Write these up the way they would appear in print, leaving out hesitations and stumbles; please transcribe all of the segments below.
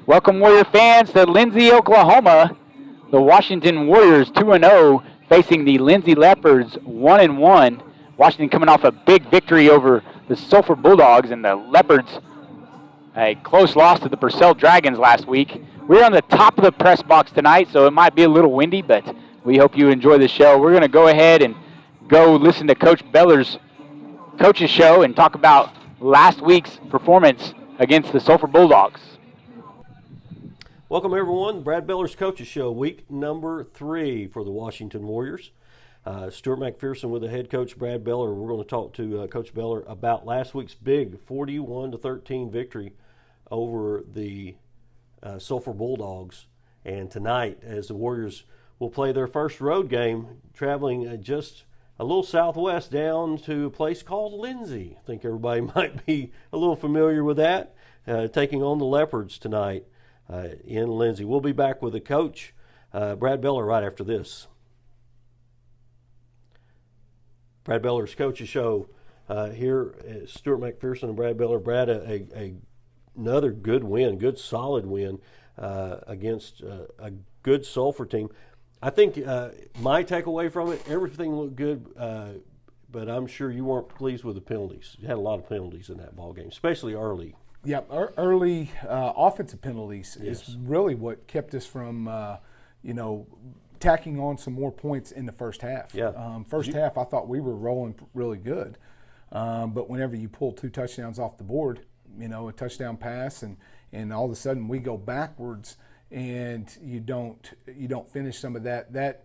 Welcome, Warrior fans, to Lindsay, Oklahoma. The Washington Warriors 2-0 facing the Lindsay Leopards 1-1. Washington coming off a big victory over the Sulphur Bulldogs, and the Leopards a close loss to the Purcell Dragons last week. We're on the top of the press box tonight, so it might be a little windy, but we hope you enjoy the show. We're going to go ahead and go listen to Coach Beller's coach's show and talk about last week's performance against the Sulphur Bulldogs. Welcome, everyone. Brad Beller's Coaches Show, week number 3 for the Washington Warriors. Stuart McPherson with the head coach, Brad Beller. We're going to talk to Coach Beller about last week's big 41-13 victory over the Sulphur Bulldogs. And tonight, as the Warriors will play their first road game, traveling just a little southwest down to a place called Lindsay. I think everybody might be a little familiar with that, taking on the Leopards tonight. In Lindsay. We'll be back with the coach, Brad Beller, right after this. Brad Beller's Coaches Show here. Stuart McPherson and Brad Beller. Brad, another good win, good solid win against a good Sulphur team. I think my takeaway from it, everything looked good, but I'm sure you weren't pleased with the penalties. You had a lot of penalties in that ball game, especially early. Yeah, early offensive penalties is really what kept us from, tacking on some more points in the first half. Yeah. First half, I thought we were rolling really good, but whenever you pull 2 touchdowns off the board, a touchdown pass, and all of a sudden we go backwards, and you don't finish some of that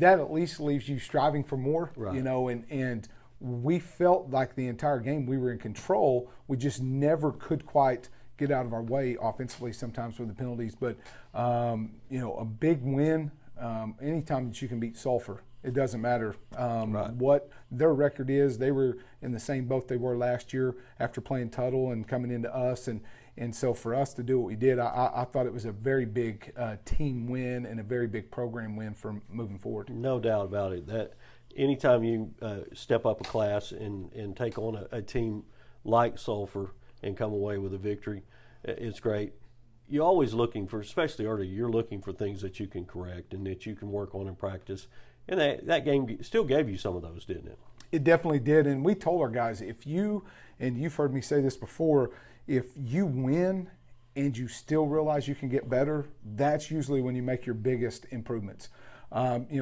at least leaves you striving for more. Right. And we felt like the entire game we were in control. We just never could quite get out of our way offensively sometimes with the penalties. But, a big win, anytime that you can beat Sulphur, it doesn't matter what their record is. They were in the same boat they were last year after playing Tuttle and coming into us. And so for us to do what we did, I thought it was a very big team win and a very big program win for moving forward. No doubt about it. That anytime you step up a class and take on a team like Sulphur and come away with a victory, it's great. You're always looking for, especially early, you're looking for things that you can correct and that you can work on in practice. And that game still gave you some of those, didn't it? It definitely did. And we told our guys, and you've heard me say this before, if you win and you still realize you can get better, that's usually when you make your biggest improvements.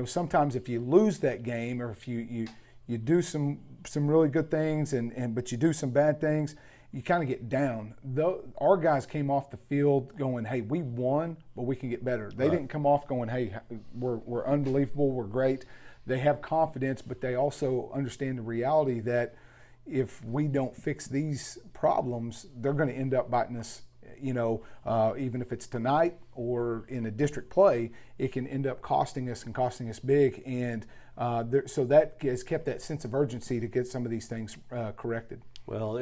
Sometimes if you lose that game, or if you do some really good things but you do some bad things, you kind of get down. Our guys came off the field going, "Hey, we won, but we can get better." They didn't come off going, "Hey, we're unbelievable, we're great." They have confidence, but they also understand the reality that if we don't fix these problems, they're going to end up biting us. Even if it's tonight or in a district play, it can end up costing us big. And so that has kept that sense of urgency to get some of these things corrected. Well,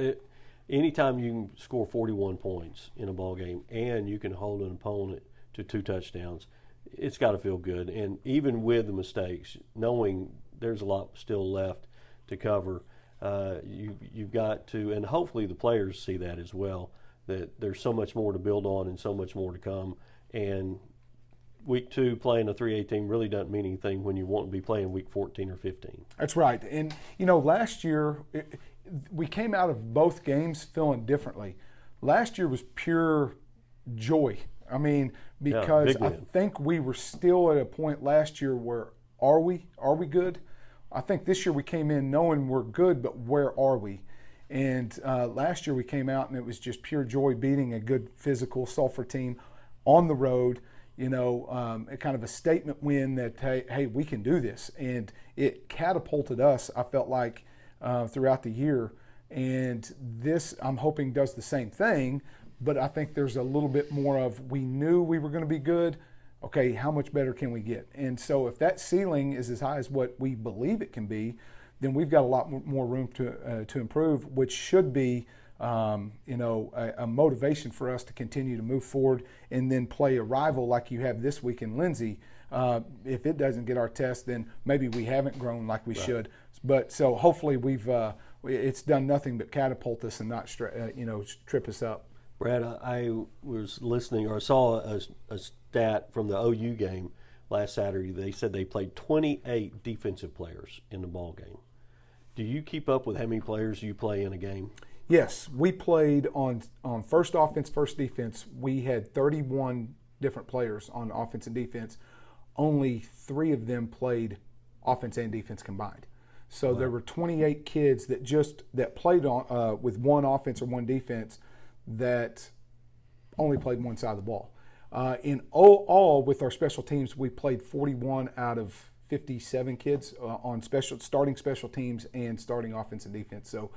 anytime you can score 41 points in a ball game and you can hold an opponent to 2 touchdowns, it's got to feel good. And even with the mistakes, knowing there's a lot still left to cover, you've got to, and hopefully the players see that as well, that there's so much more to build on and so much more to come. And week 2 playing a 3A team really doesn't mean anything when you want to be playing week 14 or 15. That's right. And, last year we came out of both games feeling differently. Last year was pure joy. I mean, because I think we were still at a point last year where are we good? I think this year we came in knowing we're good, but where are we? And last year we came out and it was just pure joy beating a good physical Sulphur team on the road, a kind of a statement win that, hey, we can do this. And it catapulted us, I felt like, throughout the year. And this, I'm hoping, does the same thing, but I think there's a little bit more of, we knew we were going to be good. Okay, how much better can we get? And so if that ceiling is as high as what we believe it can be, then we've got a lot more room to improve, which should be, a motivation for us to continue to move forward and then play a rival like you have this week in Lindsay. If it doesn't get our test, then maybe we haven't grown like we should. But so hopefully it's done nothing but catapult us and not trip us up. Brad, I was listening or saw a stat from the OU game last Saturday. They said they played 28 defensive players in the ball game. Do you keep up with how many players you play in a game? Yes, we played on first offense, first defense. We had 31 different players on offense and defense. Only 3 of them played offense and defense combined. So there were 28 kids that played on with one offense or one defense that only played one side of the ball. In all with our special teams, we played 41 out of 57 kids on starting special teams and starting offense and defense. So,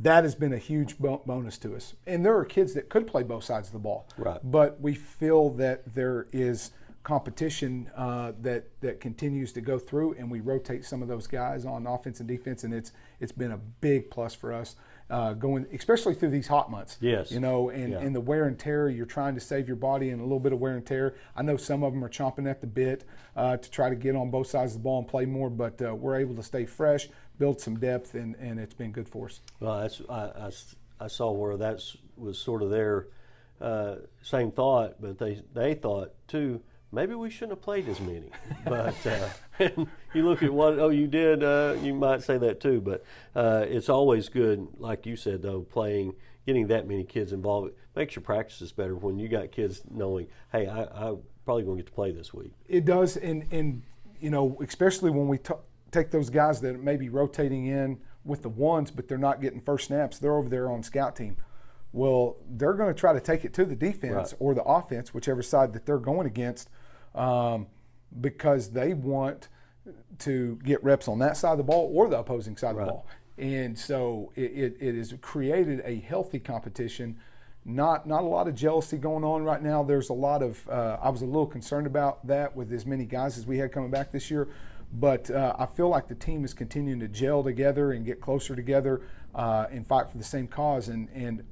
that has been a huge bonus to us. And there are kids that could play both sides of the ball. Right. But we feel that there is competition that continues to go through, and we rotate some of those guys on offense and defense, and it's been a big plus for us going, especially through these hot months. Yes. And the wear and tear, you're trying to save your body and a little bit of wear and tear. I know some of them are chomping at the bit to try to get on both sides of the ball and play more, but we're able to stay fresh, build some depth, and it's been good for us. Well, I saw where that was sort of their same thought, but they thought too, maybe we shouldn't have played as many. But you look at what you did, you might say that too. But it's always good, like you said, though, getting that many kids involved. It makes your practices better when you got kids knowing, hey, I'm probably going to get to play this week. It does, and especially when we take those guys that may be rotating in with the ones, but they're not getting first snaps. They're over there on scout team. Well, they're going to try to take it to the defense or the offense, whichever side that they're going against, because they want to get reps on that side of the ball or the opposing side of the ball. And so it has created a healthy competition. Not a lot of jealousy going on right now. There's a lot of I was a little concerned about that with as many guys as we had coming back this year. But I feel like the team is continuing to gel together and get closer together and fight for the same cause.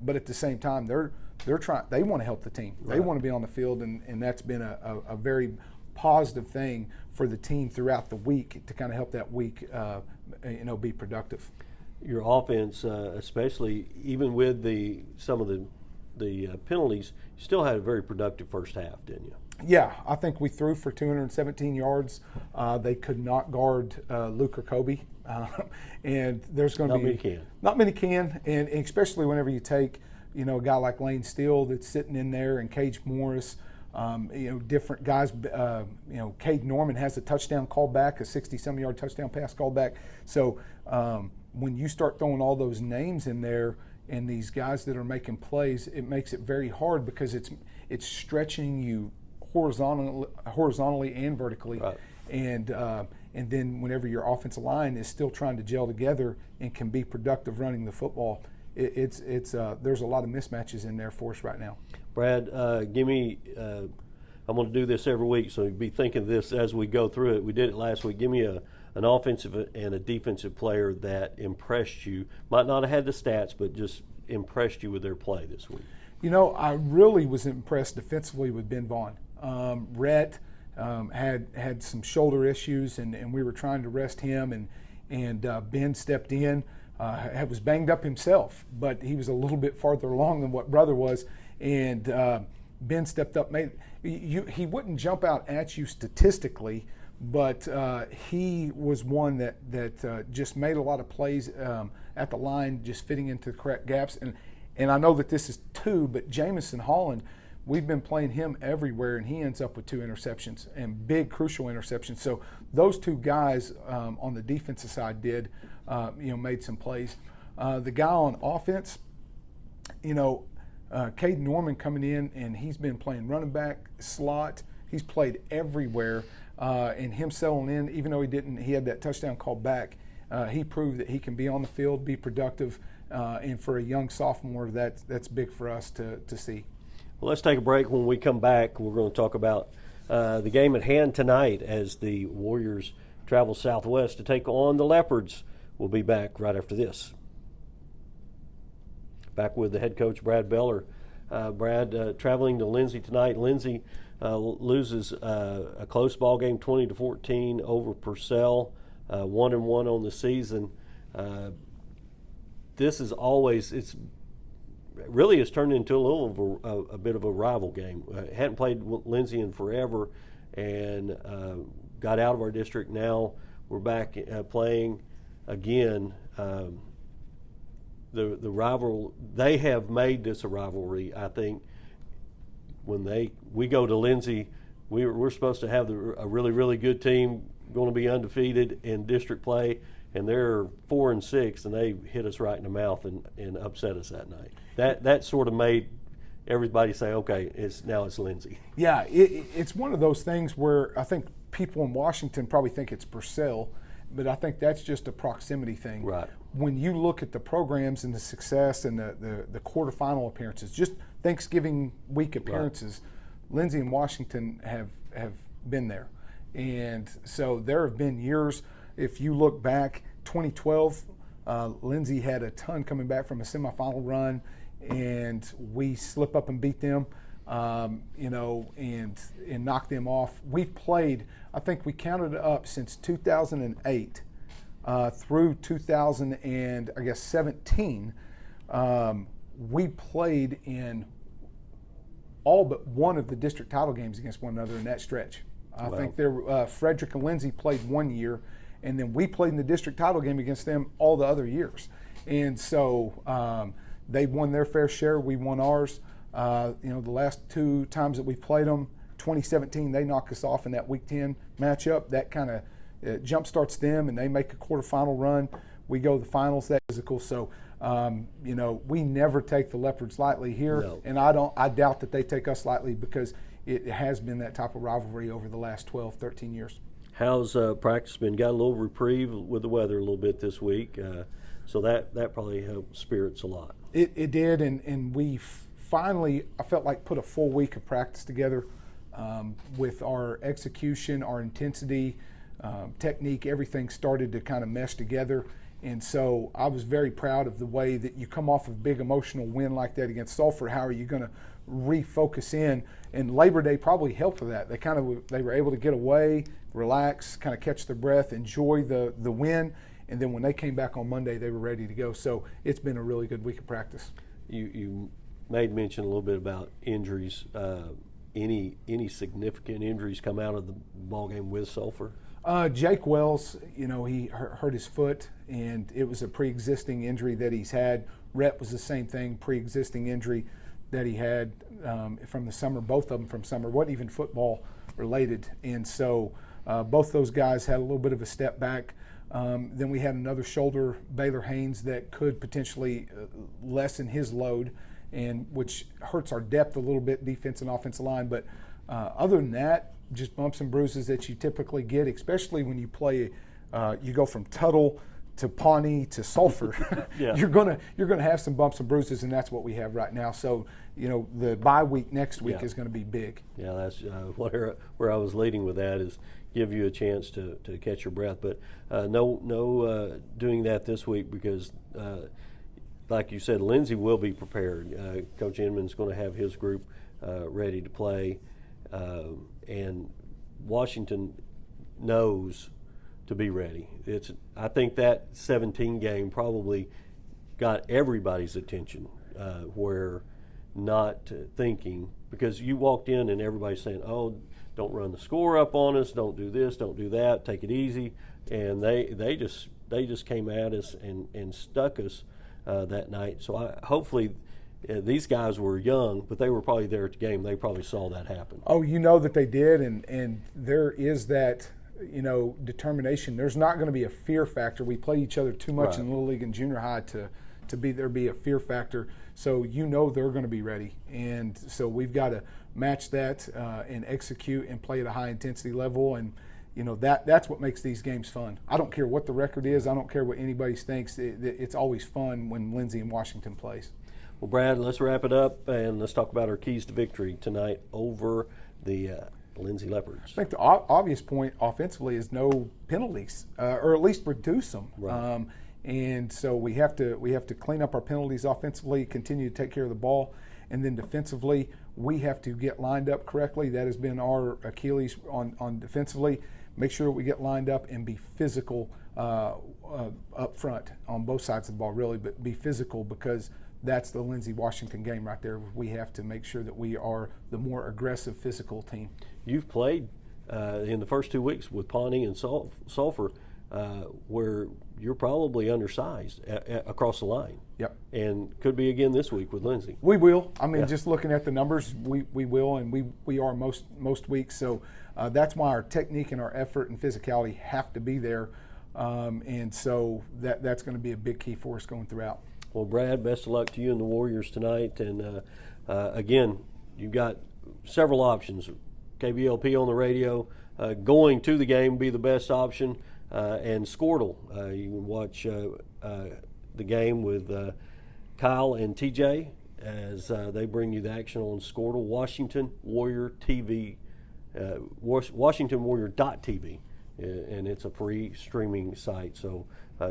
But at the same time, they're trying. They want to help the team. They want to be on the field, and that's been a very positive thing for the team throughout the week to kind of help that week, be productive. Your offense, especially even with some of the penalties, you still had a very productive first half, didn't you? Yeah, I think we threw for 217 yards. They could not guard Luke or Kobe, and there's going to be not many can, and especially whenever you take a guy like Lane Steele that's sitting in there, and Cage Morris, different guys. Cade Norman has a touchdown called back, a 60-some yard touchdown pass called back. So when you start throwing all those names in there and these guys that are making plays, it makes it very hard because it's stretching you horizontally and vertically, right. And then whenever your offensive line is still trying to gel together and can be productive running the football, there's a lot of mismatches in there for us right now. Brad, give me. I'm going to do this every week, so be thinking of this as we go through it. We did it last week. Give me an offensive and a defensive player that impressed you. Might not have had the stats, but just impressed you with their play this week. I really was impressed defensively with Ben Vaughn. Rhett had some shoulder issues, and we were trying to rest him, and Ben stepped in. Was banged up himself, but he was a little bit farther along than what brother was, and Ben stepped up. He wouldn't jump out at you statistically, but he was one that just made a lot of plays at the line, just fitting into the correct gaps. And I know that this is 2, but Jamison Holland, we've been playing him everywhere, and he ends up with 2 interceptions and big, crucial interceptions. So those 2 guys on the defensive side made some plays. The guy on offense, Cade Norman coming in, and he's been playing running back, slot. He's played everywhere, and him settling in, even though he had that touchdown called back, he proved that he can be on the field, be productive, and for a young sophomore, that's big for us to see. Well, let's take a break. When we come back, we're going to talk about the game at hand tonight as the Warriors travel southwest to take on the Leopards. We'll be back right after this. Back with the head coach, Brad Beller. Brad, traveling to Lindsay tonight. Lindsay loses a close ball game, 20-14 over Purcell, 1-1 on the season. This is always really has turned into a little of a bit of a rival game. Hadn't played Lindsay in forever, and got out of our district. Now we're back playing again. The rival, they have made this a rivalry. I think when we go to Lindsay, we're supposed to have a really, really good team, going to be undefeated in district play, and they're 4-6, and they hit us right in the mouth and upset us that night. That sort of made everybody say, okay, it's Lindsay. Yeah, it's one of those things where I think people in Washington probably think it's Purcell, but I think that's just a proximity thing. Right. When you look at the programs and the success and the quarterfinal appearances, just Thanksgiving week appearances, right, Lindsay and Washington have been there. And so there have been years, if you look back, 2012, Lindsay had a ton coming back from a semifinal run, and we slip up and beat them, and knock them off. We've played, I think we counted it up since 2008 through 2017. We played in all but one of the district title games against one another in that stretch. I think Frederick and Lindsay played one year, and then we played in the district title game against them all the other years. And so they won their fair share, we won ours. The last two times that we played them, 2017, they knocked us off in that Week 10 matchup. That kind of jumpstarts them, and they make a quarterfinal run. We go to the finals. That physical. So, we never take the Leopards lightly here, no. And I doubt that they take us lightly, because it has been that type of rivalry over the last 12, 13 years. How's practice been? Got a little reprieve with the weather a little bit this week, so that probably helped spirits a lot. It did, and we finally, I felt like, put a full week of practice together with our execution, our intensity, technique. Everything started to kind of mesh together. And so I was very proud of the way that you come off of a big emotional win like that against Sulphur. How are you going to refocus in? And Labor Day probably helped with that. They were able to get away, relax, kind of catch their breath, enjoy the win. And then when they came back on Monday, they were ready to go. So it's been a really good week of practice. You made mention a little bit about injuries. Any significant injuries come out of the ball game with Sulphur? Jake Wells, he hurt his foot, and it was a pre-existing injury that he's had. Rhett was the same thing, pre-existing injury that he had from the summer, both of them from summer, wasn't even football related. And so both those guys had a little bit of a step back. Then we had another shoulder, Baylor Haynes, that could potentially lessen his load, and which hurts our depth a little bit, defense and offensive line. But other than that, just bumps and bruises that you typically get, especially when you play. You go from Tuttle to Pawnee to Sulphur. Yeah. You're gonna have some bumps and bruises, and that's what we have right now. So the bye week next week is going to be big. Yeah, that's where I was leading with that, is give you a chance to catch your breath. But no doing that this week, because like you said, Lindsay will be prepared. Coach Inman's going to have his group ready to play. And Washington knows to be ready. I think that 17 game probably got everybody's attention, where not thinking, because you walked in and everybody's saying, oh, don't run the score up on us, don't do this, don't do that, take it easy. And they just came at us and stuck us that night. So hopefully these guys were young, but they were probably there at the game. They probably saw that happen. Oh, that they did, and there is that, determination. There's not going to be a fear factor. We play each other too much in Little League and junior high to be a fear factor. So they're going to be ready, and so we've got to match that and execute and play at a high intensity level, and that's what makes these games fun. I don't care what the record is. I don't care what anybody thinks. It's always fun when Lindsay and Washington plays. Well, Brad, let's wrap it up, and let's talk about our keys to victory tonight over the Lindsay Leopards. I think the obvious point offensively is no penalties, or at least reduce them. Right. And so we have to clean up our penalties offensively, continue to take care of the ball, and then defensively we have to get lined up correctly. That has been our Achilles on defensively. Make sure that we get lined up and be physical up front on both sides of the ball, really, but be physical, because that's the Lindsay Washington game right there. We have to make sure that we are the more aggressive, physical team. You've played in the first 2 weeks with Pawnee and Sulphur, where you're probably undersized across the line. Yep. And could be again this week with Lindsay. We will. I mean, just looking at the numbers, we will, and we are most weeks. So that's why our technique and our effort and physicality have to be there. And so that's going to be a big key for us going throughout. Well, Brad, best of luck to you and the Warriors tonight. And again, you've got several options. KBLP on the radio, going to the game be the best option, and Squirtle. You can watch the game with Kyle and TJ as they bring you the action on Squirtle. Washington Warrior TV, WashingtonWarrior.tv, and it's a free streaming site. So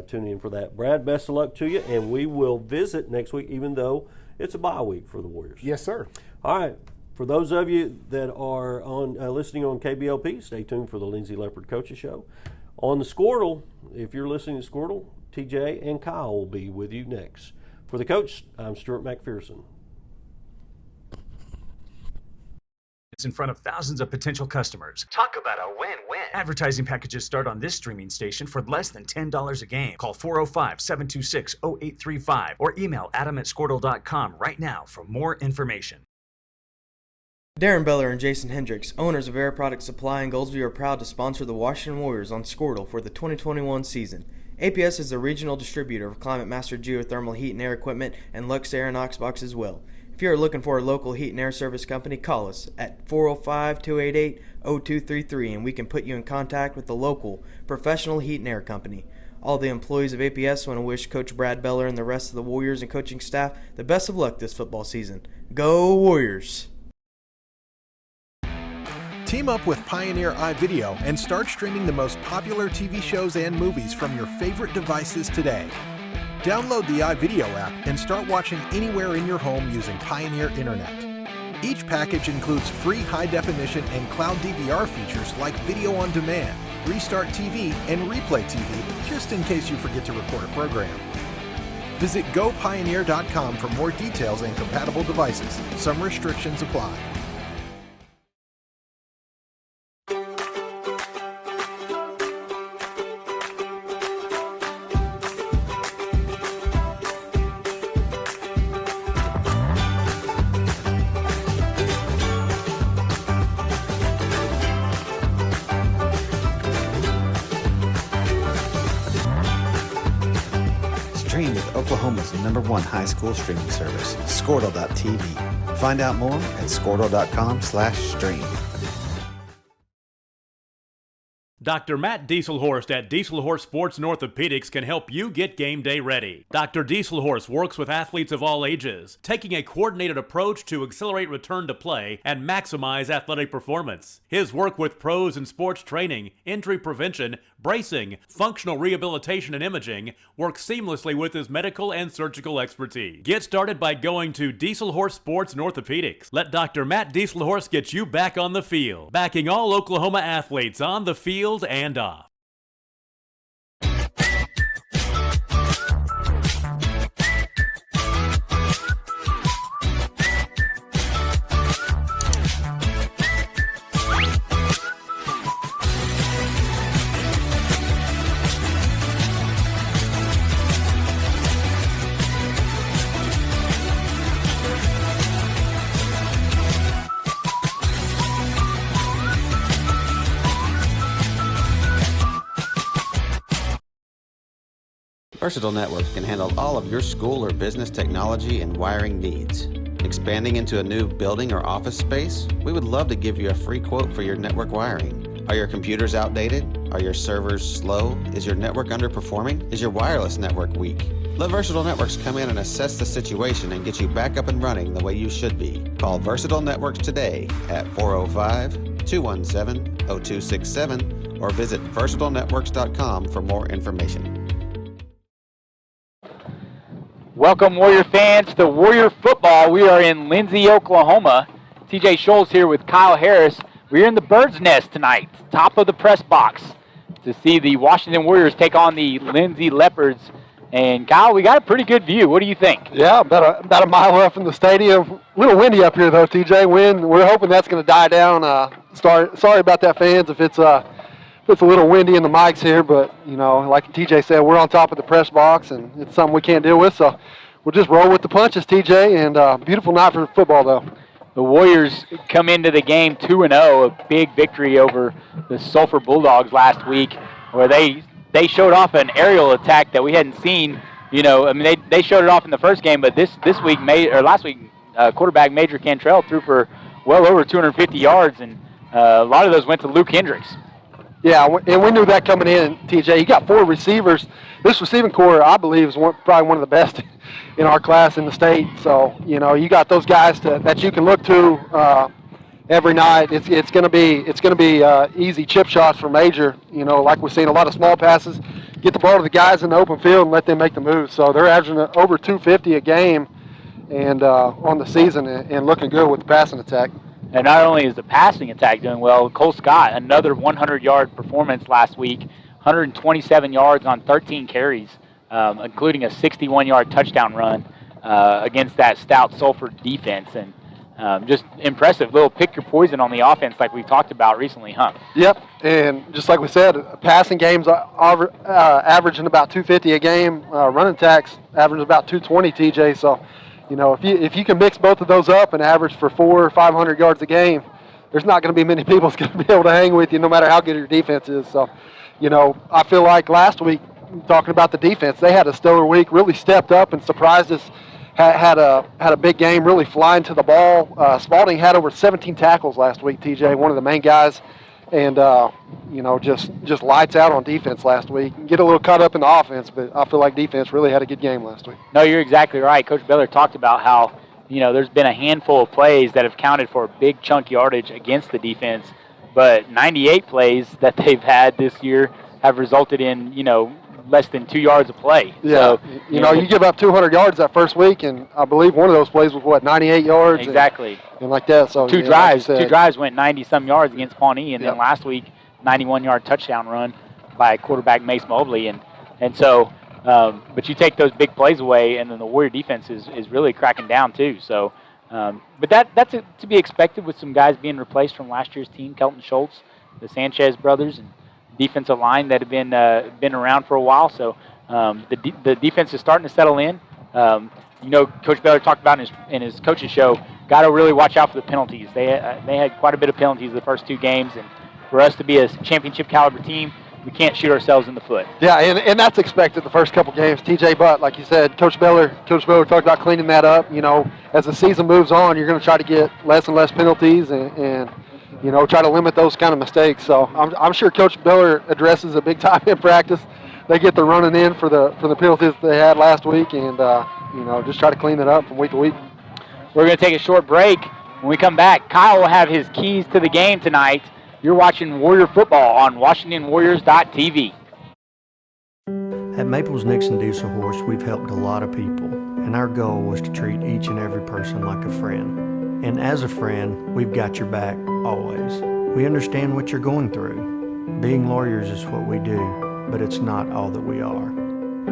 tune in for that. Brad, best of luck to you, and we will visit next week, even though it's a bye week for the Warriors. Yes, sir. All right. For those of you that are on listening on KBLP, stay tuned for the Lindsay Leopard Coaches Show. On the Squirtle, if you're listening to Squirtle, TJ and Kyle will be with you next. For the coach, I'm Stuart McPherson. It's in front of thousands of potential customers. Talk about a win-win. Advertising packages start on this streaming station for less than $10 a game. Call 405-726-0835 or email adam@squirtle.com right now for more information. Darren Beller and Jason Hendricks, owners of Air Product Supply in Goldsby, are proud to sponsor the Washington Warriors on Squirtle for the 2021 season. APS is the regional distributor of Climate Master geothermal heat and air equipment and Lux Air and Oxbox as well. If you are looking for a local heat and air service company, call us at 405-288-0233 and we can put you in contact with the local professional heat and air company. All the employees of APS want to wish Coach Brad Beller and the rest of the Warriors and coaching staff the best of luck this football season. Go Warriors! Team up with Pioneer iVideo and start streaming the most popular TV shows and movies from your favorite devices today. Download the iVideo app and start watching anywhere in your home using Pioneer Internet. Each package includes free high-definition and cloud DVR features like video on demand, Restart TV, and Replay TV, just in case you forget to record a program. Visit gopioneer.com for more details and compatible devices. Some restrictions apply. Stream with Oklahoma's #1 high school streaming service, Squirtle.tv. Find out more at Squirtle.com/stream. Dr. Matt Dieselhorst at Dieselhorst Sports and Orthopedics can help you get game day ready. Dr. Dieselhorst works with athletes of all ages, taking a coordinated approach to accelerate return to play and maximize athletic performance. His work with pros in sports training, injury prevention, bracing, functional rehabilitation, and imaging works seamlessly with his medical and surgical expertise. Get started by going to Dieselhorst Sports and Orthopedics. Let Dr. Matt Dieselhorst get you back on the field, backing all Oklahoma athletes on the field and off. Versatile Networks can handle all of your school or business technology and wiring needs. Expanding into a new building or office space? We would love to give you a free quote for your network wiring. Are your computers outdated? Are your servers slow? Is your network underperforming? Is your wireless network weak? Let Versatile Networks come in and assess the situation and get you back up and running the way you should be. Call Versatile Networks today at 405-217-0267 or visit versatilenetworks.com for more information. Welcome, Warrior fans, to Warrior Football. We are in Lindsay, Oklahoma. TJ Scholes here with Kyle Harris. We're in the Bird's Nest tonight, top of the press box, to see the Washington Warriors take on the Lindsay Leopards And Kyle, we got a pretty good view. What do you think? Yeah, about a mile up from the stadium. A little windy up here though, TJ. Wind. We're hoping that's going to die down. Sorry about that, fans, if it's a little windy in the mics here, but like TJ said, we're on top of the press box, and it's something we can't deal with. So we'll just roll with the punches, TJ. And beautiful night for football though. The Warriors come into the game 2-0, a big victory over the Sulphur Bulldogs last week, where they showed off an aerial attack that we hadn't seen. They showed it off in the first game, but last week, quarterback Major Cantrell threw for well over 250 yards, and a lot of those went to Luke Hendricks. Yeah, and we knew that coming in, TJ. You got 4 receivers. This receiving core, I believe, is probably one of the best in our class in the state. So, you got those guys that you can look to every night. It's going to be easy chip shots for Major. Like we've seen, a lot of small passes. Get the ball to the guys in the open field and let them make the moves. So they're averaging over 250 a game, and on the season, and looking good with the passing attack. And not only is the passing attack doing well, Cole Scott, another 100-yard performance last week, 127 yards on 13 carries, including a 61-yard touchdown run against that stout Sulphur defense. And just impressive little pick your poison on the offense like we talked about recently, huh? Yep, and just like we said, passing games averaging about 250 a game, running attacks averaging about 220, TJ. So, if you can mix both of those up and average for 400 or 500 yards a game, there's not going to be many people that's going to be able to hang with you no matter how good your defense is. So, I feel like last week, talking about the defense, they had a stellar week, really stepped up and surprised us, had a big game, really flying to the ball. Spalding had over 17 tackles last week, TJ, one of the main guys, and, just lights out on defense last week. Get a little caught up in the offense, but I feel like defense really had a good game last week. No, you're exactly right. Coach Beller talked about how, there's been a handful of plays that have counted for big chunk yardage against the defense, but 98 plays that they've had this year have resulted in, less than 2 yards of play. Yeah, so, you give up 200 yards that first week, and I believe one of those plays was, 98 yards? Exactly. And like that. So two drives went 90-some yards against Pawnee, and then last week, 91-yard touchdown run by quarterback Mace Mobley. And so, but you take those big plays away, and then the Warrior defense is really cracking down too. So, but that's to be expected with some guys being replaced from last year's team, Kelton Schultz, the Sanchez brothers, and defensive line that have been around for a while. So the defense is starting to settle in. Coach Beller talked about in his coach's show, got to really watch out for the penalties. They had quite a bit of penalties the first 2 games, and for us to be a championship caliber team, we can't shoot ourselves in the foot. Yeah, and that's expected the first couple games, TJ. But like you said, Coach Beller talked about cleaning that up. As the season moves on, you're going to try to get less and less penalties and try to limit those kind of mistakes. So I'm sure Coach Beller addresses it big time in practice. They get the running in for the penalties they had last week, and just try to clean it up from week to week. We're going to take a short break. When we come back, Kyle will have his keys to the game tonight. You're watching Warrior football on WashingtonWarriors.tv. At Maples Nixon Diesel Horse, we've helped a lot of people, and our goal was to treat each and every person like a friend. And as a friend, we've got your back always. We understand what you're going through. Being lawyers is what we do, but it's not all that we are.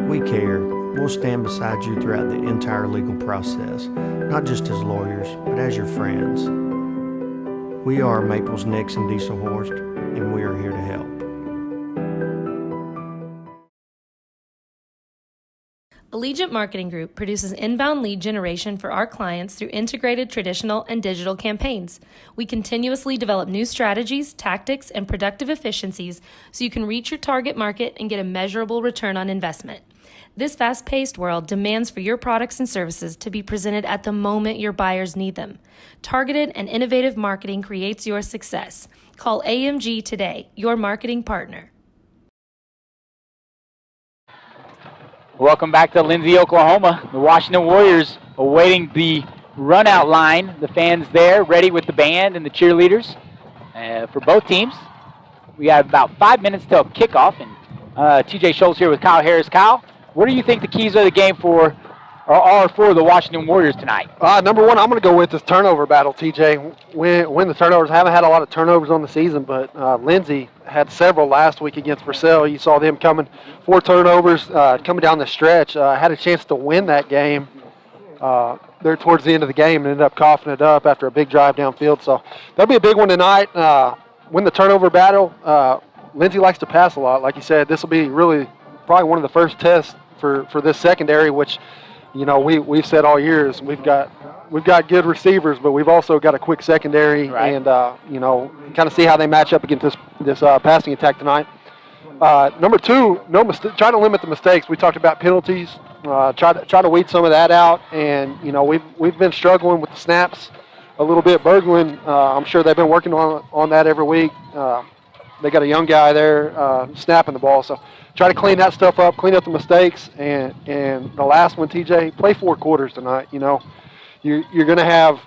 We care. We'll stand beside you throughout the entire legal process, not just as lawyers, but as your friends. We are Maples Nixon Diesel Horse, and we are here to help. Allegiant Marketing Group produces inbound lead generation for our clients through integrated traditional and digital campaigns. We continuously develop new strategies, tactics, and productive efficiencies so you can reach your target market and get a measurable return on investment. This fast-paced world demands for your products and services to be presented at the moment your buyers need them. Targeted and innovative marketing creates your success. Call AMG today, your marketing partner. Welcome back to Lindsay, Oklahoma. The Washington Warriors awaiting the run-out line. The fans there ready with the band and the cheerleaders for both teams. We have about 5 minutes till kickoff, and TJ Schultz here with Kyle Harris. Kyle, what do you think the keys of the game for are for the Washington Warriors tonight? Number one, I'm going to go with this turnover battle, TJ. Win the turnovers. Haven't had a lot of turnovers on the season, but Lindsay had several last week against Purcell. You saw them coming, 4 turnovers coming down the stretch. Had a chance to win that game there towards the end of the game and ended up coughing it up after a big drive downfield. So that'll be a big one tonight. Win the turnover battle. Lindsay likes to pass a lot. Like you said, this will be really probably one of the first tests for this secondary, which – you know, we've said all year is we've got good receivers, but we've also got a quick secondary, right. And you know, kind of see how they match up against this passing attack tonight. Number two, try to limit the mistakes. We talked about penalties. Try to weed some of that out, and you know, we've been struggling with the snaps a little bit. Berglund, I'm sure they've been working on that every week. They got a young guy there snapping the ball, so. Try to clean that stuff up, clean up the mistakes, and the last one, TJ, play 4 quarters tonight. You know, you're going to have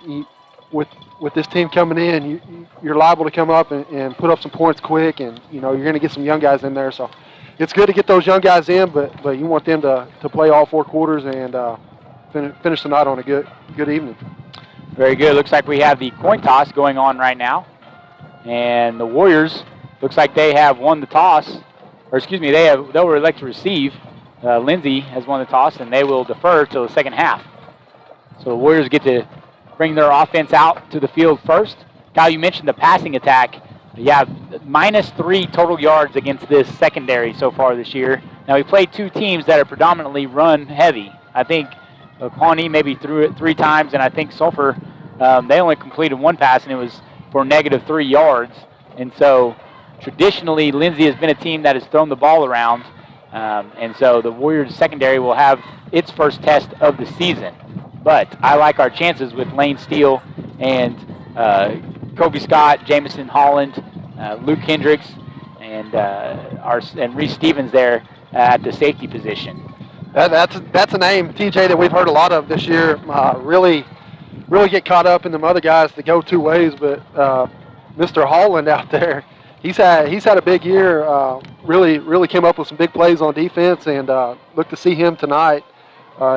with this team coming in, you're liable to come up and put up some points quick, and you know you're going to get some young guys in there. So it's good to get those young guys in, but you want them to play all 4 quarters and finish the night on a good evening. Very good. Looks like we have the coin toss going on right now, and the Warriors looks like they have won the toss. Or excuse me, they will elect to receive. Lindsay has won the toss, and they will defer till the second half. So the Warriors get to bring their offense out to the field first. Kyle, you mentioned the passing attack. Yeah, -3 total yards against this secondary so far this year. Now we played 2 teams that are predominantly run heavy. I think Pawnee maybe threw it 3 times, and I think Sulphur, they only completed 1 pass, and it was for -3 yards. And so traditionally, Lindsay has been a team that has thrown the ball around, and so the Warriors secondary will have its first test of the season. But I like our chances with Lane Steele and Kobe Scott, Jamison Holland, Luke Hendricks, and Reese Stevens there at the safety position. That's a name, TJ, that we've heard a lot of this year. Really get caught up in them other guys that go 2 ways, but Mr. Holland out there. He's had a big year. Really came up with some big plays on defense, and look to see him tonight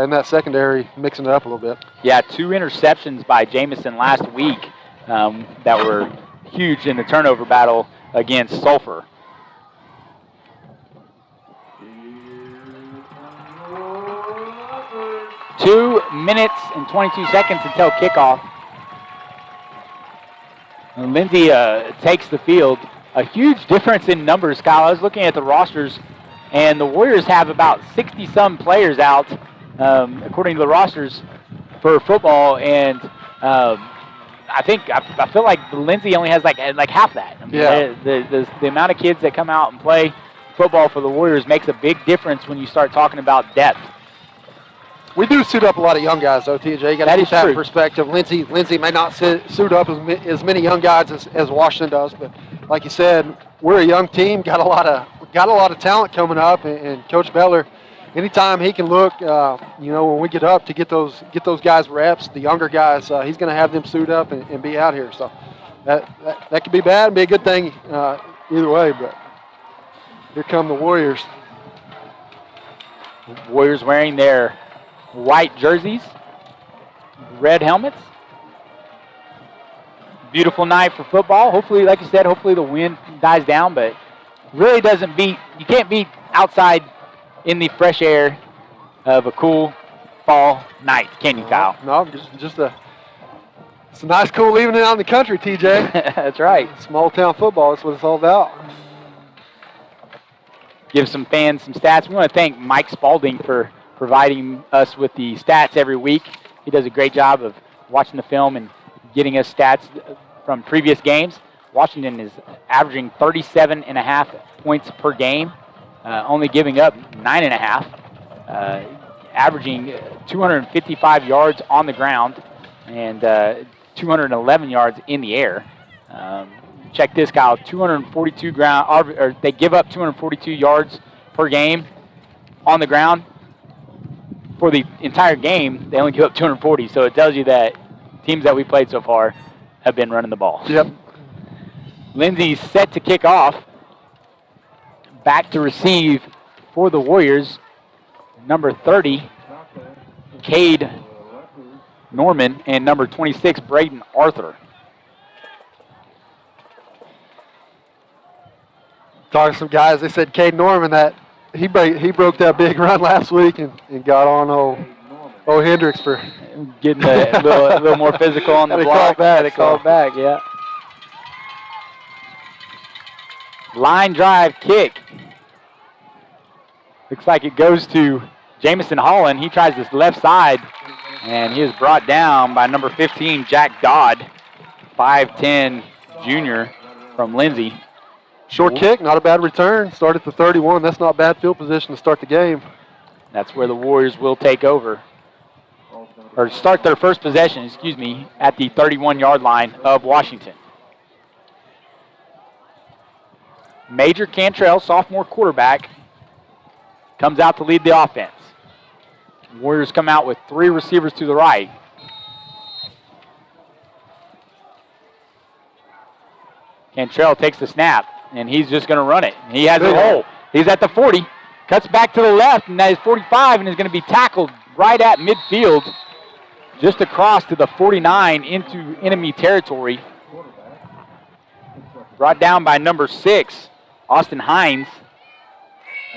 in that secondary mixing it up a little bit. Yeah, 2 interceptions by Jamison last week that were huge in the turnover battle against Sulphur. Two minutes and 22 seconds until kickoff. And Lindsay takes the field. A huge difference in numbers, Kyle. I was looking at the rosters, and the Warriors have about 60-some players out, according to the rosters, for football, and I feel like Lindsay only has like half that. I mean, yeah. The amount of kids that come out and play football for the Warriors makes a big difference when you start talking about depth. We do suit up a lot of young guys, though, TJ. You got to keep that in perspective. Lindsay may not suit up as many young guys as Washington does, but like you said, we're a young team. Got a lot of talent coming up, and Coach Beller, anytime he can look, when we get up to get those guys reps, the younger guys, he's going to have them suit up and be out here. So that could be bad and be a good thing either way. But here come the Warriors. Warriors wearing their white jerseys, red helmets. Beautiful night for football. Hopefully, like you said, hopefully the wind dies down, but really you can't beat outside in the fresh air of a cool fall night, can you, Kyle? No, it's a nice, cool evening out in the country, TJ. That's right. Small town football, that's what it's all about. Give some fans some stats. We want to thank Mike Spalding for providing us with the stats every week. He does a great job of watching the film and getting us stats from previous games. Washington is averaging 37.5 points per game, only giving up 9.5, averaging 255 yards on the ground and 211 yards in the air. Check this, Kyle. 242 they give up 242 yards per game on the ground. For the entire game, they only give up 240, so it tells you that teams that we played so far have been running the ball. Yep. Lindsay's set to kick off. Back to receive for the Warriors, number 30, Cade Norman and number 26, Braden Arthur. Talking to some guys, they said Cade Norman that he broke that big run last week and got on old Hendricks for getting a little more physical on the block. Had to call back, yeah. Line drive kick. Looks like it goes to Jamison Holland. He tries this left side, and he is brought down by number 15, Jack Dodd, 5'10" junior from Lindsay. Short kick, not a bad return. Start at the 31. That's not bad field position to start the game. That's where the Warriors will take over. Or start their first possession, at the 31-yard line of Washington. Major Cantrell, sophomore quarterback, comes out to lead the offense. Warriors come out with 3 receivers to the right. Cantrell takes the snap, and he's just going to run it. He has a hole. He's at the 40, cuts back to the left, and that is 45, and is going to be tackled right at midfield, just across to the 49 into enemy territory. Brought down by number 6, Austin Hines,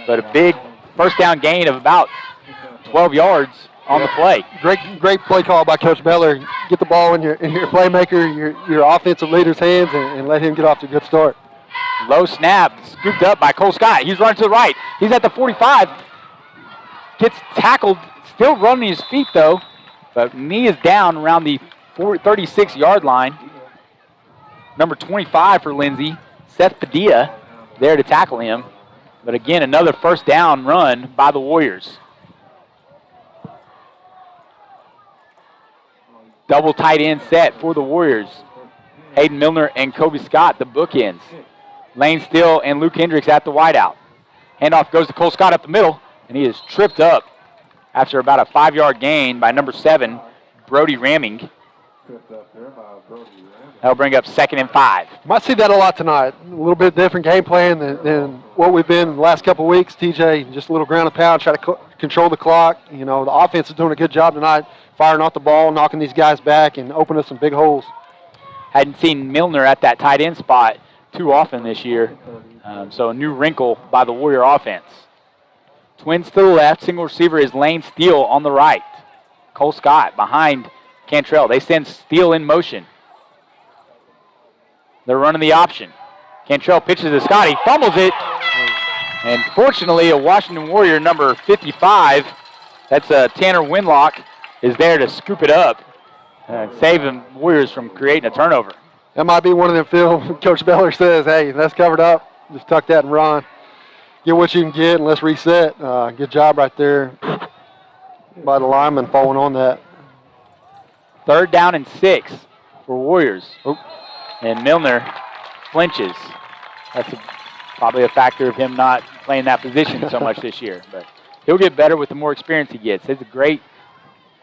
but a big first down gain of about 12 yards on the play. Great play call by Coach Beller. Get the ball in your playmaker, your offensive leader's hands, and let him get off to a good start. Low snap, scooped up by Cole Scott. He's running to the right. He's at the 45. Gets tackled, still running his feet though, but knee is down around the 36-yard line. Number 25 for Lindsay, Seth Padilla, there to tackle him. But again, another first down run by the Warriors. Double tight end set for the Warriors. Hayden Milner and Kobe Scott, the bookends. Lane Steele and Luke Hendricks at the wideout. Handoff goes to Cole Scott up the middle, and he is tripped up after about a 5-yard gain by number 7, Brody Ramming. That'll bring up 2nd and 5. Might see that a lot tonight. A little bit different game plan than what we've been the last couple of weeks. TJ, just a little ground and pound, try to control the clock. You know, the offense is doing a good job tonight, firing off the ball, knocking these guys back, and opening up some big holes. Hadn't seen Milner at that tight end spot too often this year. So a new wrinkle by the Warrior offense. Twins to the left. Single receiver is Lane Steele on the right. Cole Scott behind Cantrell. They send Steele in motion. They're running the option. Cantrell pitches to Scott. He fumbles it. And fortunately, a Washington Warrior, number 55, that's Tanner Winlock, is there to scoop it up and save the Warriors from creating a turnover. That might be one of them, Phil. Coach Beller says, hey, that's covered up. Just tuck that and run. Get what you can get, and let's reset. Good job right there by the lineman following on that. 3rd down and 6 for Warriors. And Milner flinches. That's probably a factor of him not playing that position so much this year. But he'll get better with the more experience he gets. It's a great,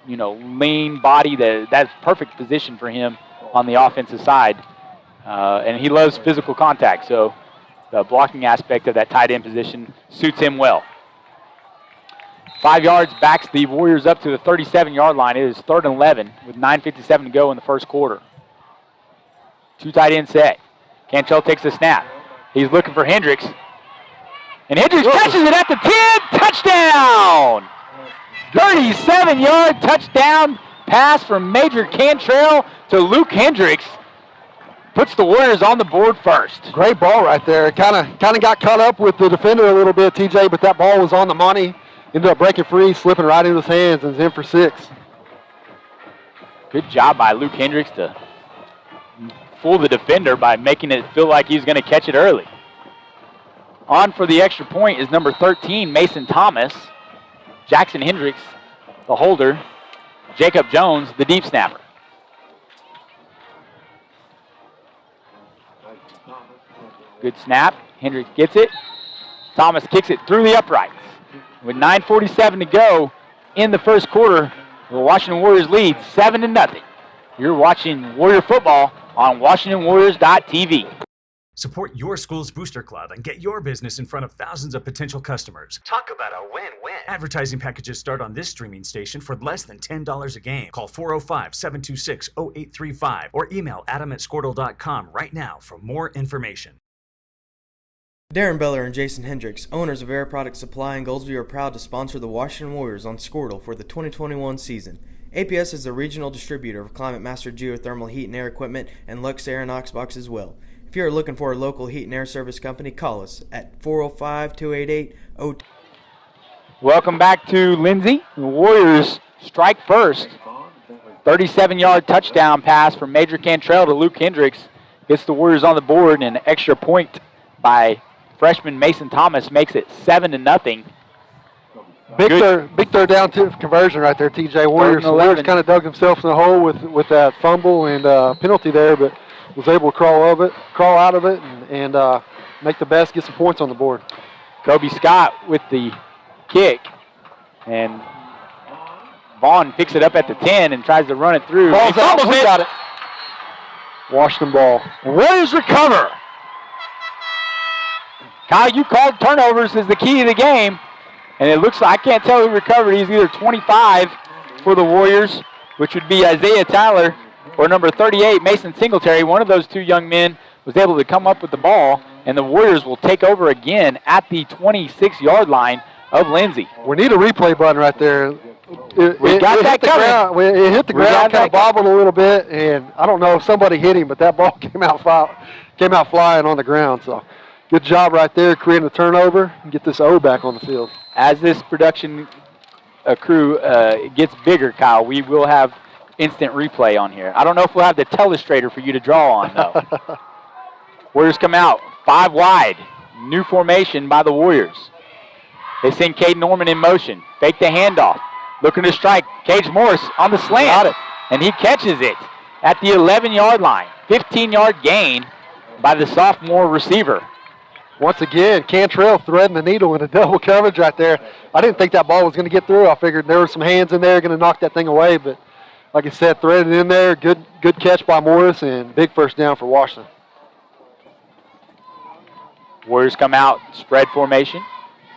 lean body. That's perfect position for him on the offensive side. And he loves physical contact. So the blocking aspect of that tight end position suits him well. 5 yards backs the Warriors up to the 37-yard line. It is 3rd and 11 with 9:57 to go in the first quarter. 2 tight end set. Cantrell takes the snap. He's looking for Hendricks. And Hendricks catches it at the 10. Touchdown! 37-yard touchdown pass from Major Cantrell to Luke Hendricks. Puts the Warriors on the board first. Great ball right there. Kind of got caught up with the defender a little bit, TJ, but that ball was on the money. Ended up breaking free, slipping right into his hands, and is in for 6. Good job by Luke Hendricks to fool the defender by making it feel like he's going to catch it early. On for the extra point is number 13, Mason Thomas. Jackson Hendricks, the holder. Jacob Jones, the deep snapper. Good snap. Hendricks gets it. Thomas kicks it through the uprights. With 9:47 to go in the first quarter, the Washington Warriors lead 7-0. You're watching Warrior football on WashingtonWarriors.tv. Support your school's booster club and get your business in front of thousands of potential customers. Talk about a win-win. Advertising packages start on this streaming station for less than $10 a game. Call 405-726-0835 or email adam@squirtle.com right now for more information. Darren Beller and Jason Hendricks, owners of Air Product Supply in Goldsview, are proud to sponsor the Washington Warriors on Squirtle for the 2021 season. APS is the regional distributor of Climate Master geothermal heat and air equipment and Lux Air and Oxbox as well. If you are looking for a local heat and air service company, call us at 405-288-02. Welcome back to Lindsay. The Warriors strike first. 37-yard touchdown pass from Major Cantrell to Luke Hendricks. Gets the Warriors on the board, and an extra point by freshman Mason Thomas makes it 7-0. Big third down conversion right there, TJ. Warriors kind of dug themselves in the hole with that fumble and penalty there, but was able to crawl out of it and make the best, get some points on the board. Kobe Scott with the kick, and Vaughn picks it up at the 10 and tries to run it through. Ball's out. We got it. Washington ball. Warriors recover. Kyle, you called turnovers as the key to the game, and it looks like, I can't tell who recovered. He's either 25 for the Warriors, which would be Isaiah Tyler, or number 38, Mason Singletary. One of those two young men was able to come up with the ball, and the Warriors will take over again at the 26-yard line of Lindsay. We need a replay button right there. We got that coming. It hit the ground, kind of bobbled a little bit, and I don't know if somebody hit him, but that ball came out flying on the ground. So good job right there, creating a turnover and get this O back on the field. As this production crew gets bigger, Kyle, we will have instant replay on here. I don't know if we'll have the telestrator for you to draw on, though. Warriors come out 5 wide. New formation by the Warriors. They send Cade Norman in motion. Fake the handoff. Looking to strike. Cage Morris on the slant. Got it. And he catches it at the 11-yard line. 15-yard gain by the sophomore receiver. Once again, Cantrell threading the needle in a double coverage right there. I didn't think that ball was going to get through. I figured there were some hands in there going to knock that thing away, but like I said, threaded in there. Good catch by Morris, and big first down for Washington. Warriors come out, spread formation.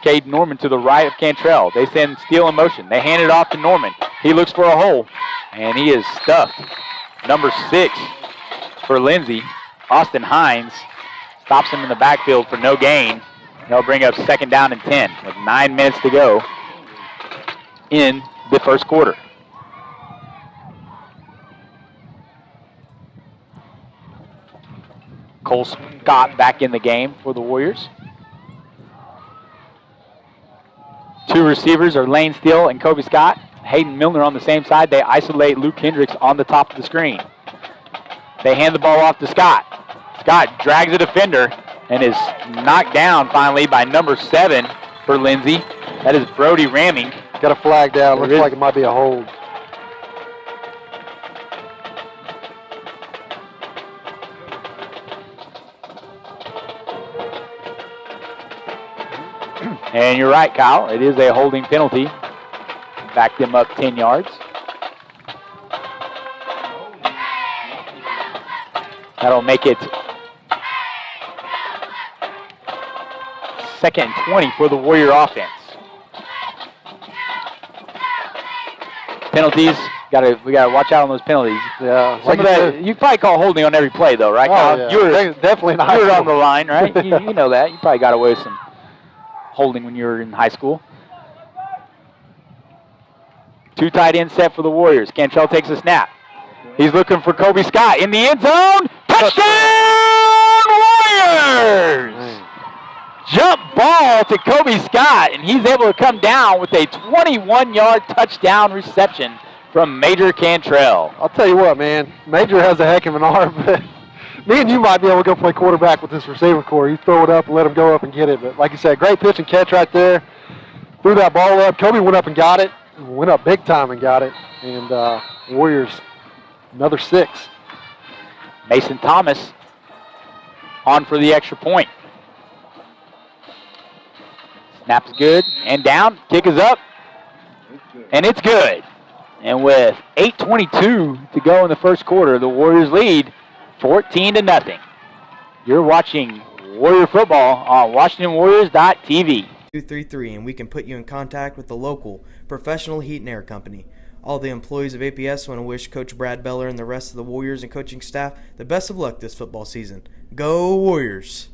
Cade Norman to the right of Cantrell. They send Steele in motion. They hand it off to Norman. He looks for a hole, and he is stuffed. Number 6 for Lindsay, Austin Hines, stops him in the backfield for no gain. They'll bring up 2nd down and 10 with 9 minutes to go in the first quarter. Cole Scott back in the game for the Warriors. 2 receivers are Lane Steele and Kobe Scott. Hayden Milner on the same side. They isolate Luke Hendricks on the top of the screen. They hand the ball off to Scott. Scott drags a defender and is knocked down finally by number 7 for Lindsay. That is Brody Ramming. Got a flag down. Looks like it might be a hold. And you're right, Kyle. It is a holding penalty. Back them up 10 yards. That'll make it 2nd and 20 for the Warrior offense. Penalties. We gotta watch out on those penalties. Yeah, some of that you probably call holding on every play, though, right, Kyle? Yeah. You were definitely not. You were on the line, right? you know that. You probably got away with some holding when you were in high school. 2 tight end set for the Warriors. Cantrell takes a snap. He's looking for Kobe Scott in the end zone. Touchdown Warriors! Jump ball to Kobe Scott, and he's able to come down with a 21-yard touchdown reception from Major Cantrell. I'll tell you what, man. Major has a heck of an arm, but me and you might be able to go play quarterback with this receiver core. You throw it up and let him go up and get it. But like you said, great pitch and catch right there. Threw that ball up. Kobe went up and got it. Went up big time and got it. And Warriors, another 6. Mason Thomas on for the extra point. Snap's good and down. Kick is up. And it's good. And with 8:22 to go in the first quarter, the Warriors lead 14-0. You're watching Warrior football on WashingtonWarriors.tv. 233, and we can put you in contact with the local professional heat and air company. All the employees of APS want to wish Coach Brad Beller and the rest of the Warriors and coaching staff the best of luck this football season. Go Warriors!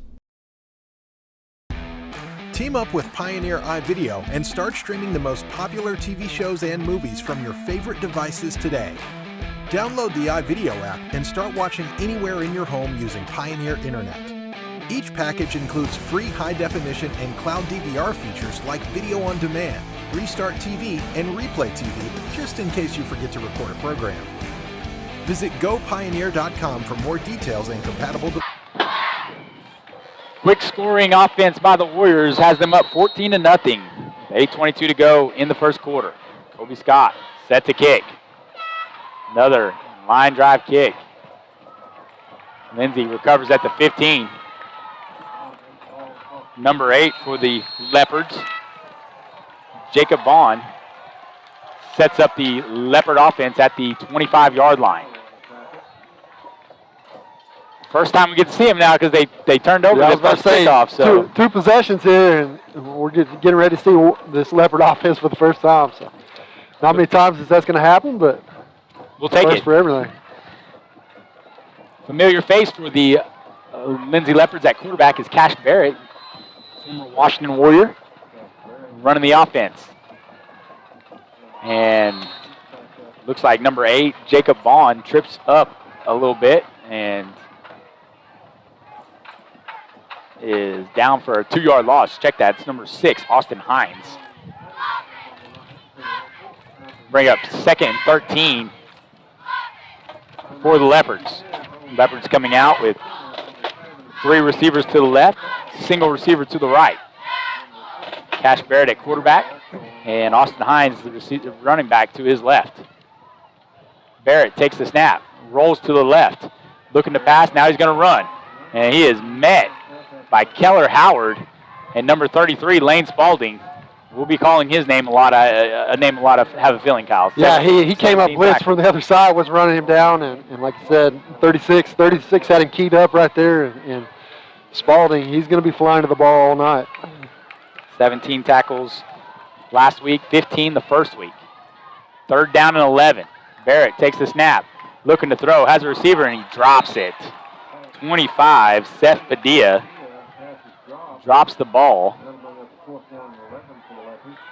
Team up with Pioneer iVideo and start streaming the most popular TV shows and movies from your favorite devices today. Download the iVideo app and start watching anywhere in your home using Pioneer Internet. Each package includes free high-definition and cloud DVR features like video on demand, Restart TV, and Replay TV, just in case you forget to record a program. Visit gopioneer.com for more details and compatible devices. Quick scoring offense by the Warriors has them up 14-0. 8:22 to go in the first quarter. Kobe Scott set to kick. Another line drive kick. Lindsay recovers at the 15. Number 8 for the Leopards. Jacob Vaughn sets up the Leopard offense at the 25-yard line. First time we get to see him now because they turned over this first kickoff. So two possessions here, and we're getting ready to see this Leopard offense for the first time. So not many times that's going to happen, but we'll take it for everything. Familiar face for the Lindsay Leopards at quarterback is Cash Barrett, former Washington Warrior, running the offense. And looks like number 8, Jacob Vaughn, trips up a little bit and is down for a 2-yard loss. Check that. It's number 6, Austin Hines. Bring up 2nd and 13 for the Leopards. Leopards coming out with 3 receivers to the left, single receiver to the right. Cash Barrett at quarterback, and Austin Hines, the running back, to his left. Barrett takes the snap, rolls to the left, looking to pass. Now he's going to run, and he is met by Keller Howard and number 33, Lane Spalding. We'll be calling his name a lot. Have a feeling, Kyle. Yeah, he came up blitz from the other side, was running him down, and like I said, 36 had him keyed up right there, and Spalding, he's going to be flying to the ball all night. 17 tackles last week, 15 the first week. 3rd down and 11. Barrett takes the snap, looking to throw, has a receiver, and he drops it. 25, Seth Padilla drops the ball.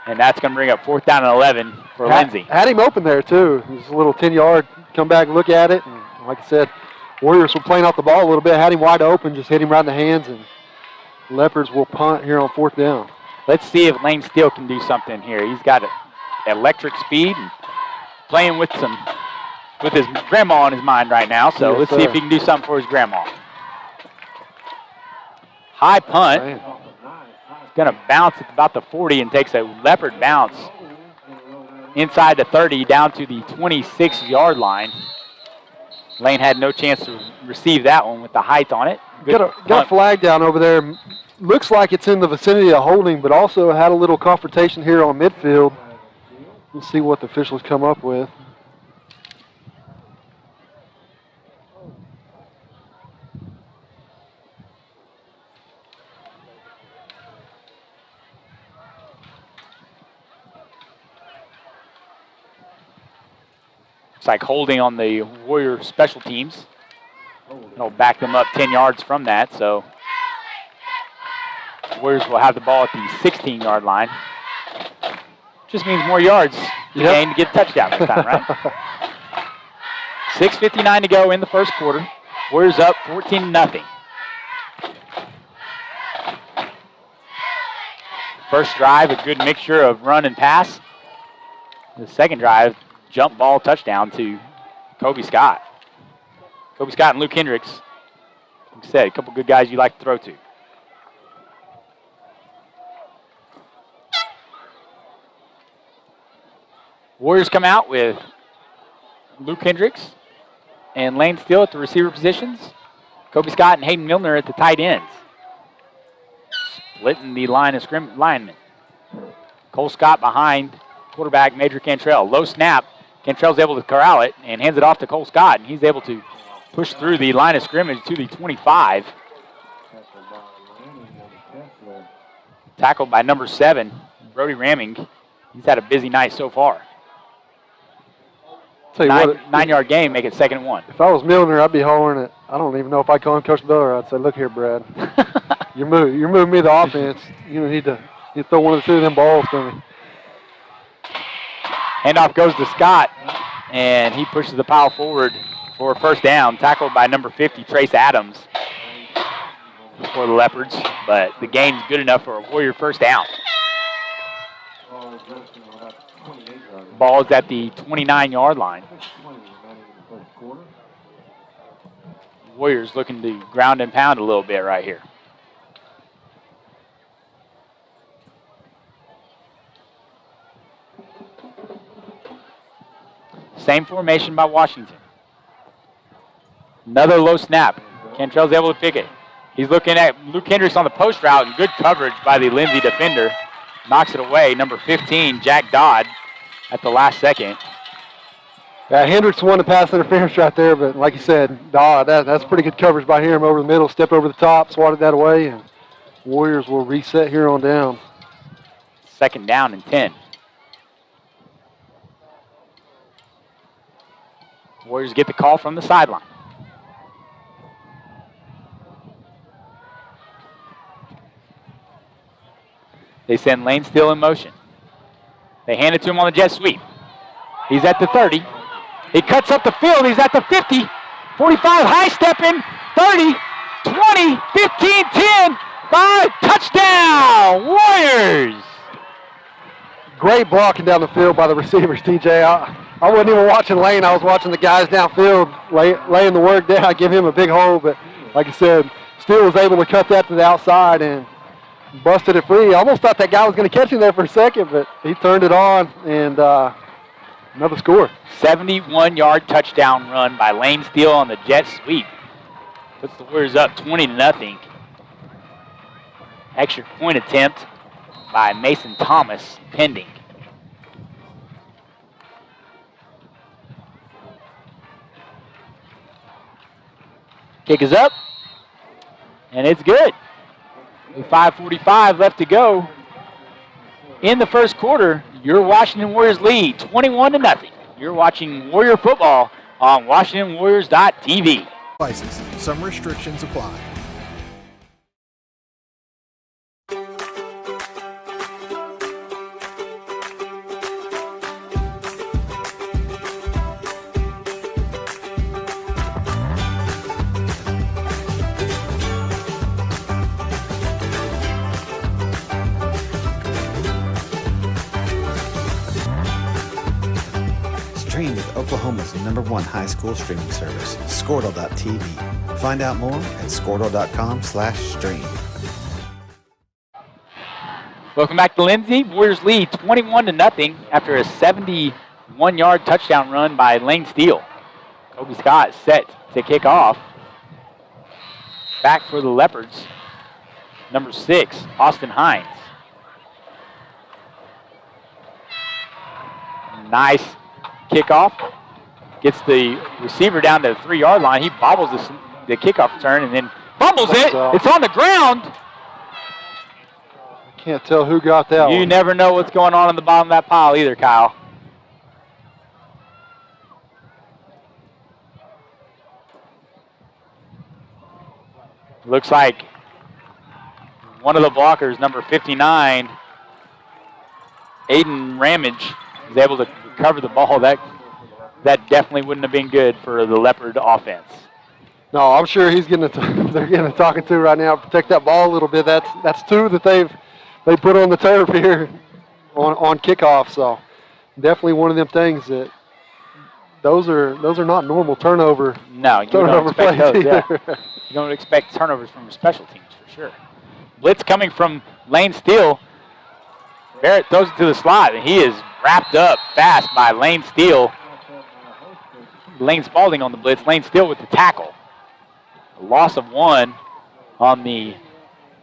And that's going to bring up 4th down and 11 for Lindsay. Had him open there, too. It was a little 10-yard, come back and look at it. And like I said, Warriors were playing off the ball a little bit, had him wide open, just hit him right in the hands, and Leopards will punt here on 4th down. Let's see if Lane Steele can do something here. He's got electric speed and playing with his grandma on his mind right now, so let's see if he can do something for his grandma. High punt. Man. Going to bounce at about the 40 and takes a Leopard bounce inside the 30 down to the 26-yard line. Lane had no chance to receive that one with the height on it. Got a flag down over there. Looks like it's in the vicinity of holding, but also had a little confrontation here on midfield. We'll see what the officials come up with. It's like holding on the Warrior special teams. It'll back them up 10 yards from that, so Warriors will have the ball at the 16-yard line. Just means more yards to gain to get a touchdown this time, right? 6:59 to go in the first quarter. Warriors up 14-0. First drive, a good mixture of run and pass. The second drive, jump ball touchdown to Kobe Scott. Kobe Scott and Luke Hendricks. Like I said, a couple good guys you like to throw to. Warriors come out with Luke Hendricks and Lane Steele at the receiver positions. Kobe Scott and Hayden Milner at the tight ends. Splitting the line of linemen. Cole Scott behind quarterback Major Cantrell. Low snap. Cantrell's able to corral it and hands it off to Cole Scott, and he's able to push through the line of scrimmage to the 25. Tackled by number 7, Brody Ramming. He's had a busy night so far. Tell you what, 9-yard gain, make it 2nd and 1. If I was Milner, I'd be hollering it. I don't even know if I'd call him Coach Beller. I'd say, look here, Brad. You're moving me the offense. You need to throw one or two of them balls to me. Handoff goes to Scott, and he pushes the pile forward for a first down. Tackled by number 50, Trace Adams, for the Leopards. But the gain's good enough for a Warrior first down. Ball's at the 29-yard line. Warriors looking to ground and pound a little bit right here. Same formation by Washington. Another low snap. Cantrell's able to pick it. He's looking at Luke Hendricks on the post route, and good coverage by the Lindsay defender. Knocks it away. Number 15, Jack Dodd, at the last second. Yeah, Hendricks won the pass interference right there, but like you said, Dodd, that's pretty good coverage by him over the middle, stepped over the top, swatted that away, and Warriors will reset here on down. 2nd down and 10. Warriors get the call from the sideline. They send Lane Steele in motion. They hand it to him on the jet sweep. He's at the 30. He cuts up the field. He's at the 50. 45, high stepping. 30, 20, 15, 10, 5. Touchdown, Warriors! Great blocking down the field by the receivers, TJ. I wasn't even watching Lane. I was watching the guys downfield laying the work down. I give him a big hole, but like I said, Steele was able to cut that to the outside and busted it free. I almost thought that guy was going to catch him there for a second, but he turned it on, and another score. 71-yard touchdown run by Lane Steele on the jet sweep. Puts the Warriors up 20-0. Extra point attempt by Mason Thomas pending. Kick is up, and it's good. With 5:45 left to go in the first quarter, your Washington Warriors lead 21-0. You're watching Warrior football on WashingtonWarriors.tv. Some restrictions apply. Stream with Oklahoma's #1 high school streaming service, Squirtle.tv. Find out more at Squirtle.com/stream. Welcome back to Lindsay. Warriors lead 21-0 after a 71-yard touchdown run by Lane Steele. Kobe Scott set to kick off. Back for the Leopards, number 6, Austin Hines. Nice kickoff. Gets the receiver down to the 3-yard line. He bobbles the kickoff return and then fumbles it. It's on the ground. Can't tell who got that You one. never know what's going on the bottom of that pile either, Kyle. Looks like one of the blockers, number 59, Aiden Ramage, is able to recover the ball. That definitely wouldn't have been good for the Leopard offense. No, I'm sure he's they're getting a talking to right now. Protect that ball a little bit. That's 2 that they put on the turf here on kickoff. So definitely one of them things that those are not normal turnover. No, you don't expect those. Yeah. You don't expect turnovers from your special teams for sure. Blitz coming from Lane Steele. Barrett throws it to the slot, and he is wrapped up fast by Lane Steele. Lane Spalding on the blitz. Lane Steele with the tackle. A loss of 1 on the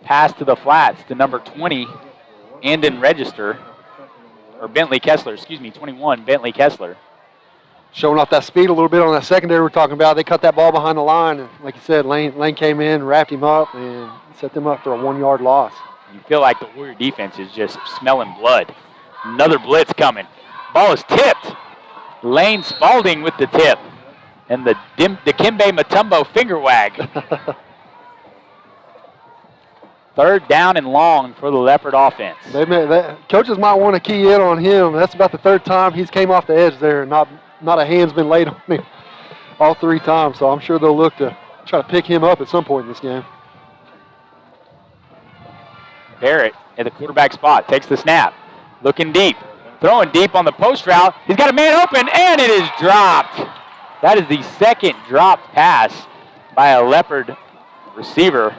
pass to the flats to number 20, Andon Register, or Bentley Kessler, 21, Bentley Kessler. Showing off that speed a little bit on that secondary we're talking about. They cut that ball behind the line, and like you said, Lane came in, wrapped him up, and set them up for a 1-yard loss. You feel like the Warrior defense is just smelling blood. Another blitz coming. Ball is tipped. Lane Spalding with the tip. And the Dikembe Mutombo finger wag. Third down and long for the Leopard offense. Coaches might want to key in on him. That's about the third time he's came off the edge there. Not a hand's been laid on him all 3 times. So I'm sure they'll look to try to pick him up at some point in this game. Barrett at the quarterback spot takes the snap. Looking deep. Throwing deep on the post route. He's got a man open, and it is dropped. That is the second dropped pass by a Leopard receiver.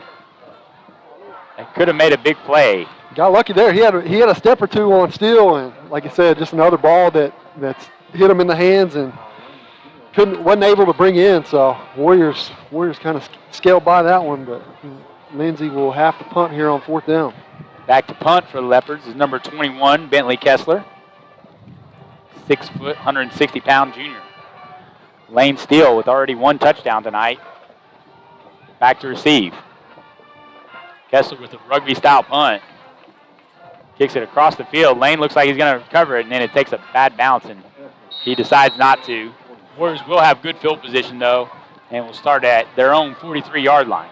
That could have made a big play. Got lucky there. He had a step or two on Steele, and like I said, just another ball that's hit him in the hands and wasn't able to bring in. So Warriors kind of scaled by that one, but Lindsay will have to punt here on 4th down. Back to punt for the Leopards is number 21, Bentley Kessler. 6 foot, 160-pound junior. Lane Steele with already 1 touchdown tonight. Back to receive. Kessler with a rugby-style punt. Kicks it across the field. Lane looks like he's going to recover it, and then it takes a bad bounce, and he decides not to. Warriors will have good field position, though, and will start at their own 43-yard line.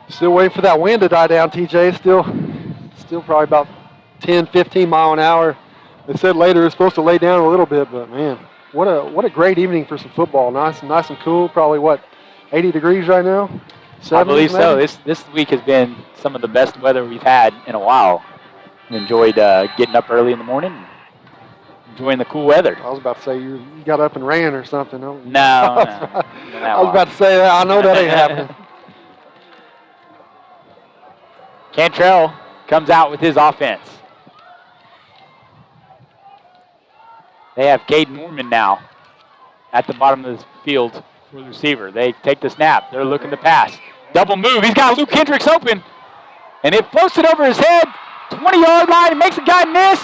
Still waiting for that wind to die down, TJ. Still probably about 10, 15 mile an hour. They said later it's supposed to lay down a little bit, but man, what a great evening for some football. Nice and cool. Probably 80 degrees right now? I believe so. This week has been some of the best weather we've had in a while. Enjoyed getting up early in the morning, and enjoying the cool weather. I was about to say you got up and ran or something. No. I was about to say that. I know that ain't happening. Cantrell comes out with his offense. They have Cade Norman now at the bottom of the field for the receiver. They take the snap. They're looking to pass. Double move. He's got Luke Hendricks open. And it floats it over his head. 20-yard line. Makes a guy miss.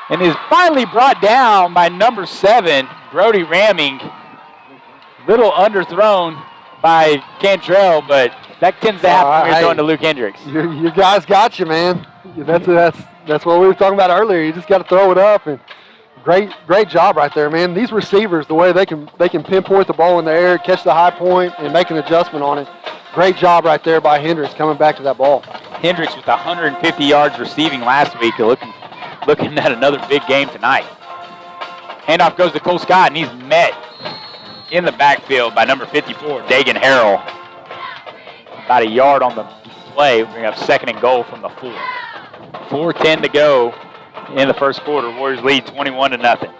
And is finally brought down by number 7, Brody Ramming. Little underthrown by Cantrell, but that tends to happen when you're throwing to Luke Hendricks. Your guys got you, man. That's what we were talking about earlier. You just got to throw it up, and great job right there, man. These receivers, the way they can pinpoint the ball in the air, catch the high point, and make an adjustment on it. Great job right there by Hendricks coming back to that ball. Hendricks with 150 yards receiving last week, looking at another big game tonight. Handoff goes to Cole Scott, and he's met in the backfield by number 54, Dagan Harrell. About a yard on the play. We're going to have 2nd and goal from the 4. 4:10 to go in the first quarter. Warriors lead 21-0.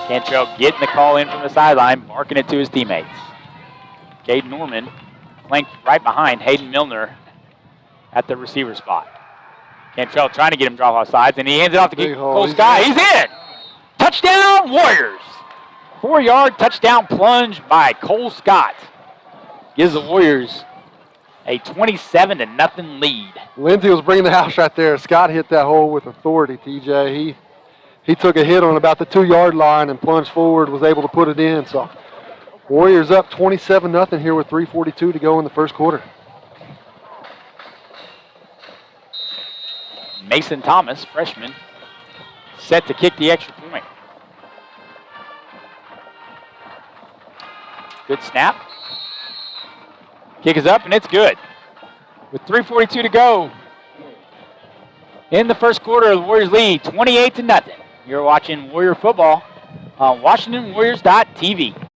Cantrell getting the call in from the sideline, barking it to his teammates. Cade Norman flanked right behind Hayden Milner at the receiver spot. Cantrell trying to get him drop off sides, and he hands it off to Cole Sky. He's in! Touchdown, Warriors! 4-yard touchdown plunge by Cole Scott. Gives the Warriors a 27-0 lead. Lindsay was bringing the house right there. Scott hit that hole with authority, TJ. He took a hit on about the 2-yard line and plunged forward, was able to put it in. So Warriors up 27-0 here with 3:42 to go in the first quarter. Mason Thomas, freshman, set to kick the extra point. Good snap. Kick is up, and it's good. With 3:42 to go in the first quarter, the Warriors lead 28-0. You're watching Warrior football on WashingtonWarriors.tv.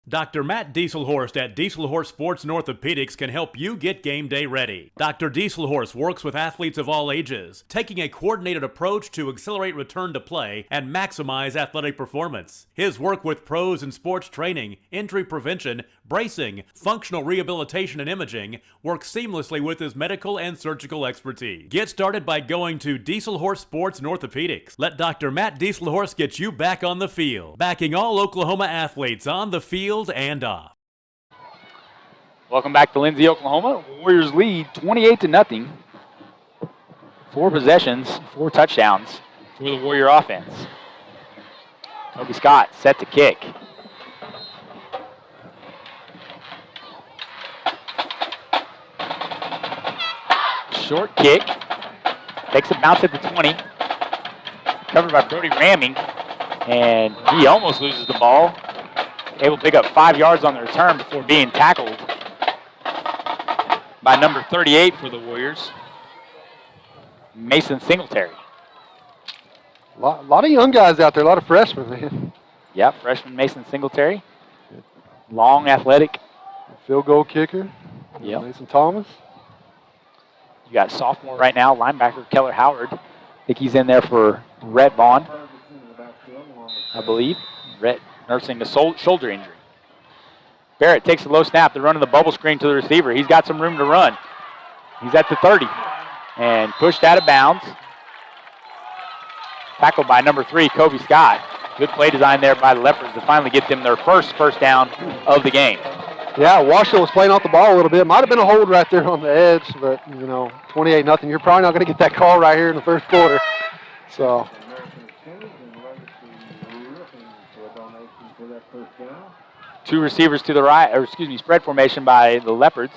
Dr. Matt Dieselhorst at Dieselhorst Sports and Orthopedics can help you get game day ready. Dr. Dieselhorst works with athletes of all ages, taking a coordinated approach to accelerate return to play and maximize athletic performance. His work with pros in sports training, injury prevention, bracing, functional rehabilitation, and imaging works seamlessly with his medical and surgical expertise. Get started by going to Dieselhorst Sports and Orthopedics. Let Dr. Matt Dieselhorst get you back on the field, backing all Oklahoma athletes on the field and off. Welcome back to Lindsay, Oklahoma. Warriors lead 28-0. 4 possessions, 4 touchdowns for the Warrior offense. Kobe Scott set to kick. Short kick. Takes a bounce at the 20. Covered by Brody Ramming. And he almost loses the ball. Able to pick up 5 yards on the return before being tackled by number 38 for the Warriors, Mason Singletary. A lot of young guys out there, a lot of freshmen, man. Yep, freshman Mason Singletary. Long, athletic. Field goal kicker. Yep. Mason Thomas. You got sophomore right now, linebacker Keller Howard. I think he's in there for Rhett Vaughn, I believe. Rhett nursing a shoulder injury. Barrett takes a low snap. They're running the bubble screen to the receiver. He's got some room to run. He's at the 30 and pushed out of bounds. Tackled by number 3, Kobe Scott. Good play design there by the Leopards to finally get them their first down of the game. Yeah, Washington was playing off the ball a little bit. Might have been a hold right there on the edge, but, 28-0. You're probably not going to get that call right here in the first quarter. So. Two receivers to the right, spread formation by the Leopards.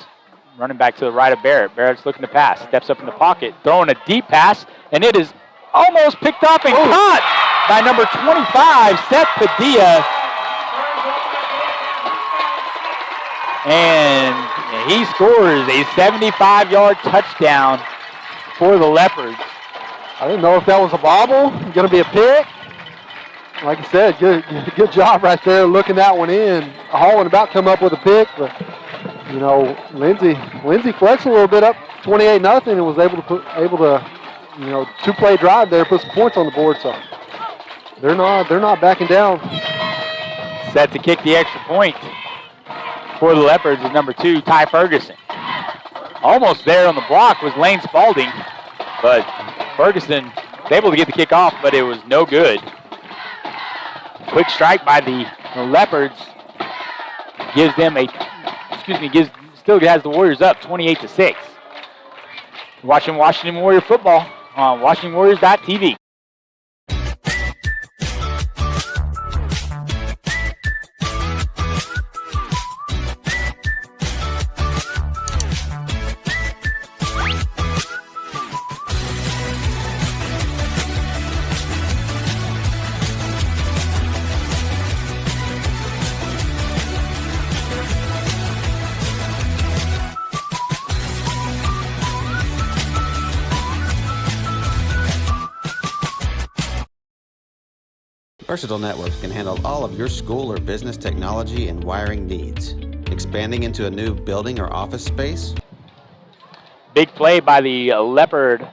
Running back to the right of Barrett. Barrett's looking to pass. Steps up in the pocket, throwing a deep pass, and it is almost picked up and caught by number 25, Seth Padilla. And he scores a 75-yard touchdown for the Leopards. I didn't know if that was a bobble, going to be a pick. Like I said, good job right there looking that one in. Hallman about to come up with a pick, but, Lindsay flexed a little bit up 28-0 and was able to 2-play drive there, put some points on the board. So they're not backing down. Set to kick the extra point for the Leopards is number 2, Ty Ferguson. Almost there on the block was Lane Spalding, but Ferguson was able to get the kick off, but it was no good. Quick strike by the Leopards gives them still has the Warriors up 28-6. Watching Washington Warrior football on WashingtonWarriors.tv. Versatile Networks can handle all of your school or business technology and wiring needs. Expanding into a new building or office space? Big play by the Leopard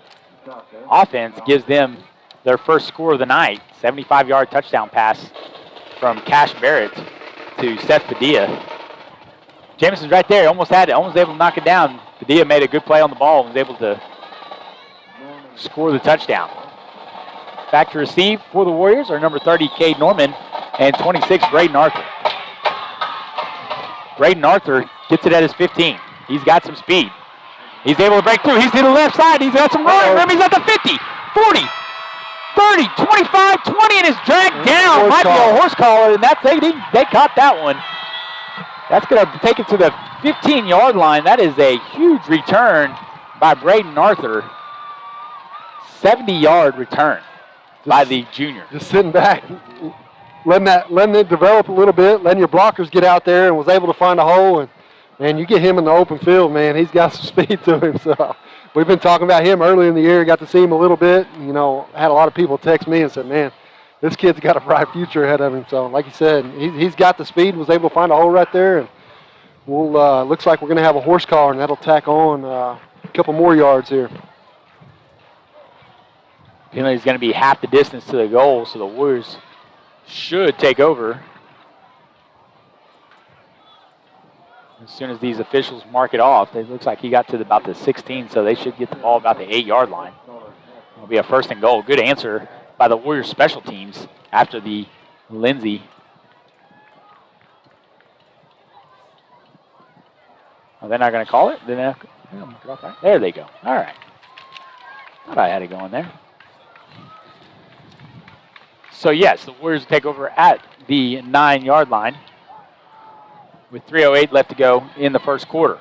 offense gives them their first score of the night. 75-yard touchdown pass from Cash Barrett to Seth Padilla. Jameson's right there, almost had it, almost able to knock it down. Padilla made a good play on the ball and was able to score the touchdown. Back to receive for the Warriors are number 30, Cade Norman, and 26, Braden Arthur. Braden Arthur gets it at his 15. He's got some speed. He's able to break through. He's to the left side. He's got some running room. He's at the 50, 40, 30, 25, 20, and is dragged down. Might be a horse collar, and they caught that one. That's going to take it to the 15-yard line. That is a huge return by Braden Arthur. 70-yard return by the junior. Just sitting back, letting it develop a little bit, letting your blockers get out there, and was able to find a hole. And man, you get him in the open field, man, he's got some speed to him. So we've been talking about him early in the year. Got to see him a little bit. Had a lot of people text me and said, man, this kid's got a bright future ahead of him. So like you said, he's got the speed, was able to find a hole right there. And we'll looks like we're going to have a horse collar, and that'll tack on a couple more yards here. Penalty is going to be half the distance to the goal, so the Warriors should take over. As soon as these officials mark it off, it looks like he got to about the 16, so they should get the ball about the 8-yard line. It'll be a 1st and goal. Good answer by the Warriors special teams after the Lindsay. Oh, they're not going to call it? There they go. All right. Thought I had it going there. So yes, the Warriors take over at the 9-yard line with 3:08 left to go in the first quarter.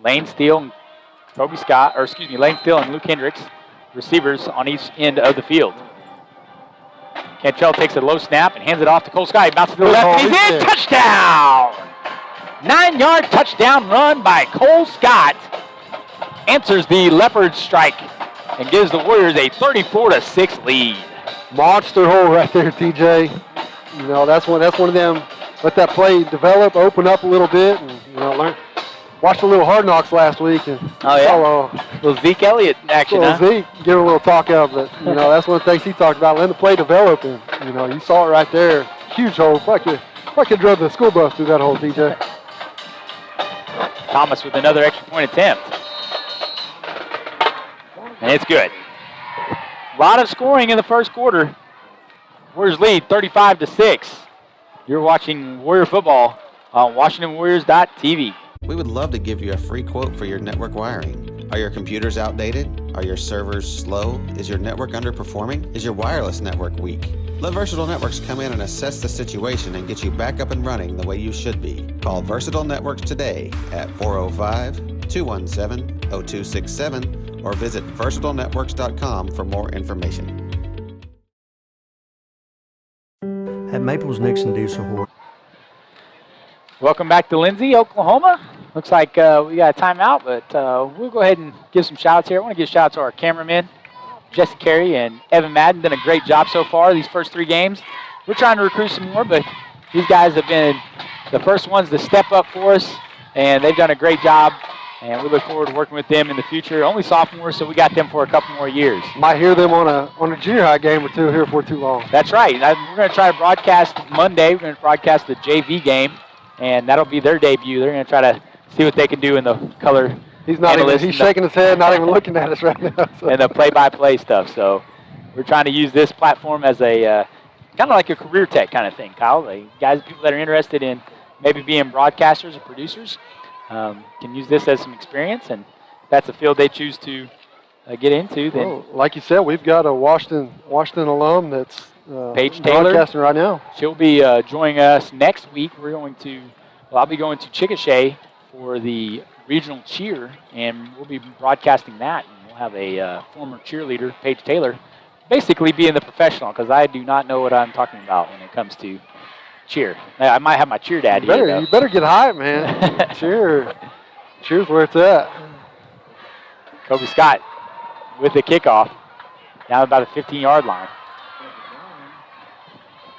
Lane Steele and Lane Steele and Luke Hendricks, receivers on each end of the field. Cantrell takes a low snap and hands it off to Cole Scott. He bounces to the left. He's in. Touchdown! 9-yard touchdown run by Cole Scott. Answers the Leopard strike and gives the Warriors a 34-6 lead. Monster hole right there, TJ. You know, that's one of them. Let that play develop, open up a little bit, and learn. Watched a little Hard Knocks last week, and little Zeke Elliott action. Zeke give him a little talk up, but that's one of the things he talked about. Letting the play develop, and you saw it right there. Huge hole. Like you drove the school bus through that hole, TJ. Thomas with another extra point attempt, and it's good. A lot of scoring in the first quarter. Warriors lead 35-6. You're watching Warrior football on WashingtonWarriors.tv. We would love to give you a free quote for your network wiring. Are your computers outdated? Are your servers slow? Is your network underperforming? Is your wireless network weak? Let Versatile Networks come in and assess the situation and get you back up and running the way you should be. Call Versatile Networks today at 405-217-0267 or visit versatilenetworks.com for more information. At Maples Nixon Diesel Horse. Welcome back to Lindsay, Oklahoma. Looks like we got a timeout, but we'll go ahead and give some shouts here. I want to give a shout out to our cameramen, Jesse Carey and Evan Madden. Done a great job so far these first 3 games. We're trying to recruit some more, but these guys have been the first ones to step up for us, and they've done a great job, and we look forward to working with them in the future. Only sophomores, so we got them for a couple more years. Might hear them on a junior high game or two here before too long. That's right. We're going to try to broadcast Monday. We're going to broadcast the JV game, and that'll be their debut. They're going to try to see what they can do in the color. He's shaking his head, not even looking at us right now. So. And the play-by-play stuff. So we're trying to use this platform as a kind of like a career tech kind of thing, Kyle. People that are interested in maybe being broadcasters or producers can use this as some experience, and if that's a field they choose to get into. Then, well, like you said, we've got a Washington alum that's Paige Taylor broadcasting right now. She'll be joining us next week. I'll be going to Chickasha for the regional cheer, and we'll be broadcasting that. And we'll have a former cheerleader, Paige Taylor, basically being the professional, because I do not know what I'm talking about when it comes to cheer. I might have my cheer dad here. You better get hype, man. Cheer's where it's at. Kobe Scott with the kickoff down about the 15-yard line.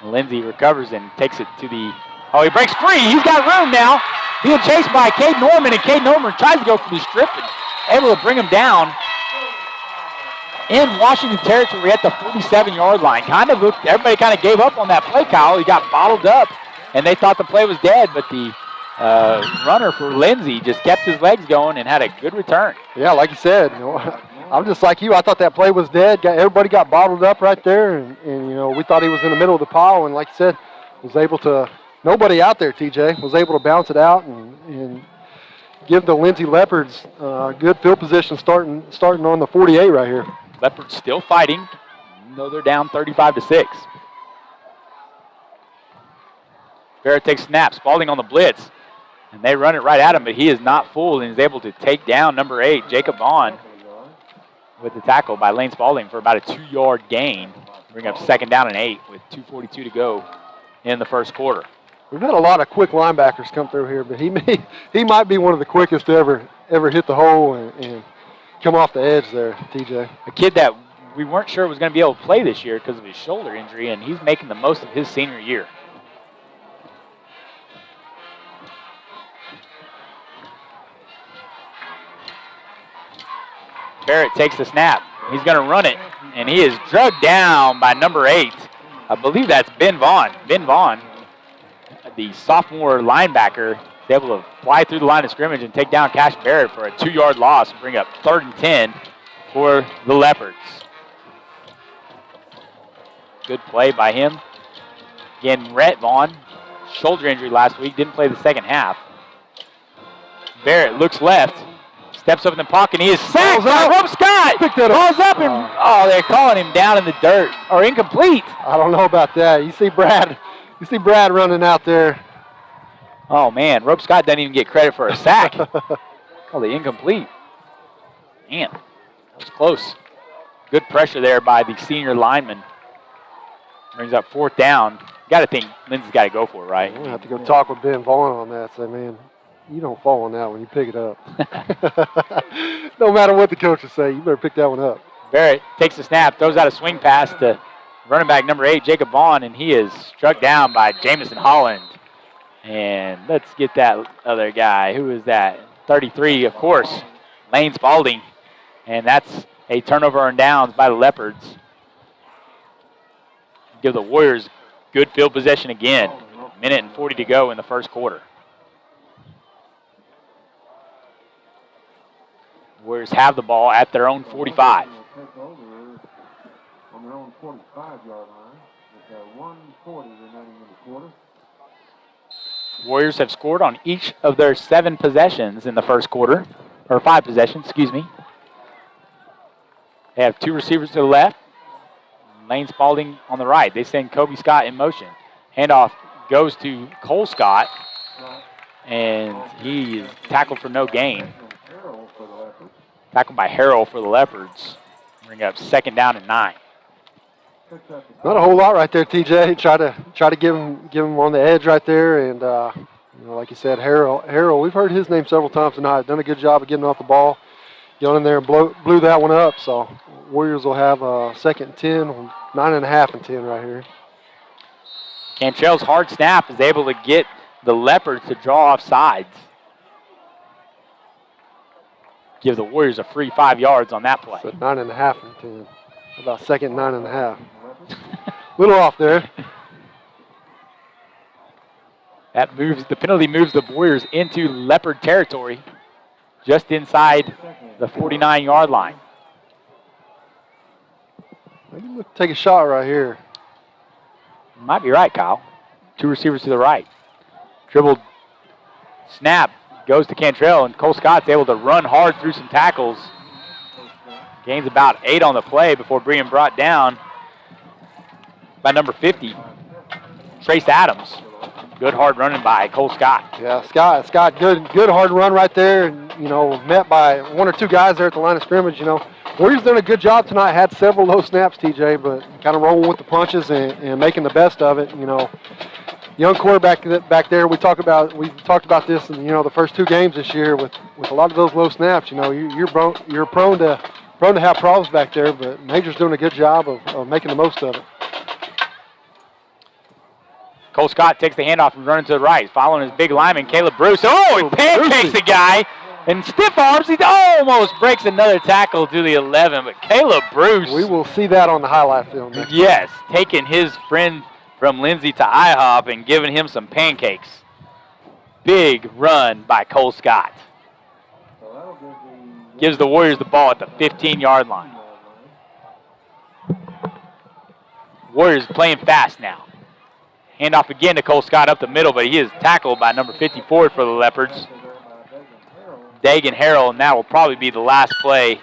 Lindsay recovers and takes it to the... Oh, he breaks free. He's got room now. Being chased by Cade Norman, and Cade Norman tries to go for the strip and able to bring him down in Washington territory at the 47-yard line. Everybody kind of gave up on that play, Kyle. He got bottled up, and they thought the play was dead, but the runner for Lindsay just kept his legs going and had a good return. Yeah, like you said, I'm just like you. I thought that play was dead. Everybody got bottled up right there, and we thought he was in the middle of the pile, and like you said, was able to. Nobody out there, TJ, was able to bounce it out and give the Lindsay Leopards good field position starting on the 48 right here. Leopards still fighting, even though they're down 35-6. Barrett takes snap. Spalding on the blitz, and they run it right at him, but he is not fooled and is able to take down number 8, Jacob Vaughn, with the tackle by Lane Spalding for about a 2-yard gain. Bring up 2nd down and 8 with 2:42 to go in the first quarter. We've had a lot of quick linebackers come through here, but he might be one of the quickest to ever hit the hole and come off the edge there, TJ. A kid that we weren't sure was going to be able to play this year because of his shoulder injury, and he's making the most of his senior year. Barrett takes the snap. He's going to run it, and he is drugged down by number 8. I believe that's Ben Vaughn. Ben Vaughn, the sophomore linebacker, is able to fly through the line of scrimmage and take down Cash Barrett for a 2-yard loss and bring up 3rd and 10 for the Leopards. Good play by him. Again, Rhett Vaughn, shoulder injury last week, didn't play the second half. Barrett looks left, Steps up in the pocket, and he is sacked by Rope Scott. Picked that Balls up, and they're calling him down in the dirt, or incomplete. I don't know about that. You see Brad running out there. Oh, man, Rope Scott doesn't even get credit for a sack. Called it incomplete. Man, that was close. Good pressure there by the senior lineman. Brings up 4th down. Got to think Lindsay's got to go for it, right? I'm going to have to go talk with Ben Vaughn on that. Say, man, you don't fall on that when you pick it up. No matter what the coaches say, you better pick that one up. Barrett takes the snap, throws out a swing pass to running back number 8, Jacob Vaughn, and he is struck down by Jamison Holland. And let's get that other guy. Who is that? 33, of course, Lane Spalding. And that's a turnover on downs by the Leopards. Give the Warriors good field possession again. Minute and 40 to go in the first quarter. Warriors have the ball at their own 45. On their own 45-yard line. With 1:40 remaining in the quarter. Warriors have scored on each of their 7 possessions in the first quarter, or 5 possessions, excuse me. They have 2 receivers to the left, Lane Spalding on the right. They send Kobe Scott in motion. Handoff goes to Cole Scott, and he is tackled for no gain. Tackled by Harrell for the Leopards. Bring up 2nd down and 9. Not a whole lot right there, TJ. Try to give him on the edge right there, and like you said, Harrell. We've heard his name several times tonight. Done a good job of getting off the ball, going in there and blew that one up. So Warriors will have 2nd and 10, 9.5 and 10 right here. Cantrell's hard snap is able to get the Leopards to draw off sides. Give the Warriors a free 5 yards on that play. So 9.5 and 10. About 2nd 9.5. Little off there. That moves, the penalty moves the Warriors into Leopard territory, just inside the 49-yard line. Maybe we'll take a shot right here. Might be right, Kyle. 2 receivers to the right. Dribbled snap goes to Cantrell, and Cole Scott's able to run hard through some tackles. Gains about 8 on the play before being brought down by number 50, Trace Adams. Good hard running by Cole Scott. Yeah, Scott, good hard run right there, and met by 1 or 2 guys there at the line of scrimmage. Warriors done a good job tonight. Had several low snaps, TJ, but kind of rolling with the punches and making the best of it. Young quarterback back there. We talked about this in the first 2 games this year with a lot of those low snaps. You're prone to have problems back there, but Major's doing a good job of making the most of it. Cole Scott takes the handoff and running to the right, following his big lineman, Caleb Bruce. Oh, he pancakes the guy and stiff arms. He almost breaks another tackle to the 11, but Caleb Bruce. We will see that on the highlight film. Yes, taking his friend from Lindsay to IHOP and giving him some pancakes. Big run by Cole Scott. Gives the Warriors the ball at the 15-yard line. Warriors playing fast now. Handoff again to Cole Scott up the middle, but he is tackled by number 54 for the Leopards, Dagan Harrell, and that will probably be the last play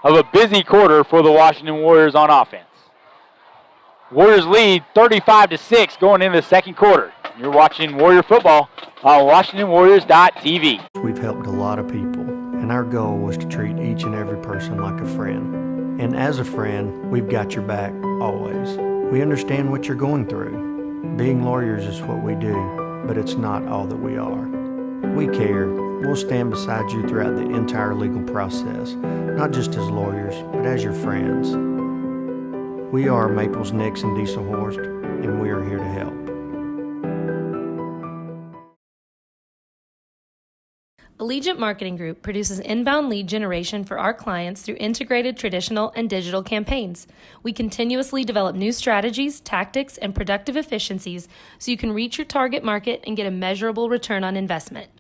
of a busy quarter for the Washington Warriors on offense. Warriors lead 35-6 going into the second quarter. You're watching Warrior football on WashingtonWarriors.tv. We've helped a lot of people, and our goal was to treat each and every person like a friend. And as a friend, we've got your back always. We understand what you're going through. Being lawyers is what we do, but it's not all that we are. We care. We'll stand beside you throughout the entire legal process, not just as lawyers, but as your friends. We are Maples, Nix, and Diesel Horst, and we are here to help. Allegiant Marketing Group produces inbound lead generation for our clients through integrated traditional and digital campaigns. We continuously develop new strategies, tactics, and productive efficiencies so you can reach your target market and get a measurable return on investment.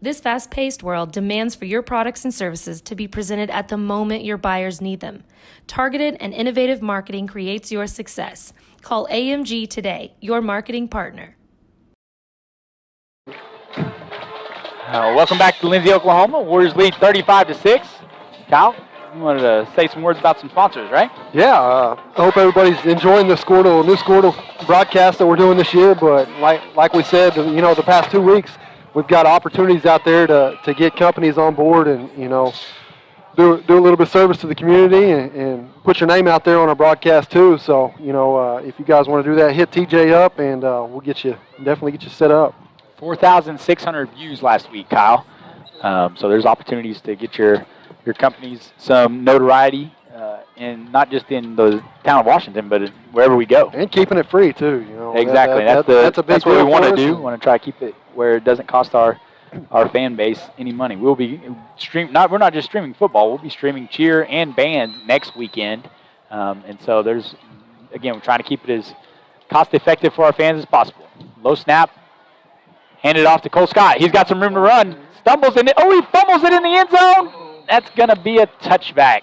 This fast-paced world demands for your products and services to be presented at the moment your buyers need them. Targeted and innovative marketing creates your success. Call AMG today, your marketing partner. Welcome back to Lindsay, Oklahoma. Warriors lead 35-6. Kyle, you wanted to say some words about some sponsors, right? Yeah, I hope everybody's enjoying the new Squirtle broadcast that we're doing this year. But like we said, the past 2 weeks, we've got opportunities out there to get companies on board and, do a little bit of service to the community and put your name out there on our broadcast too. So, if you guys want to do that, hit TJ up and we'll definitely get you set up. 4,600 views last week, Kyle. So there's opportunities to get your companies some notoriety, and not just in the town of Washington, but wherever we go. And keeping it free too. Exactly. That's what we want to do. We want to try to keep it where it doesn't cost our fan base any money. We'll be we're not just streaming football. We'll be streaming cheer and band next weekend. And so we're trying to keep it as cost effective for our fans as possible. Low snap. Handed off to Cole Scott. He's got some room to run. Stumbles in it. Oh, he fumbles it in the end zone. That's going to be a touchback.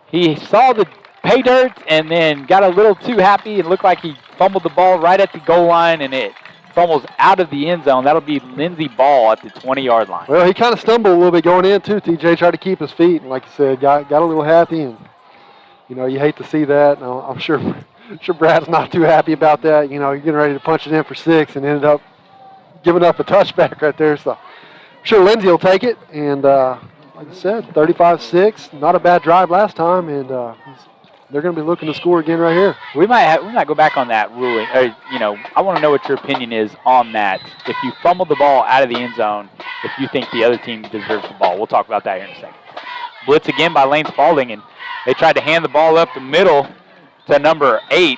He saw the pay dirt and then got a little too happy and looked like he fumbled the ball right at the goal line, and it fumbles out of the end zone. That'll be Lindsay Ball at the 20-yard line. Well, he kind of stumbled a little bit going in, too. TJ tried to keep his feet, and like you said, got a little happy, and, you hate to see that. No, I'm sure Brad's not too happy about that. You're getting ready to punch it in for 6 and ended up giving up a touchback right there. So I'm sure Lindsay will take it. And like I said, 35-6, not a bad drive last time, and they're going to be looking to score again right here. We might go back on that ruling. I want to know what your opinion is on that. If you fumble the ball out of the end zone, if you think the other team deserves the ball. We'll talk about that here in a second. Blitz again by Lane Spalding, and they tried to hand the ball up the middle to number 8,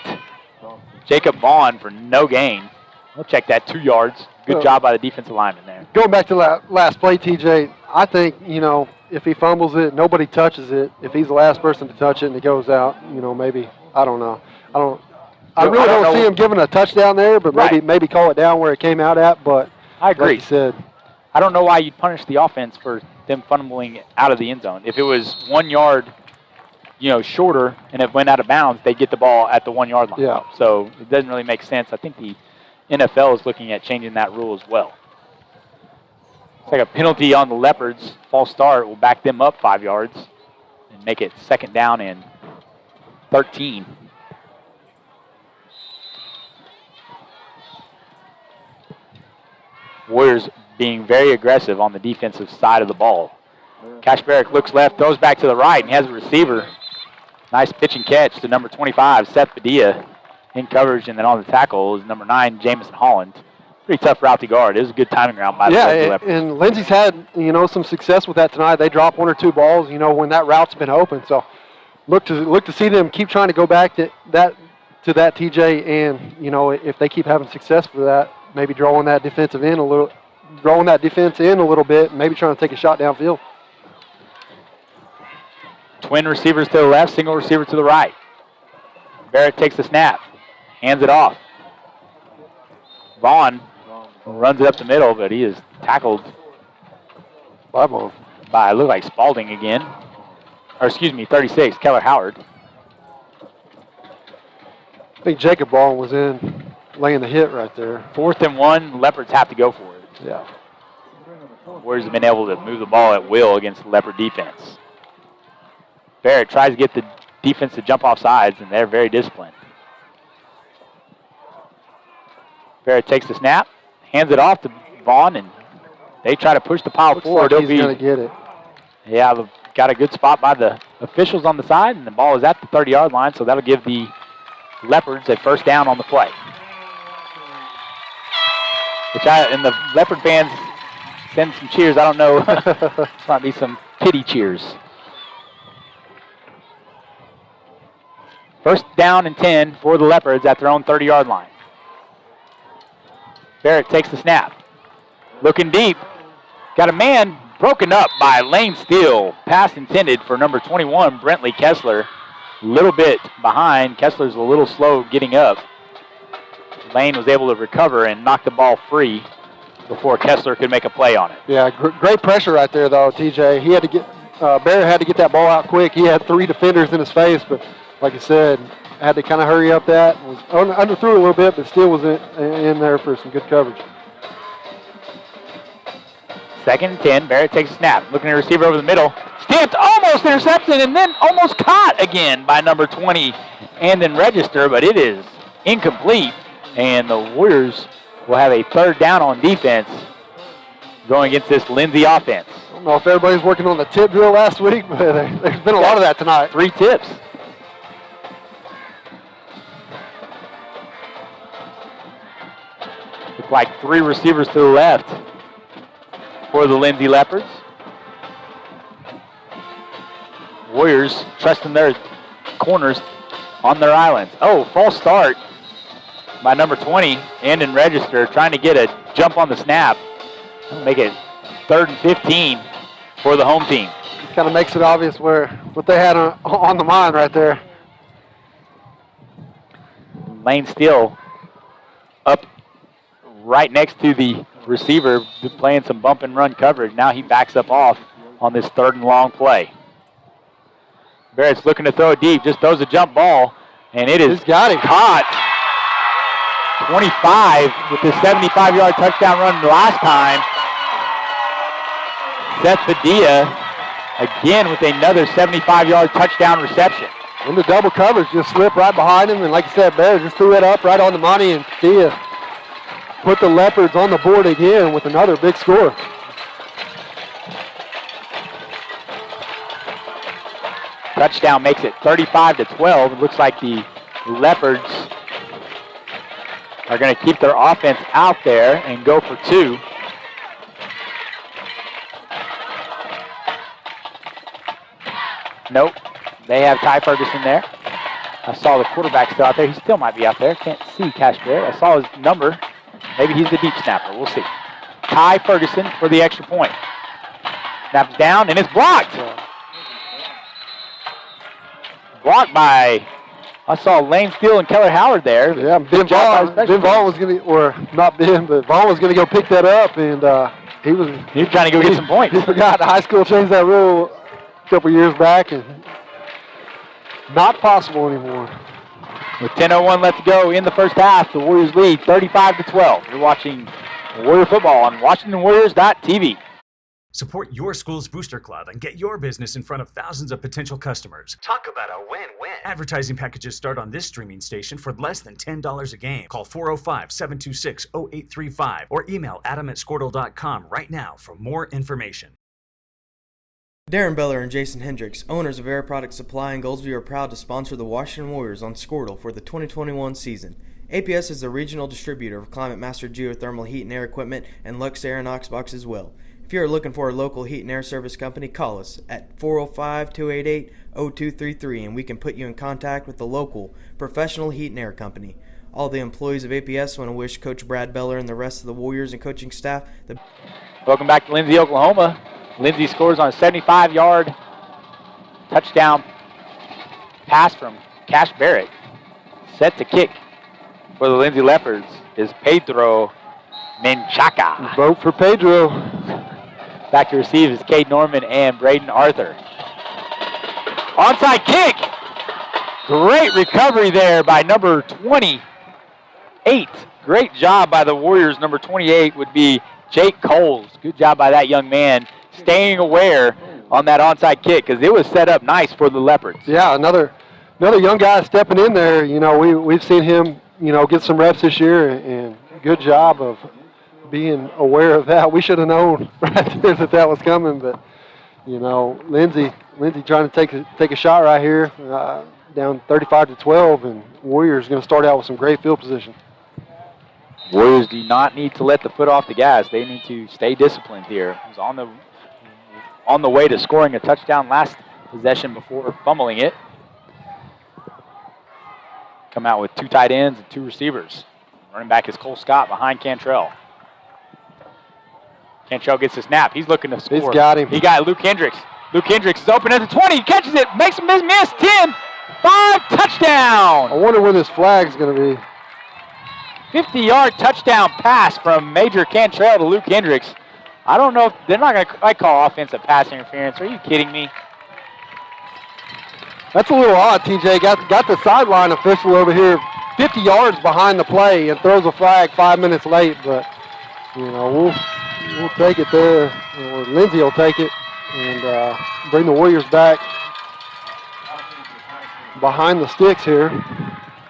Jacob Vaughn, for no gain. We'll check that, 2 yards. Good job by the defensive lineman there. Going back to last play, TJ, I think, if he fumbles it, nobody touches it. If he's the last person to touch it and it goes out, maybe, I don't know. I really don't see him giving a touchdown there, but maybe call it down where it came out at. But I agree. Like you said, I don't know why you'd punish the offense for them fumbling out of the end zone. If it was 1 yard, shorter and it went out of bounds, they get the ball at the 1 yard line. Yeah. So it doesn't really make sense. I think the NFL is looking at changing that rule as well. It's like a penalty on the Leopards. False start will back them up 5 yards and make it 2nd down and 13. Warriors being very aggressive on the defensive side of the ball. Cash Barrick looks left, throws back to the right, and he has a receiver. Nice pitch and catch to number 25, Seth Padilla, in coverage, and then on the tackle is number 9, Jamison Holland. Pretty tough route to guard. It was a good timing route by the Leopards. And Lindsay's had, some success with that tonight. They dropped 1 or 2 balls, when that route's been open. So look to see them keep trying to go back to that TJ, and, if they keep having success for that, maybe drawing that defense in a little bit, and maybe trying to take a shot downfield. Twin receivers to the left, single receiver to the right. Barrett takes the snap, hands it off. Vaughn runs it up the middle, but he is tackled by, look like Spalding again. Or excuse me, 36, Keller Howard. I think Jacob Vaughn was laying the hit right there. 4th and 1, Leopards have to go for it. Yeah. Warriors have been able to move the ball at will against the Leopard defense. Barrett tries to get the defense to jump off sides, and they're very disciplined. Barrett takes the snap, hands it off to Vaughn, and they try to push the pile forward. Like he's going to get it. Yeah, they've got a good spot by the officials on the side, and the ball is at the 30-yard line, so that'll give the Leopards a 1st down on the play. And the Leopard fans send some cheers. I don't know. This might be some pity cheers. 1st down and 10 for the Leopards at their own 30-yard line. Barrett takes the snap. Looking deep. Got a man broken up by Lane Steele. Pass intended for number 21, Brentley Kessler. A little bit behind. Kessler's a little slow getting up. Lane was able to recover and knock the ball free before Kessler could make a play on it. Yeah, great pressure right there, though, TJ. He had to get Barrett had to get that ball out quick. He had 3 defenders in his face, but like I said, had to kind of hurry up that. Was underthrew a little bit, but still was in there for some good coverage. 2nd and 10. Barrett takes a snap. Looking at a receiver over the middle. Stamped, almost intercepted, and then almost caught again by number 20 and then register, but it is incomplete. And the Warriors will have a 3rd down on defense going against this Lindsay offense. I don't know if everybody's working on the tip drill last week, but there's been a lot of that tonight. 3 tips. Look like 3 receivers to the left for the Lindsay Leopards. Warriors trusting their corners on their islands. Oh, false start by number 20, and in register, trying to get a jump on the snap. That'll make it 3rd and 15 for the home team. Kind of makes it obvious what they had on the mind right there. Lane Steele up right next to the receiver, playing some bump and run coverage. Now he backs up off on this 3rd and long play. Barrett's looking to throw it deep, just throws a jump ball, and it is caught. 25 with the 75-yard touchdown run last time. Seth Padilla again with another 75-yard touchdown reception. And the double coverage just slipped right behind him, and like I said, Barrett just threw it up right on the money, and Padilla put the Leopards on the board again with another big score. Touchdown makes it 35-12. It looks like the Leopards are going to keep their offense out there and go for 2. Nope. They have Ty Ferguson there. I saw the quarterback still out there. He still might be out there. Can't see Cash Barrett. I saw his number. Maybe he's the deep snapper. We'll see. Ty Ferguson for the extra point. Snaps down, and it's blocked. Blocked by, I saw Lane Steele and Keller Howard there. Yeah, Ben Vaughn was going to, or not Ben, but Vaughn was going to go pick that up, and he was trying to go get some points. He forgot the high school changed that rule a couple years back, and not possible anymore. With 10:01 left to go in the first half, the Warriors lead 35-12. You're watching Warrior football on WashingtonWarriors.tv. Support your school's booster club and get your business in front of thousands of potential customers. Talk about a win-win. Advertising packages start on this streaming station for less than $10 a game. Call 405-726-0835 or email adam@squirtle.com right now for more information. Darren Beller and Jason Hendricks, owners of Air Product Supply in Goldsview, are proud to sponsor the Washington Warriors on Squirtle for the 2021 season. APS is the regional distributor of Climate Master geothermal heat and air equipment and Lux Air and Oxbox as well. If you are looking for a local heat and air service company, call us at 405-288-0233 and we can put you in contact with the local professional heat and air company. All the employees of APS want to wish Coach Brad Beller and the rest of the Warriors and coaching staff the... Welcome back to Lindsay, Oklahoma. Lindsay scores on a 75-yard touchdown pass from Cash Barrett. Set to kick for the Lindsay Leopards is Pedro Menchaca. Vote for Pedro. Back to receive is Cade Norman and Braden Arthur. Onside kick. Great recovery there by number 28. Great job by the Warriors. Number 28 would be Jake Coles. Good job by that young man staying aware on that onside kick because it was set up nice for the Leopards. Yeah, another young guy stepping in there. You know, we've seen him, get some reps this year, and good job of being aware of that. We should have known right there that was coming, but Lindsay trying to take a shot right here, down 35-12, and Warriors going to start out with some great field position. Warriors do not need to let the foot off the gas. They need to stay disciplined here. It was on the way to scoring a touchdown last possession before fumbling it. Come out with 2 tight ends and 2 receivers. Running back is Cole Scott behind Cantrell. Cantrell gets the snap. He's looking to score. He's got him. He got Luke Hendricks. Luke Hendricks is open at the 20. He catches it. Makes him miss. 10. 5. Touchdown. I wonder when this flag's going to be. 50-yard touchdown pass from Major Cantrell to Luke Hendricks. I don't know if they're not going to call offensive pass interference. Are you kidding me? That's a little odd, TJ. Got the sideline official over here 50 yards behind the play and throws a flag 5 minutes late, but we'll We'll take it there, or Lindsay will take it and bring the Warriors back behind the sticks here.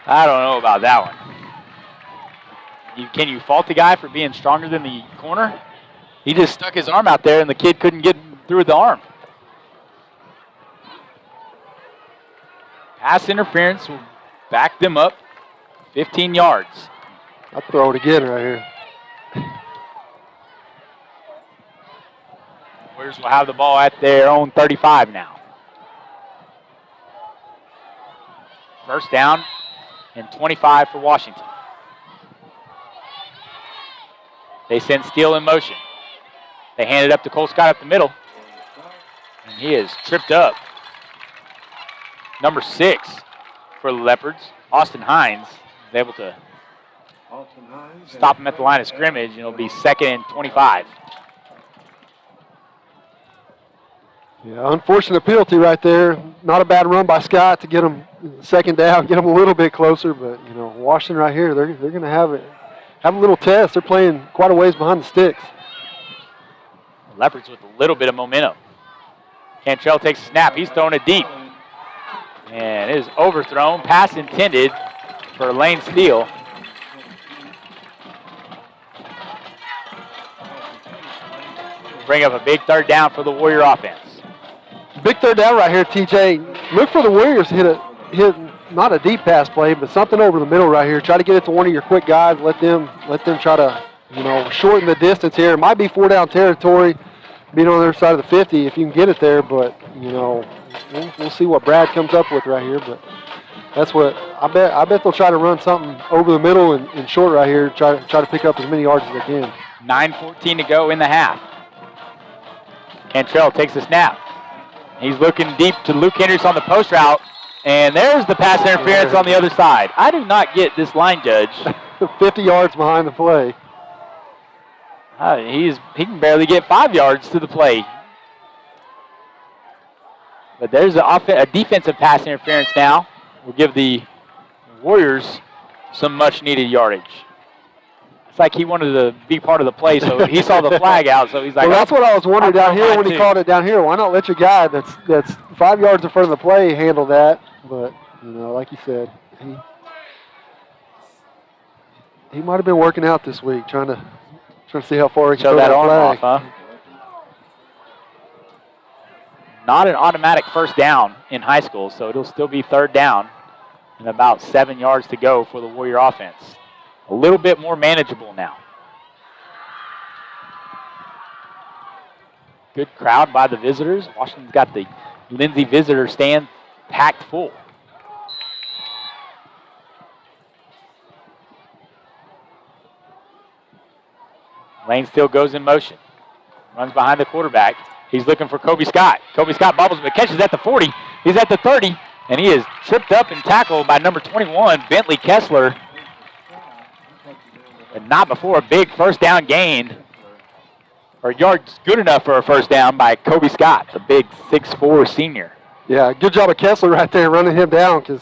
I don't know about that one. Can you fault the guy for being stronger than the corner? He just stuck his arm out there and the kid couldn't get through with the arm. Pass interference will back them up 15 yards. I'll throw it again right here. Warriors will have the ball at their own 35 now. First down and 25 for Washington. They send Steele in motion. They hand it up to Cole Scott up the middle. And he is tripped up. Number 6 for the Leopards, Austin Hines, is able to stop him at the line of scrimmage, and it'll be 2nd and 25. Yeah, unfortunate penalty right there. Not a bad run by Scott to get him second down, get him a little bit closer. But you know, Washington right here, they're going to have a little test. They're playing quite a ways behind the sticks. Leopards with a little bit of momentum. Cantrell takes a snap. He's throwing it deep. And it is overthrown. Pass intended for Lane Steele. Bring up a big third down for the Warrior offense. Big third down right here, TJ. Look for the Warriors to hit not a deep pass play, but something over the middle right here. Try to get it to one of your quick guys. Let them try to, you know, shorten the distance here. It might be 4-down territory, being on the other side of the 50 if you can get it there. But you know, we'll see what Brad comes up with right here. But that's what I bet they'll try to run something over the middle and short right here. Try to pick up as many yards as they can. 9:14 to go in the half. Cantrell takes a snap. He's looking deep to Luke Hendricks on the post route. And there's the pass interference on the other side. I do not get this line judge. 50 yards behind the play. He can barely get 5 yards to the play. But there's a defensive pass interference now. Will give the Warriors some much-needed yardage. It's like he wanted to be part of the play, so he saw the flag out, so he's like, well, that's what I was wondering down here when he called it down here. Why not let your guy that's 5 yards in front of the play handle that? But, you know, like you said, he might have been working out this week, trying to see how far he can show throw that arm flag. off, huh? Not an automatic first down in high school, so it'll still be third down and about 7 yards to go for the Warrior offense. A little bit more manageable now. Good crowd by the visitors. Washington's got the Lindsay visitor stand packed full. Lane still goes in motion. Runs behind the quarterback. He's looking for Kobe Scott. Kobe Scott bobbles but catches at the 40. He's at the 30, and he is tripped up and tackled by number 21, Bentley Kessler. And not before a big first down gain, or yards good enough for a first down by Kobe Scott, the big 6'4" senior. Yeah, good job of Kessler right there running him down because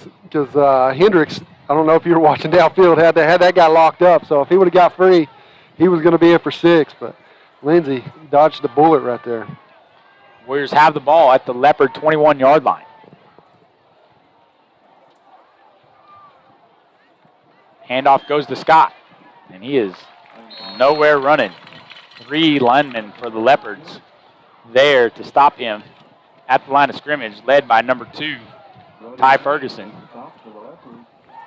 Hendricks, I don't know if you were watching downfield, had that guy locked up. So if he would have got free, he was going to be in for 6. But Lindsay dodged the bullet right there. Warriors have the ball at the Leopard 21-yard line. Handoff goes to Scott, and he is nowhere running. 3 linemen for the Leopards there to stop him at the line of scrimmage, led by number 2, Ty Ferguson.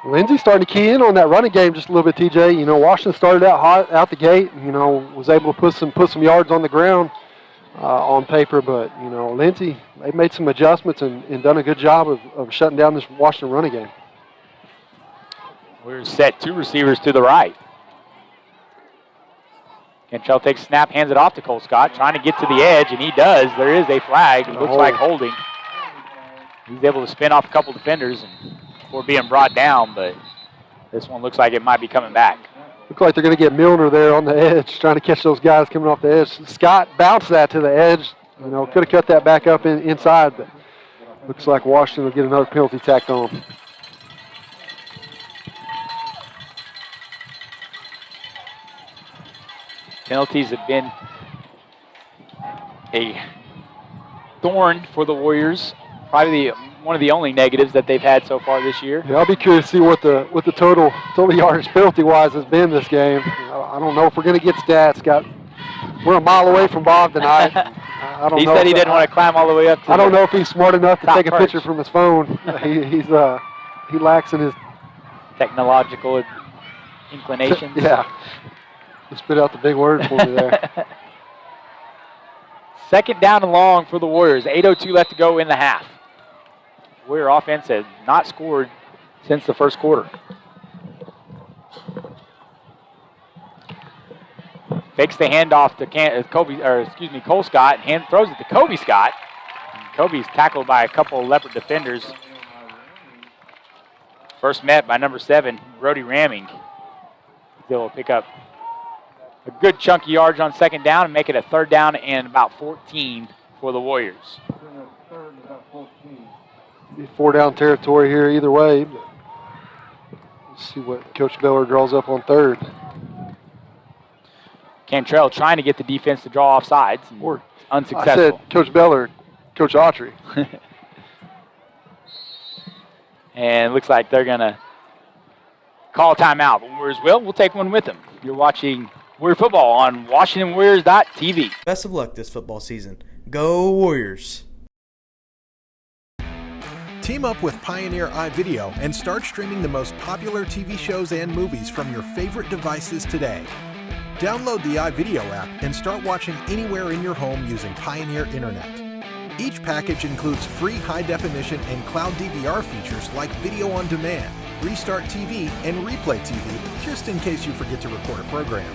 Lindsay starting to key in on that running game just a little bit, TJ. You know, Washington started out hot out the gate, you know, was able to put some yards on the ground on paper, but, you know, Lindsay, they made some adjustments and done a good job of shutting down this Washington running game. We're set 2 receivers to the right. Cantrell takes a snap, hands it off to Cole Scott, trying to get to the edge, and he does. There is a flag. It looks like holding. He's able to spin off a couple defenders before being brought down, but this one looks like it might be coming back. Looks like they're going to get Milner there on the edge, trying to catch those guys coming off the edge. Scott bounced that to the edge. You know, could have cut that back up inside, but looks like Washington will get another penalty tacked on. Penalties have been a thorn for the Warriors. Probably one of the only negatives that they've had so far this year. Yeah, I'll be curious to see what the total yardage penalty-wise has been this game. I don't know if we're going to get stats. We're a mile away from Bob tonight. He said he didn't want to climb all the way up to I don't know if he's smart enough to take a perch. picture from his phone. He lacks in his technological inclinations. Yeah. You spit out the big word for me there. Second down and long for the Warriors. 8:02 left to go in the half. Warrior offense has not scored since the first quarter. Fakes the handoff to Cole Scott, and throws it to Kobe Scott. And Kobe's tackled by a couple of Leopard defenders. First met by number 7, Brody Ramming. They'll pick up a good chunk of yards on second down and make it a third down and about 14 for the Warriors. Be 4-down territory here either way. But let's see what Coach Beller draws up on third. Cantrell trying to get the defense to draw off sides. Or unsuccessful. I said Coach Beller, Coach Autry. And it looks like they're going to call a timeout. The Warriors will take one with them. You're watching Warrior Football on WashingtonWarriors.tv. Best of luck this football season. Go Warriors! Team up with Pioneer iVideo and start streaming the most popular TV shows and movies from your favorite devices today. Download the iVideo app and start watching anywhere in your home using Pioneer Internet. Each package includes free high-definition and cloud DVR features like video on demand, Restart TV, and Replay TV, just in case you forget to record a program.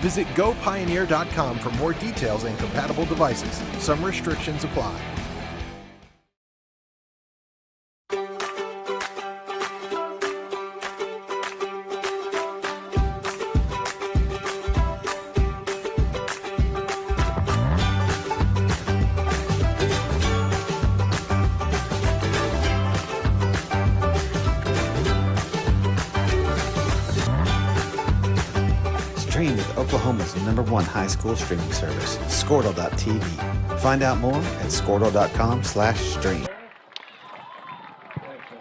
Visit gopioneer.com for more details and compatible devices. Some restrictions apply. Stream with Oklahoma's #1 high school streaming service, Squirtle.tv. Find out more at squirtle.com/stream.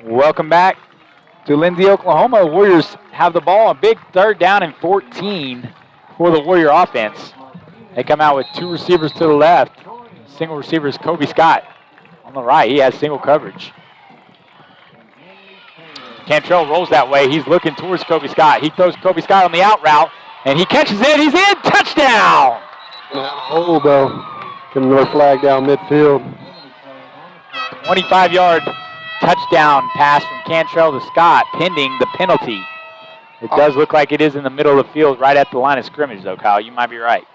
Welcome back to Lindsay, Oklahoma. Warriors have the ball, a big third down and 14 for the Warrior offense. They come out with 2 receivers to the left. Single receiver is Kobe Scott. On the right, he has single coverage. Cantrell rolls that way. He's looking towards Kobe Scott. He throws Kobe Scott on the out route, and he catches it. He's in. Touchdown! Oh, though. Getting another flag down midfield. 25-yard touchdown pass from Cantrell to Scott, pending the penalty. It does look like it is in the middle of the field, right at the line of scrimmage, though, Kyle. You might be right.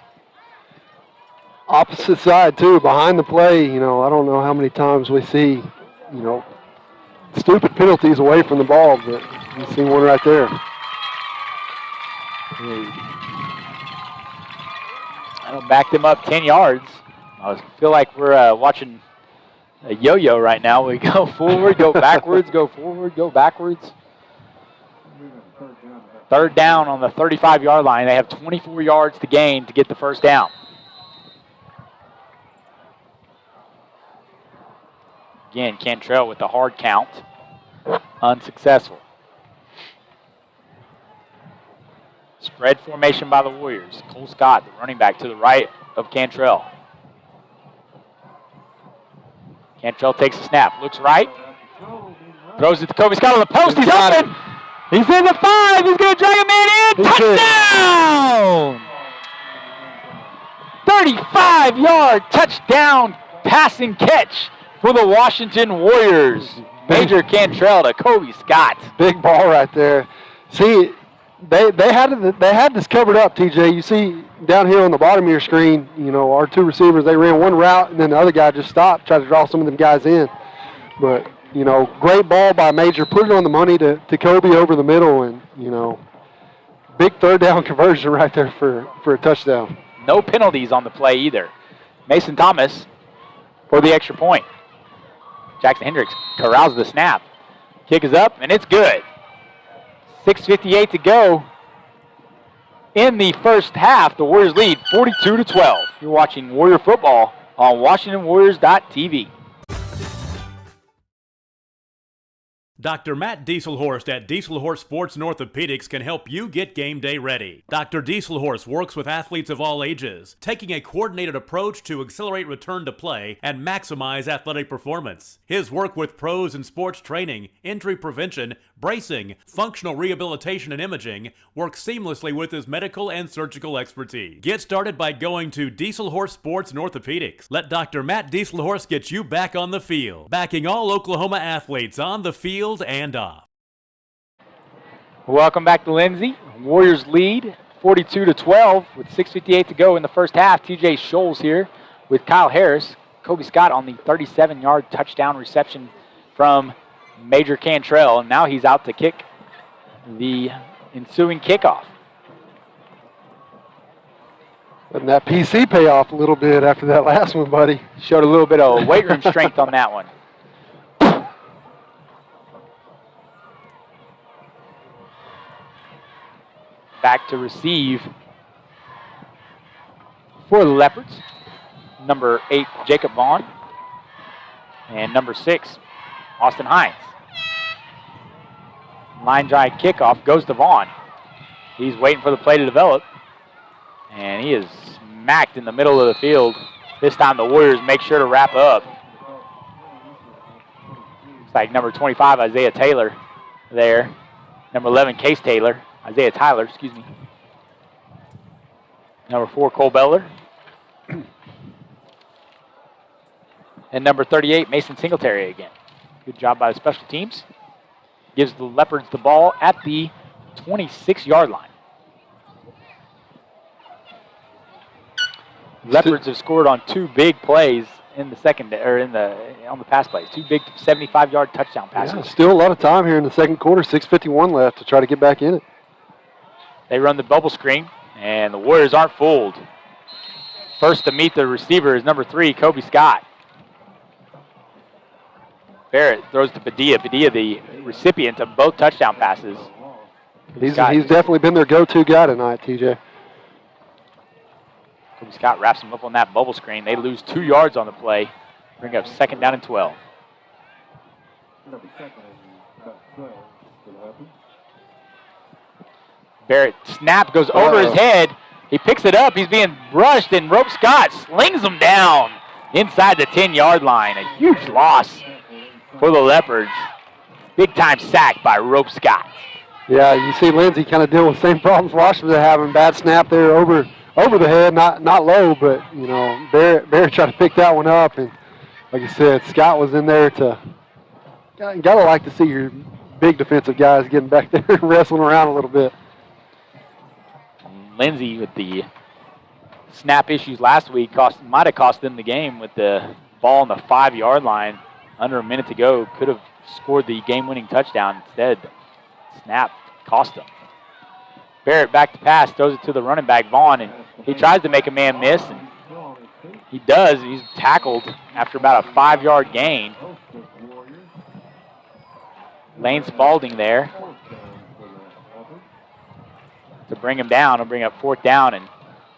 Opposite side, too, behind the play. I don't know how many times we see, stupid penalties away from the ball, but you see one right there. That'll back them up 10 yards. I feel like we're watching a yo-yo right now. We go forward, go backwards, go forward, go backwards. Third down on the 35-yard line. They have 24 yards to gain to get the first down. Again, Cantrell with the hard count. Unsuccessful. Spread formation by the Warriors. Cole Scott, the running back, to the right of Cantrell. Cantrell takes a snap, looks right, throws it to Kobe Scott on the post. He's open. He's in the 5. He's going to drag a man in. Touchdown! 35-yard touchdown passing catch for the Washington Warriors. Major Cantrell to Kobe Scott. Big ball right there. See, they had this covered up, TJ. You see down here on the bottom of your screen, our 2 receivers, they ran one route, and then the other guy just stopped, tried to draw some of them guys in. But, great ball by Major. Put it on the money to Kobe over the middle, and, big third down conversion right there for a touchdown. No penalties on the play either. Mason Thomas for the extra point. Jackson Hendricks corrals the snap. Kick is up, and it's good. 6:58 to go in the first half. The Warriors lead 42-12. You're watching Warrior football on WashingtonWarriors.tv. Dr. Matt Dieselhorst at Dieselhorst Sports and Orthopedics can help you get game day ready. Dr. Dieselhorst works with athletes of all ages, taking a coordinated approach to accelerate return to play and maximize athletic performance. His work with pros in sports training, injury prevention, bracing, functional rehabilitation, and imaging works seamlessly with his medical and surgical expertise. Get started by going to Dieselhorst Sports and Orthopedics. Let Dr. Matt Dieselhorst get you back on the field, backing all Oklahoma athletes on the field and off. Welcome back to Lindsay. Warriors lead 42-12 with 6:58 to go in the first half. TJ Scholes here with Kyle Harris. Kobe Scott on the 37-yard touchdown reception from Major Cantrell. And now he's out to kick the ensuing kickoff. Letting that PC pay off a little bit after that last one, buddy. Showed a little bit of weight room strength on that one. Back to receive for the Leopards. Number 8, Jacob Vaughn. And number 6, Austin Hines. Line drive kickoff goes to Vaughn. He's waiting for the play to develop. And he is smacked in the middle of the field. This time the Warriors make sure to wrap up. Looks like number 25, Isaiah Taylor there. Number 11, Case Taylor. Isaiah Tyler, excuse me. Number 4, Cole Beller. And number 38, Mason Singletary again. Good job by the special teams. Gives the Leopards the ball at the 26-yard line. Leopards have scored on 2 big plays in the second, or on the pass plays. 2 big 75-yard touchdown passes. Yeah, still a lot of time here in the second quarter. 6:51 left to try to get back in it. They run the bubble screen, and the Warriors aren't fooled. First to meet the receiver is number 3, Kobe Scott. Barrett throws to Padilla. Padilla, the recipient of both touchdown passes. He's definitely been their go-to guy tonight, TJ. Kobe Scott wraps him up on that bubble screen. They lose 2 yards on the play. Bring up 2nd down and 12. Barrett snap goes over his head. He picks it up. He's being rushed, and Rope Scott slings him down inside the 10-yard line. A huge loss for the Leopards. Big-time sack by Rope Scott. Yeah, you see Lindsay kind of deal with the same problems Washington having. Bad snap there over the head, not low, but, you know, Barrett tried to pick that one up. And like you said, Scott was in there to – got to like to see your big defensive guys getting back there and wrestling around a little bit. Lindsay with the snap issues last week might have cost them the game with the ball on the 5-yard line. Under a minute to go, could have scored the game-winning touchdown. Instead, snap cost them. Barrett back to pass, throws it to the running back, Vaughn, and he tries to make a man miss, and he does. He's tackled after about a 5-yard gain. Lane Spalding there to bring him down. He'll bring up 4th down, and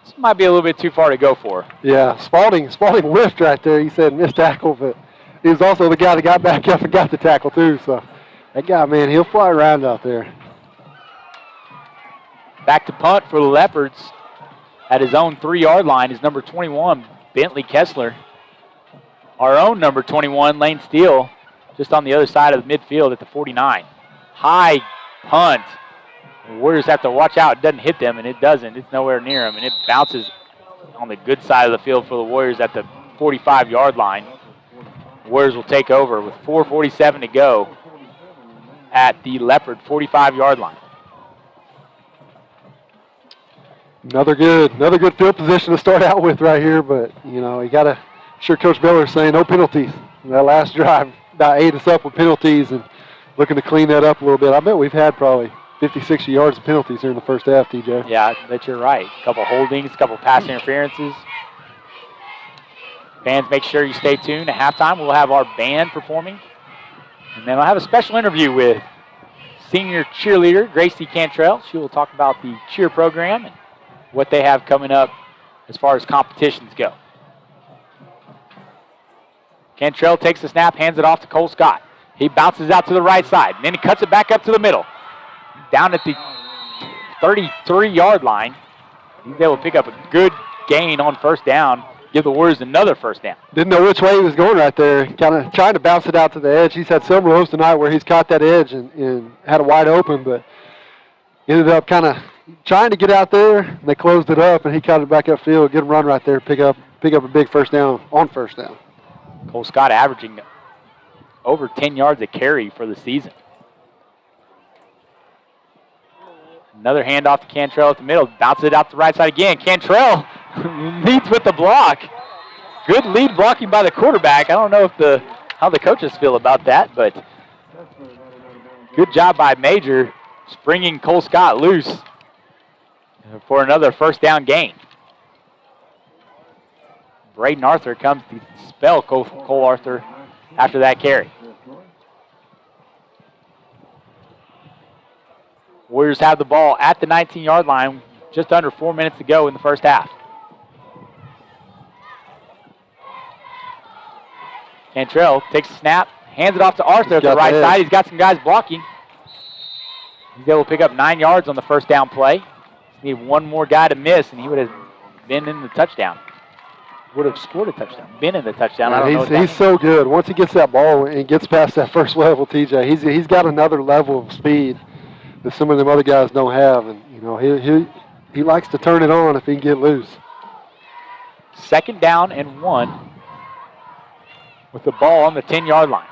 this might be a little bit too far to go for. Yeah, Spalding whiffed right there. He said missed tackle, but he was also the guy that got back up and got the tackle too. So that guy, man, he'll fly around out there. Back to punt for the Leopards at his own 3-yard line is number 21, Bentley Kessler. Our own number 21, Lane Steele, just on the other side of the midfield at the 49. High punt. The Warriors have to watch out. It doesn't hit them, and it doesn't. It's nowhere near them, and it bounces on the good side of the field for the Warriors at the 45-yard line. Warriors will take over with 4:47 to go at the Leopard 45-yard line. Another good field position to start out with right here, but you know you got to. Sure, Coach Beller's saying no penalties. That last drive about ate us up with penalties, and looking to clean that up a little bit. I bet we've had probably 50, 60 yards of penalties here in the first half, TJ. Yeah, I bet you're right. A couple holdings, a couple pass interferences. Fans, make sure you stay tuned. At halftime, we'll have our band performing. And then I'll have a special interview with senior cheerleader Gracie Cantrell. She will talk about the cheer program and what they have coming up as far as competitions go. Cantrell takes the snap, hands it off to Cole Scott. He bounces out to the right side, and then he cuts it back up to the middle. Down at the 33-yard line, he's able to pick up a good gain on first down, give the Warriors another first down. Didn't know which way he was going right there. Kind of trying to bounce it out to the edge. He's had several of those tonight where he's caught that edge and had it wide open, but ended up kind of trying to get out there. And they closed it up, and he caught it back upfield. Good run right there. Pick up a big first down on first down. Cole Scott averaging over 10 yards a carry for the season. Another handoff to Cantrell at the middle. Bounces it out to the right side again. Cantrell leads with the block. Good lead blocking by the quarterback. I don't know if how the coaches feel about that, but good job by Major springing Cole Scott loose for another first down gain. Braden Arthur comes to spell Cole Arthur after that carry. Warriors have the ball at the 19-yard line, just under 4 minutes to go in the first half. Cantrell takes a snap, hands it off to Arthur at the right side. He's got some guys blocking. He's able to pick up 9 yards on the first down play. Just need one more guy to miss, and he would have been in the touchdown. Would have scored a touchdown, been in the touchdown. I don't know. He's so good. Once he gets that ball and gets past that first level, TJ, he's got another level of speed that some of them other guys don't have, and you know he likes to turn it on if he can get loose. Second down and 1 with the ball on the 10-yard line.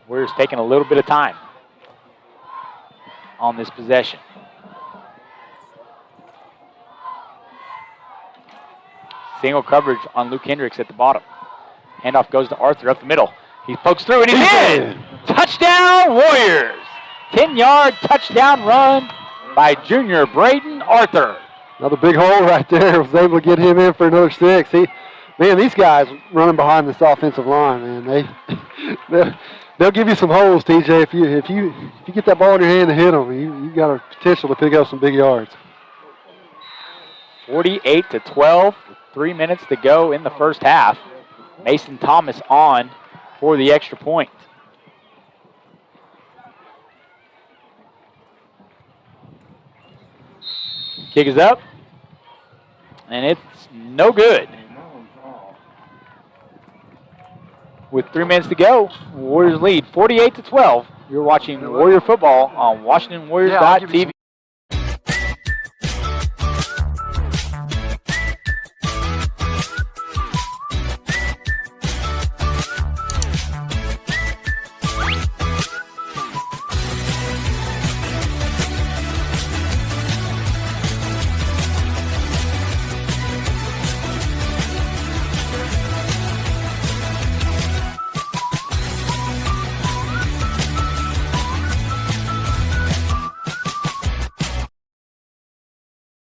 Warriors taking a little bit of time on this possession. Single coverage on Luke Hendricks at the bottom. Handoff goes to Arthur up the middle. He pokes through and he's in! Touchdown Warriors! 10-yard touchdown run by junior Braden Arthur. Another big hole right there. Was able to get him in for another 6. Man, these guys running behind this offensive line, man, they'll give you some holes, TJ. If you get that ball in your hand and hit them, you got a potential to pick up some big yards. 48-12, with 3 minutes to go in the first half. Mason Thomas on for the extra point. Kick is up, and it's no good. With 3 minutes to go, Warriors lead 48-12. You're watching Warrior football on WashingtonWarriors.tv.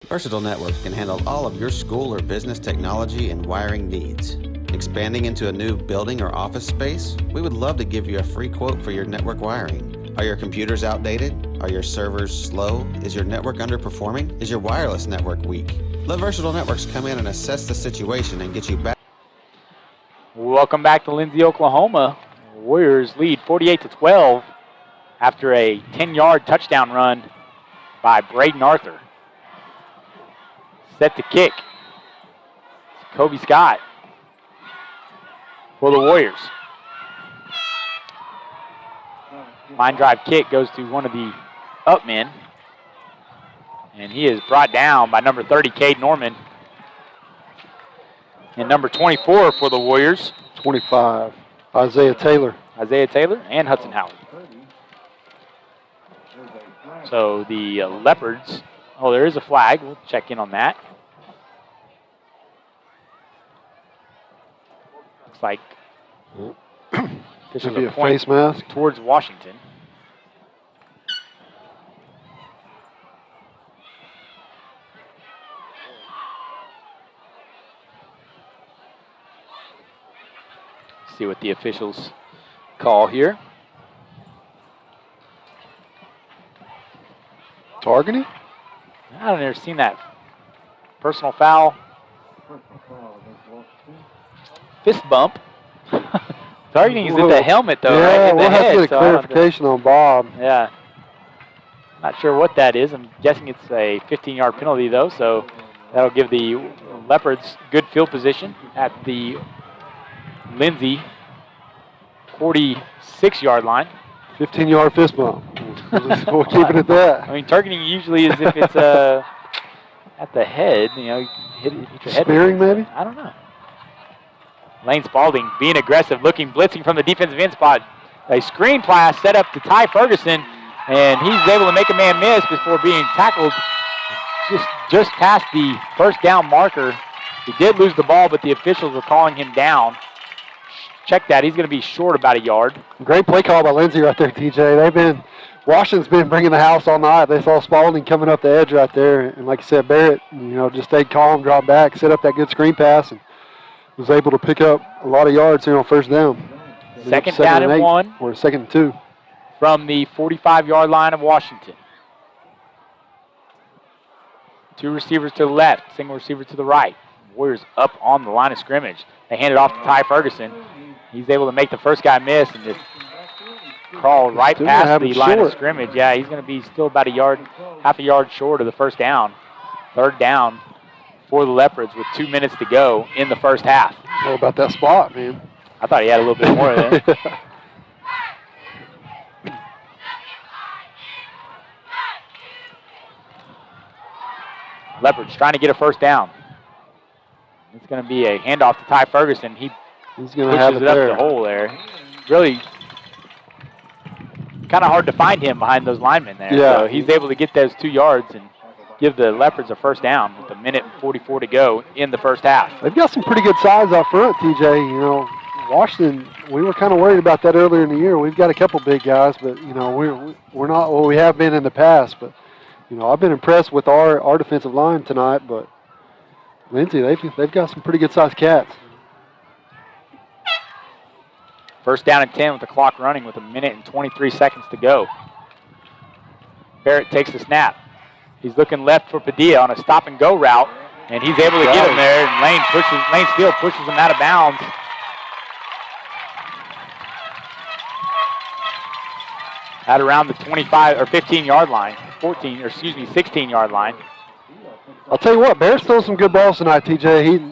Versatile Networks can handle all of your school or business technology and wiring needs. Expanding into a new building or office space? We would love to give you a free quote for your network wiring. Are your computers outdated? Are your servers slow? Is your network underperforming? Is your wireless network weak? Let Versatile Networks come in and assess the situation and get you back. Welcome back to Lindsay, Oklahoma. Warriors lead 48-12 after a 10-yard touchdown run by Braden Arthur. Set to kick. It's Kobe Scott for the Warriors. Line drive kick goes to one of the up men. And he is brought down by number 30, Cade Norman. And number 24 for the Warriors. 25, Isaiah Taylor. Isaiah Taylor and Hudson Howard. So the Leopards, there is a flag. We'll check in on that. Looks like Should be a face mask towards Washington. See what the officials call here. Targeting? I've never seen that personal foul. Fist bump. Targeting is at the helmet, though, yeah, right? In we'll the have head, to get a so clarification on Bob. Yeah. Not sure what that is. I'm guessing it's a 15-yard penalty, though, so that'll give the Leopards good field position at the Lindsay 46-yard line. 15-yard fist bump. We'll keep it at that. I mean, targeting usually is if it's at the head, you know, hit your head. Spearing, maybe? I don't know. Lane Spalding being aggressive, looking, blitzing from the defensive end spot. A screen pass set up to Ty Ferguson, and he's able to make a man miss before being tackled just past the first down marker. He did lose the ball, but the officials were calling him down. Check that. He's going to be short about a yard. Great play call by Lindsay right there, TJ. Washington's been bringing the house all night. They saw Spalding coming up the edge right there, and like you said, Barrett, just stayed calm, dropped back, set up that good screen pass, and was able to pick up a lot of yards here on first down. Second down and 1. Or second and 2. From the 45-yard line of Washington. 2 receivers to the left, single receiver to the right. Warriors up on the line of scrimmage. They hand it off to Ty Ferguson. He's able to make the first guy miss and just crawl right past the line of scrimmage. Yeah, he's going to be still about half a yard short of the first down. Third down for the Leopards with 2 minutes to go in the first half. What about that spot, man? I thought he had a little bit more of that. Leopards trying to get a first down. It's going to be a handoff to Ty Ferguson. He's going to have it up the hole there. Really kind of hard to find him behind those linemen there. Yeah. So he's able to get those 2 yards and give the Leopards a first down with 1:44 to go in the first half. They've got some pretty good size out front, TJ. Washington, we were kind of worried about that earlier in the year. We've got a couple big guys, but, we're not what we have been in the past. But, I've been impressed with our defensive line tonight, but Lindsay, they've got some pretty good-sized cats. First down and 10 with the clock running with 1:23 to go. Barrett takes the snap. He's looking left for Padilla on a stop-and-go route, and he's able to get him there, and Lane Steele pushes him out of bounds. At around the 25 or 15-yard line, 16-yard line. I'll tell you what, Barrett's thrown some good balls tonight, TJ.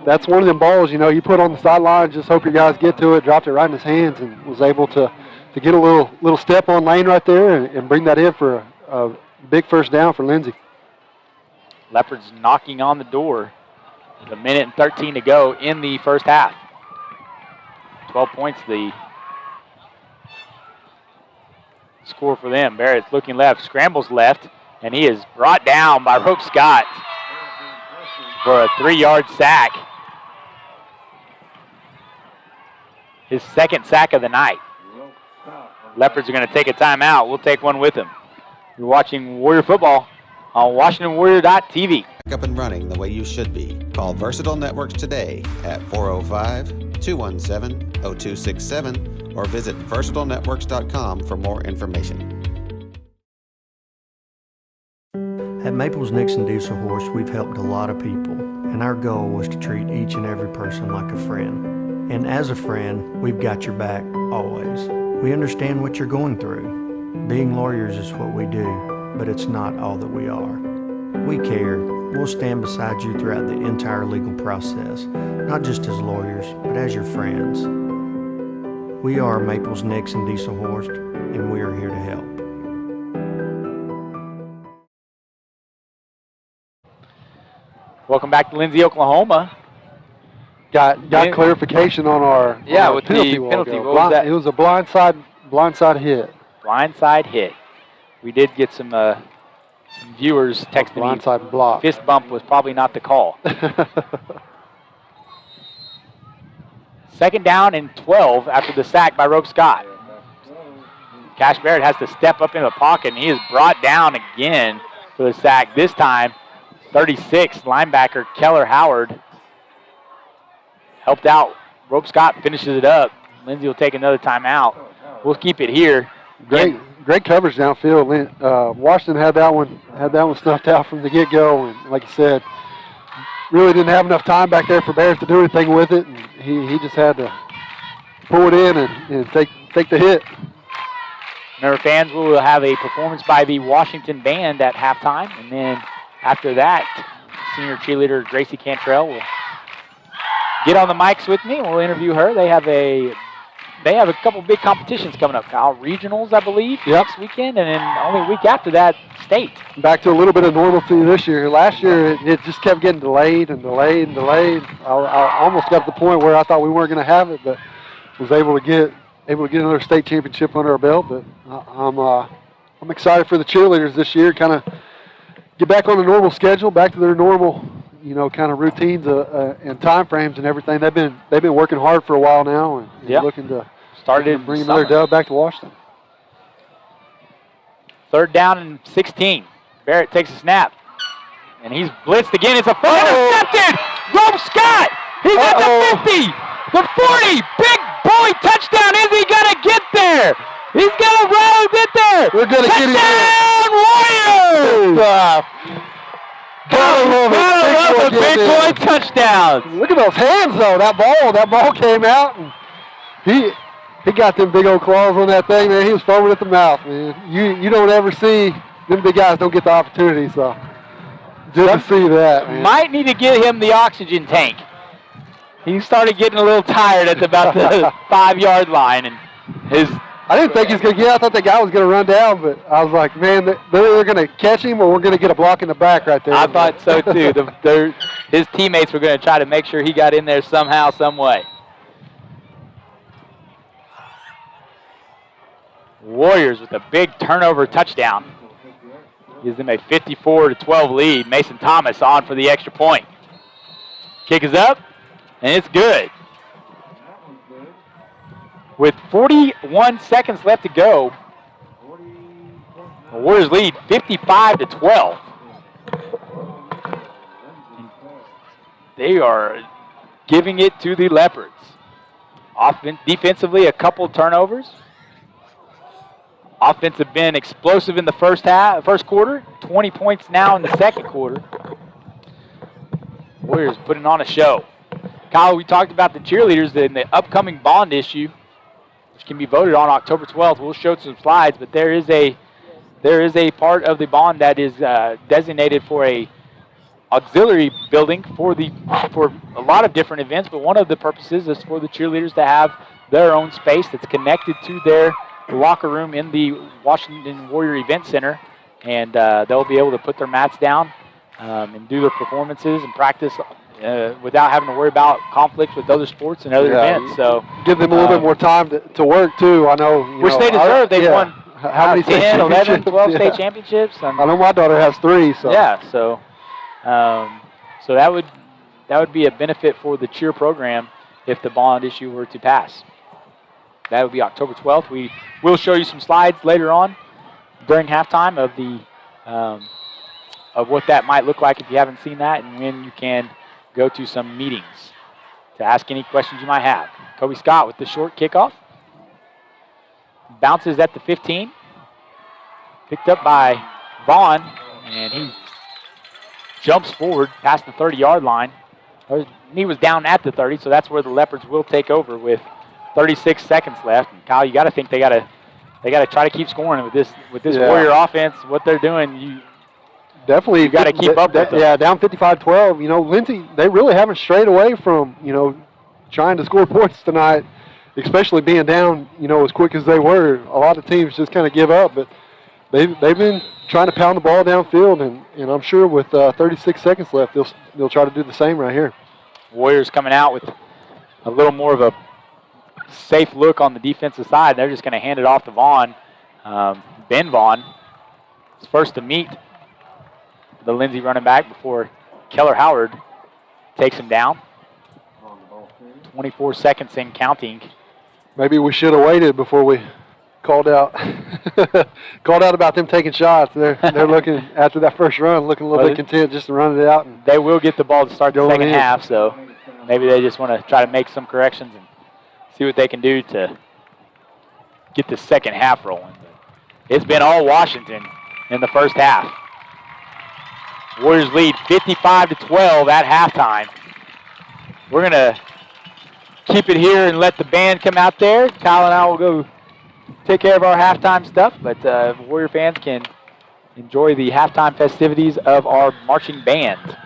That's one of them balls, you put on the sideline, just hope your guys get to it, dropped it right in his hands, and was able to get a little step on Lane right there and bring that in for a big first down for Lindsay. Leopards knocking on the door with 1:13 to go in the first half. 12 points the score for them. Barrett's looking left, scrambles left, and he is brought down by Rope Scott for a 3-yard sack. His second sack of the night. Leopards are going to take a timeout. We'll take one with them. You're watching Warrior football on WashingtonWarrior.tv. Up and running the way you should be. Call Versatile Networks today at 405-217-0267 or visit versatilenetworks.com for more information. At Maples Nixon Diesel Horse, we've helped a lot of people, and our goal was to treat each and every person like a friend. And as a friend, we've got your back always. We understand what you're going through. Being lawyers is what we do, but it's not all that we are. We care. We'll stand beside you throughout the entire legal process, not just as lawyers, but as your friends. We are Maples Nixon Diesel Horse, and we are here to help. Welcome back to Lindsay, Oklahoma. Got clarification on our with penalty. The penalty. What was that? It was a blindside hit. Blindside hit. We did get some viewers texting me. Blindside block. Fist bump was probably not the call. Second down and 12 after the sack by Rope Scott. Cash Barrett has to step up into the pocket, and he is brought down again for the sack. This time, 36 linebacker Keller Howard helped out. Rope Scott finishes it up. Lindsay will take another timeout. We'll keep it here. Great coverage downfield. Washington had that one snuffed out from the get-go, and like you said, really didn't have enough time back there for Barrett to do anything with it, and he just had to pull it in and take the hit. Remember, fans will have a performance by the Washington band at halftime, and then after that, senior cheerleader Gracie Cantrell will get on the mics with me, and we'll interview her. They have a couple big competitions coming up, Kyle. Regionals, I believe, next weekend, and then only a week after that, state. Back to a little bit of normalcy this year. Last year, it just kept getting delayed and delayed and delayed. I almost got to the point where I thought we weren't going to have it, but was able to get another state championship under our belt. But I'm excited for the cheerleaders this year. Kind of get back on the normal schedule, back to their normal, kind of routines and time frames and everything. They've been working hard for a while now and looking to bring another dub back to Washington. 3rd down and 16. Barrett takes a snap, and he's blitzed again. It's a intercepted. Rob Scott. He's at the 50, the 40. Big boy touchdown. Is he gonna get there? He's gonna roll get there. We're gonna get him there. Warriors! Gotta love a big boy touchdown. Look at those hands, though. That ball came out, and he got them big old claws on that thing, man. He was foaming at the mouth, man. You don't ever see them big guys don't get the opportunity, so just to see that, man. Might need to get him the oxygen tank. He started getting a little tired at about the 5-yard line, and I didn't think he was going to get out. I thought that guy was going to run down, but I was like, man, they're going to catch him or we're going to get a block in the back right there. I thought so, too. His teammates were going to try to make sure he got in there somehow, some way. Warriors with a big turnover touchdown. Gives them a 54-12 lead. Mason Thomas on for the extra point. Kick is up, and it's good. With 41 seconds left to go, the Warriors lead 55-12. They are giving it to the Leopards. Defensively, a couple turnovers. Offense have been explosive in the first quarter. 20 points now in the second quarter. Warriors putting on a show. Kyle, we talked about the cheerleaders in the upcoming bond issue, which can be voted on October 12th. We'll show some slides, but there is a part of the bond that is designated for a auxiliary building for a lot of different events, but one of the purposes is for the cheerleaders to have their own space that's connected to their locker room in the Washington Warrior Event Center, and they'll be able to put their mats down and do their performances and practice without having to worry about conflicts with other sports and other events. So give them a little bit more time to work too. I know, which they deserve. They've won how many 10, 11, 12 state championships. I know my daughter has 3. So so that would be a benefit for the cheer program if the bond issue were to pass. That would be October 12th. We will show you some slides later on during halftime of the of what that might look like if you haven't seen that, and when you can go to some meetings to ask any questions you might have. Kobe Scott with the short kickoff. Bounces at the 15. Picked up by Vaughn, and he jumps forward past the 30-yard line. He was down at the 30, so that's where the Leopards will take over with 36 seconds left. And Kyle, you got to think they got to try to keep scoring with this Warrior offense. What they're doing, you got to keep up with them. Yeah, down 55-12. Lindsay, they really haven't strayed away from trying to score points tonight, especially being down as quick as they were. A lot of teams just kind of give up, but they've been trying to pound the ball downfield, and I'm sure with 36 seconds left, they'll try to do the same right here. Warriors coming out with a little more of a safe look on the defensive side. They're just going to hand it off to Vaughn. Ben Vaughn is first to meet the Lindsay running back before Keller Howard takes him down. 24 seconds in counting. Maybe we should have waited before we called out about them taking shots. They're looking after that first run, looking a little bit content just to run it out. And they will get the ball to start the second half, so maybe they just want to try to make some corrections and see what they can do to get the second half rolling. It's been all Washington in the first half. Warriors lead 55-12 at halftime. We're going to keep it here and let the band come out there. Kyle and I will go take care of our halftime stuff, but Warrior fans can enjoy the halftime festivities of our marching band.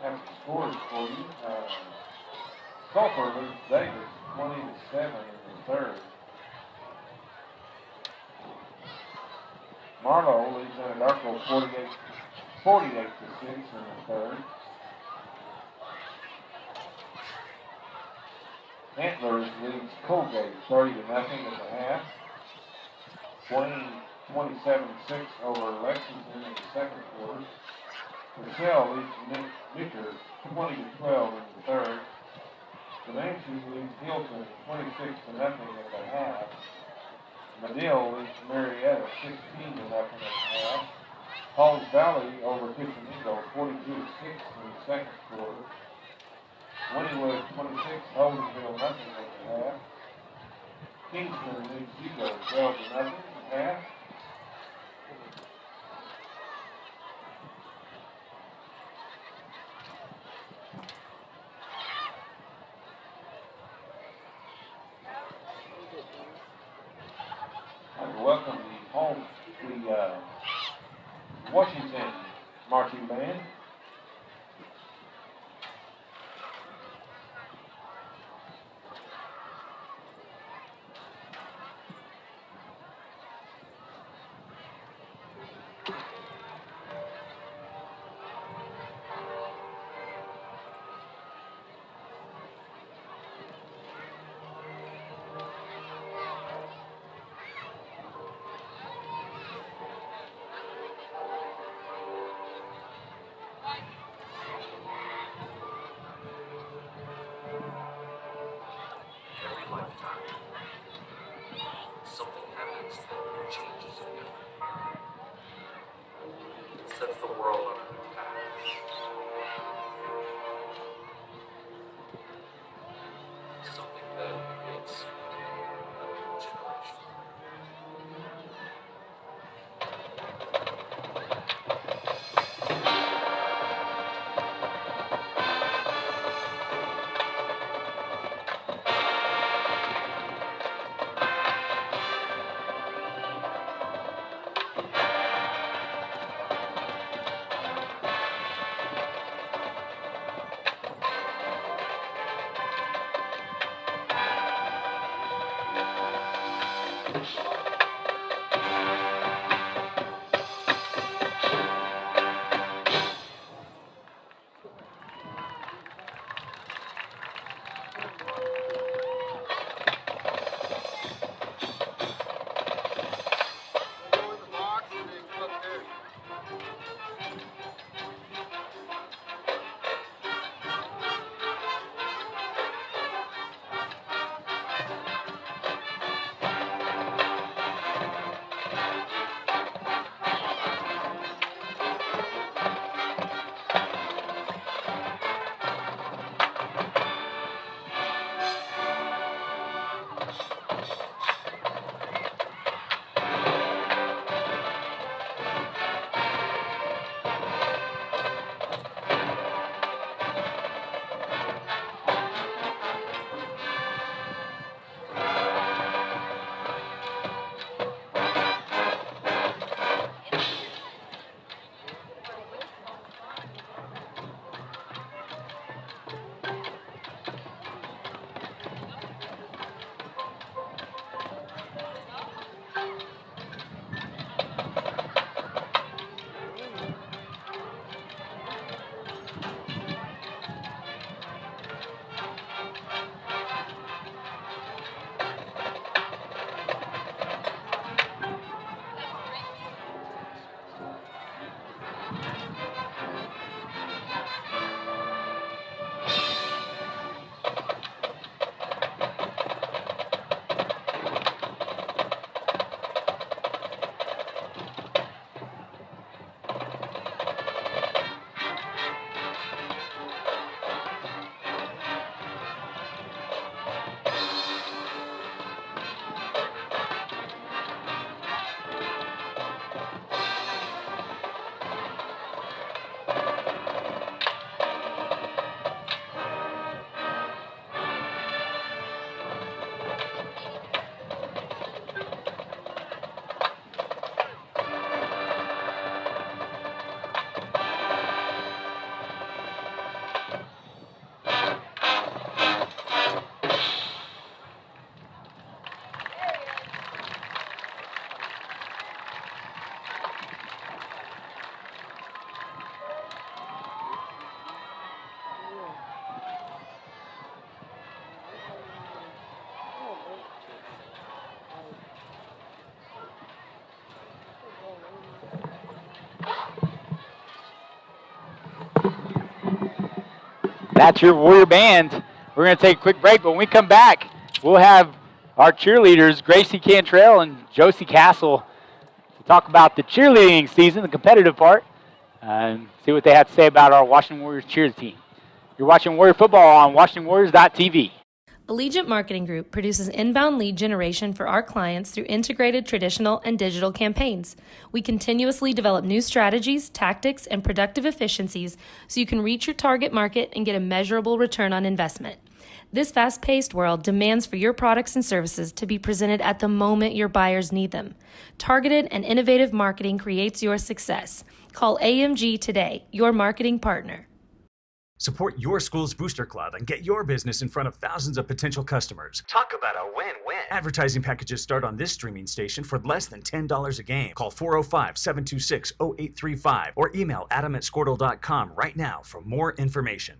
Have the scores for you. Sulphur leads Davis 20-7 in the third. Marlowe leads Anadarko 48-6 in the third. Antlers leads Colgate 30-0 in the half. Wayne 27-6 over Lexington in the second quarter. Purcell leads Nicker 20-12 in the third. Comanche leads Hilton 26-0 in the half. Medill leads Marietta 16-0 in the half. Halls Valley over Tishomingo 42-6 in the second quarter. Wynnewood 26, Holdensville nothing in the half. Kingston leads Hugo 12-0 in the half. Welcome the Washington marching band. That's your Warrior Band. We're going to take a quick break, but when we come back, we'll have our cheerleaders, Gracie Cantrell and Josie Castle, to talk about the cheerleading season, the competitive part, and see what they have to say about our Washington Warriors cheer team. You're watching Warrior Football on WashingtonWarriors.tv. Allegiant Marketing Group produces inbound lead generation for our clients through integrated traditional and digital campaigns. We continuously develop new strategies, tactics, and productive efficiencies so you can reach your target market and get a measurable return on investment. This fast-paced world demands for your products and services to be presented at the moment your buyers need them. Targeted and innovative marketing creates your success. Call AMG today, your marketing partner. Support your school's booster club and get your business in front of thousands of potential customers. Talk about a win-win. Advertising packages start on this streaming station for less than $10 a game. Call 405-726-0835 or email adam@squirtle.com right now for more information.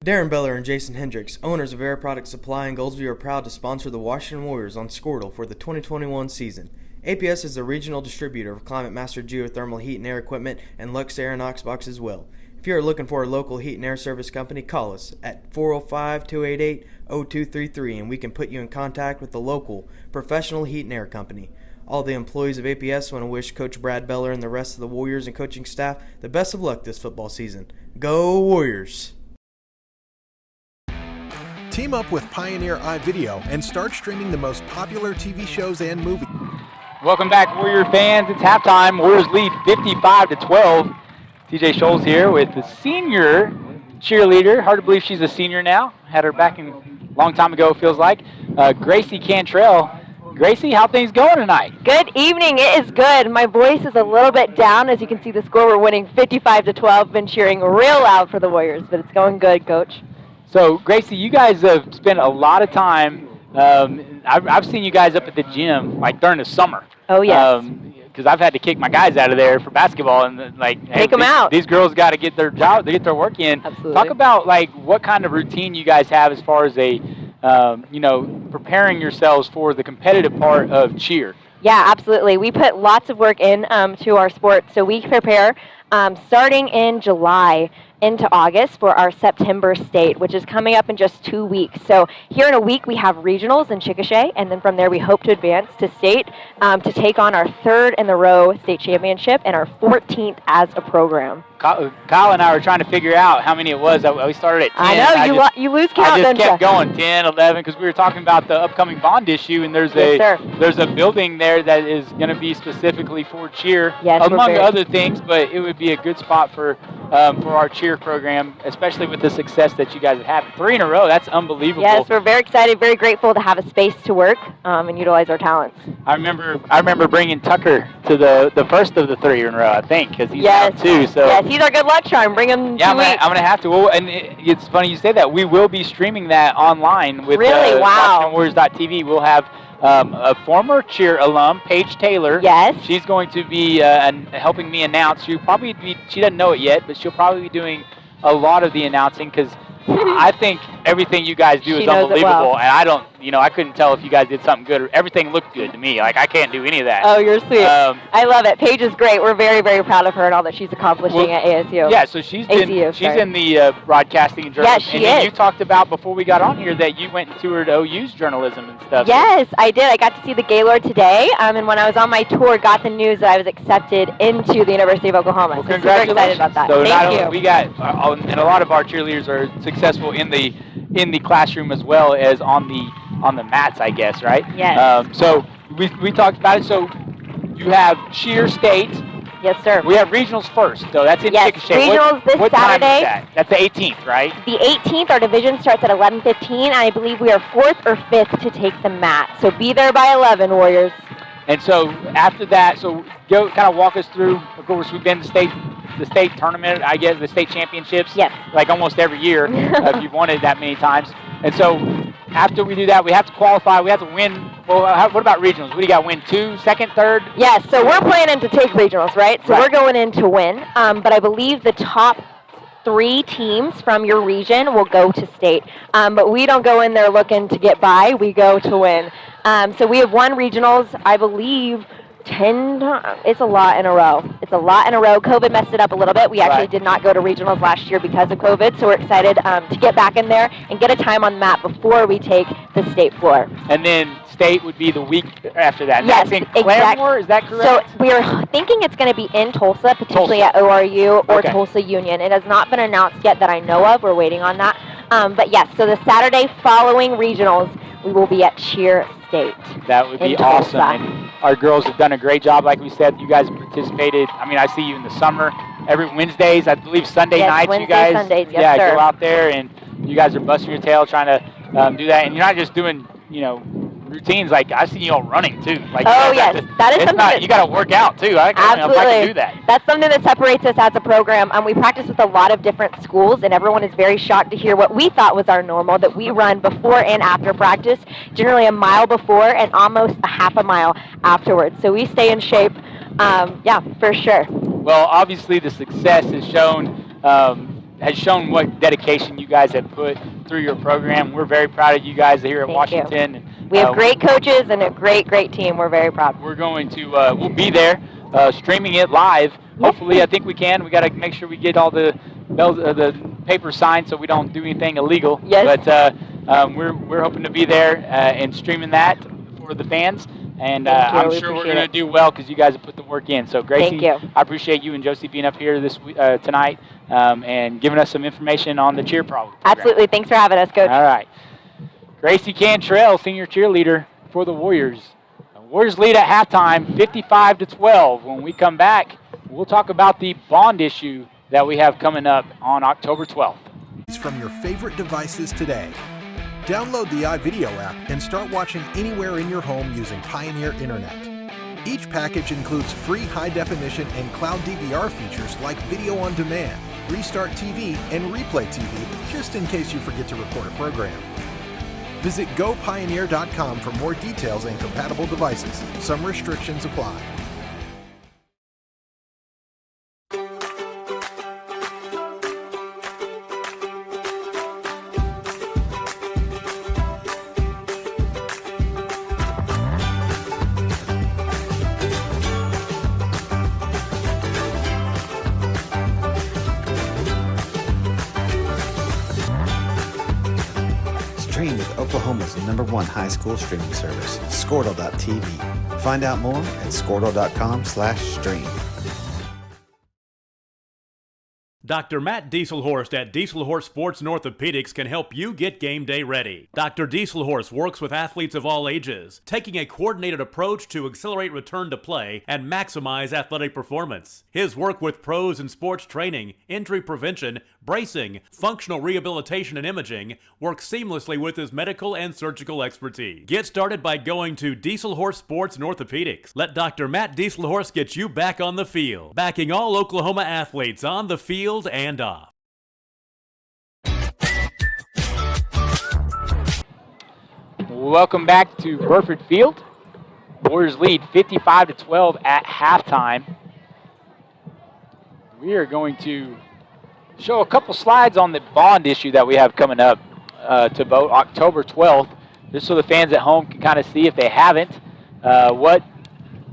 Darren Beller and Jason Hendricks, owners of Air Product Supply in Goldsview, are proud to sponsor the Washington Warriors on Squirtle for the 2021 season. APS is a regional distributor of Climate Master geothermal heat and air equipment and Lux Air and Knox Box as well. If you are looking for a local heat and air service company, call us at 405-288-0233 and we can put you in contact with the local professional heat and air company. All the employees of APS want to wish Coach Brad Beller and the rest of the Warriors and coaching staff the best of luck this football season. Go Warriors! Team up with Pioneer iVideo and start streaming the most popular TV shows and movies. Welcome back, Warrior fans. It's halftime. Warriors lead 55-12. TJ Scholes here with the senior cheerleader. Hard to believe she's a senior now. Had her back a long time ago, it feels like. Gracie Cantrell. Gracie, how things going tonight? Good evening. It is good. My voice is a little bit down. As you can see the score, we're winning 55-12. Been cheering real loud for the Warriors, but it's going good, Coach. So, Gracie, you guys have spent a lot of time. I've seen you guys up at the gym, like during the summer. Oh, yes. Because I've had to kick my guys out of there for basketball, and like, take them out. These girls got to get their job, they get their work in. Absolutely. Talk about like what kind of routine you guys have as far as a, preparing yourselves for the competitive part of cheer. Yeah, absolutely. We put lots of work in to our sport, so we prepare starting in July into August for our September state, which is coming up in just 2 weeks. So here in a week we have regionals in Chickasha, and then from there we hope to advance to state to take on our third in the row state championship and our 14th as a program. Kyle and I were trying to figure out how many it was. We started at 10. I know, you lose count, I just kept going, 10, 11, because we were talking about the upcoming bond issue, and there's a building there that is going to be specifically for cheer, among other things, but it would be a good spot for our cheer program, especially with the success that you guys have had. 3 in a row, that's unbelievable. Yes, we're very excited, very grateful to have a space to work and utilize our talents. I remember bringing Tucker to the first of the 3 in a row, I think, because he's out too. So yes, he's our good luck charm. Bring him. Yeah, I'm gonna have to. Well, and it's funny you say that. We will be streaming that online with WashingtonWarriors.tv. We'll have a former cheer alum, Paige Taylor. Yes. She's going to be helping me announce. She doesn't know it yet, but she'll probably be doing a lot of the announcing because I think everything you guys do is unbelievable, and I couldn't tell if you guys did something good. Everything looked good to me. Like I can't do any of that. Oh, you're sweet. I love it. Paige is great. We're very, very proud of her and all that she's accomplishing at ASU. Yeah, so she's in the broadcasting and journalism. Yes, she is. You talked about before we got on here that you went and toured OU's journalism and stuff. Yes, I did. I got to see the Gaylord today, and when I was on my tour, got the news that I was accepted into the University of Oklahoma. Well, so super excited about that. So Thank you. We got, and a lot of our cheerleaders are successful in the classroom as well as on the mats, I guess, right? Yes. So we talked about it. So you have cheer state. Yes, sir. We have regionals first, so that's in Chickasha. Regionals this Saturday. Time is that? That's the 18th, right? The 18th, our division starts at 11:15, and I believe we are 4th or 5th to take the mat. So be there by 11, Warriors. And so after that, so go kind of walk us through. Of course, we've been to the state tournament, I guess, the state championships. Yes. Like almost every year, if you've won it that many times. And so after we do that, we have to qualify. We have to win. Well, what about regionals? What do you got? Win 2, second, third? Yes. So we're planning to take regionals, right? So we're going in to win. But I believe the top 3 teams from your region will go to state. But we don't go in there looking to get by. We go to win. So we have won regionals, I believe, 10 times. It's a lot in a row. It's a lot in a row. COVID messed it up a little bit. We actually did not go to regionals last year because of COVID, so we're excited to get back in there and get a time on the map before we take the state floor. And then state would be the week after that. And Yes, that's in Claremore, is that correct? So we're thinking it's going to be in Tulsa, potentially at ORU or Tulsa Union. It has not been announced yet that I know of. We're waiting on that. But yes, so the Saturday following regionals, we will be at Cheer State. That would be awesome. And our girls have done a great job. Like we said, you guys have participated. I mean, I see you in the summer, every Wednesdays, I believe Sunday nights, Wednesdays, you guys Sundays, yes, sir. go out there and you guys are busting your tail trying to do that. And you're not just doing, routines. Like I see you all running too. Like, yes, that is something. You got to work out too. I don't know if I can do that. That's something that separates us as a program. We practice with a lot of different schools, and everyone is very shocked to hear what we thought was our normal, that we run before and after practice, generally a mile before and almost a half a mile afterwards. So we stay in shape. For sure. Well, obviously the success has shown what dedication you guys have put through your program. We're very proud of you guys here at Washington. And, we have great coaches and a great team. We're very proud. We're going to, we'll be there streaming it live. Hopefully, I think we can. We got to make sure we get all the bells, the paper signed so we don't do anything illegal. Yes. But we're hoping to be there and streaming that for the fans. And I'm sure we're going to do well because you guys have put the work in. So, Gracie, I appreciate you and Josie being up here tonight and giving us some information on the cheer program. Absolutely. Thanks for having us, Coach. All right. Gracie Cantrell, senior cheerleader for the Warriors. The Warriors lead at halftime, 55-12. When we come back, we'll talk about the bond issue that we have coming up on October 12th. From your favorite devices today. Download the iVideo app and start watching anywhere in your home using Pioneer Internet. Each package includes free high-definition and cloud DVR features like video on demand, Restart TV, and Replay TV, just in case you forget to record a program. Visit gopioneer.com for more details and compatible devices. Some restrictions apply. Stream with Oklahoma's #1 high school streaming service, Squirtle.tv. Find out more at squirtle.com/stream. Dr. Matt Dieselhorst at Dieselhorst Sports and Orthopedics can help you get game day ready. Dr. Dieselhorst works with athletes of all ages, taking a coordinated approach to accelerate return to play and maximize athletic performance. His work with pros in sports training, injury prevention, bracing, functional rehabilitation, and imaging works seamlessly with his medical and surgical expertise. Get started by going to Dieselhorst Sports and Orthopedics. Let Dr. Matt Dieselhorst get you back on the field, backing all Oklahoma athletes on the field and off. Welcome back to Burford Field. Warriors lead 55-12 at halftime. We are going to show a couple slides on the bond issue that we have coming up to vote October 12th, just so the fans at home can kind of see, if they haven't, what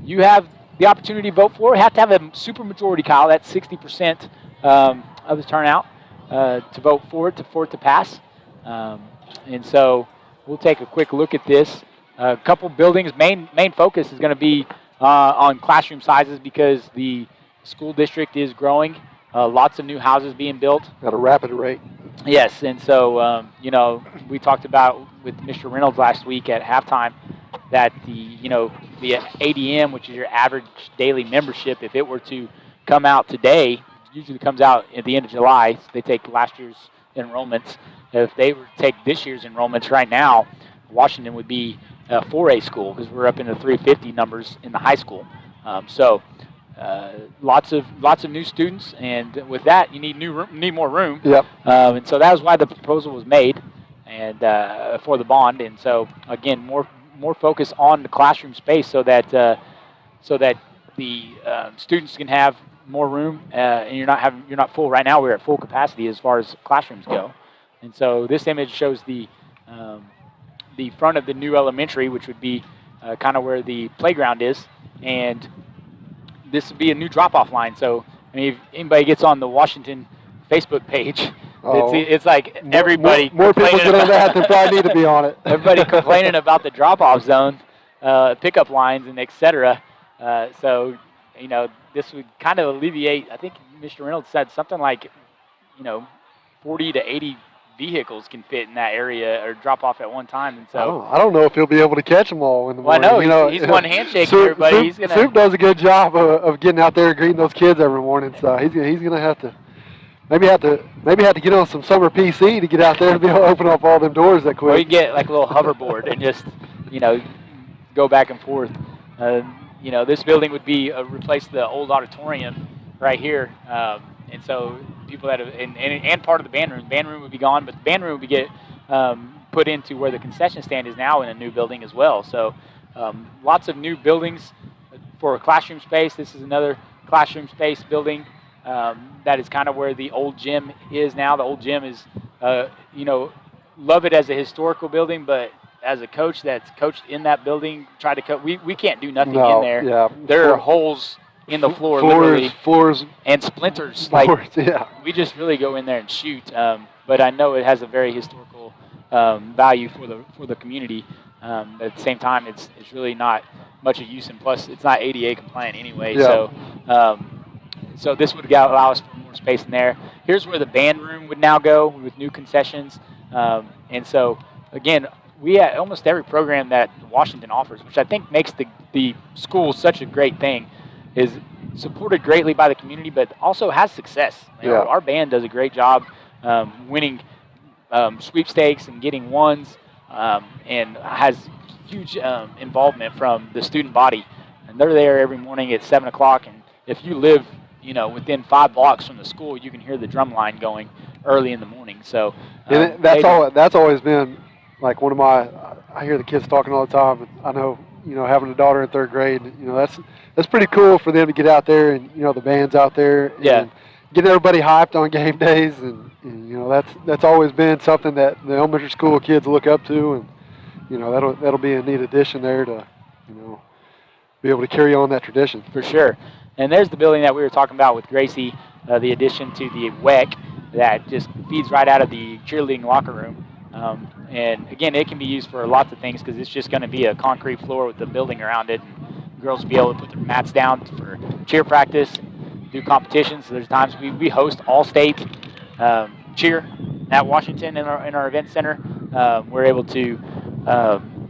you have the opportunity to vote for. You have to have a supermajority, Kyle. That's 60% of the turnout to vote for it to pass. And so we'll take a quick look at this. A couple buildings. Main focus is going to be on classroom sizes because the school district is growing. Lots of new houses being built at a rapid rate. Yes, and so we talked about with Mr. Reynolds last week at halftime that the ADM, which is your average daily membership, if it were to come out today, usually comes out at the end of July. So they take last year's enrollments. If they were to take this year's enrollments right now, Washington would be a 4A school because we're up into 350 numbers in the high school. Lots of new students, and with that, you need more room. Yep. And so that was why the proposal was made, and for the bond. And so again, more focus on the classroom space, so that the students can have more room, and you're not full right now. We're at full capacity as far as classrooms go. And so this image shows the front of the new elementary, which would be kind of where the playground is, and this would be a new drop-off line. So, I mean, if anybody gets on the Washington Facebook page, it's like everybody more people get on that than probably need to be on it. Everybody complaining about the drop-off zone, pickup lines, and et cetera. So, you know, this would kind of alleviate. I think Mr. Reynolds said something like, 40 to 80 vehicles can fit in that area or drop off at one time. And so I don't know if he'll be able to catch them all in the morning. Well, I know he's one handshake here, but Soup does a good job of getting out there and greeting those kids every morning. So he's gonna have to maybe have to get on some summer PC to get out there and be able to open up all them doors that quick. Or you get like a little hoverboard and just go back and forth. This building would be replace the old auditorium right here. And so people that have, and part of the band room would be gone, but the band room would get put into where the concession stand is now in a new building as well. So lots of new buildings for classroom space. This is another classroom space building that is kind of where the old gym is now. The old gym is, love it as a historical building, but as a coach that's coached in that building, try to coach, we can't do nothing in there. Yeah. There are holes in the floor, floors, and splinters. We just really go in there and shoot. But I know it has a very historical value for the community. At the same time, it's really not much of use, and plus it's not ADA compliant anyway. Yeah. So this would allow us for more space in there. Here's where the band room would now go with new concessions. And so again, we have almost every program that Washington offers, which I think makes the school such a great thing, is supported greatly by the community, but also has success. Our band does a great job winning sweepstakes and getting ones, and has huge involvement from the student body. And they're there every morning at 7 o'clock. And if you live, within 5 blocks from the school, you can hear the drum line going early in the morning. So that's always been like one of I hear the kids talking all the time. And I know, having a daughter in 3rd grade, that's pretty cool for them to get out there and, the band's out there and get everybody hyped on game days. And that's always been something that the elementary school kids look up to. And, that'll be a neat addition there to, be able to carry on that tradition. For sure. And there's the building that we were talking about with Gracie, the addition to the WEC that just feeds right out of the cheerleading locker room. And again, it can be used for lots of things because it's just going to be a concrete floor with the building around it. And girls will be able to put their mats down for cheer practice and do competitions. So there's times we host all-state cheer at Washington in our event center. We're able to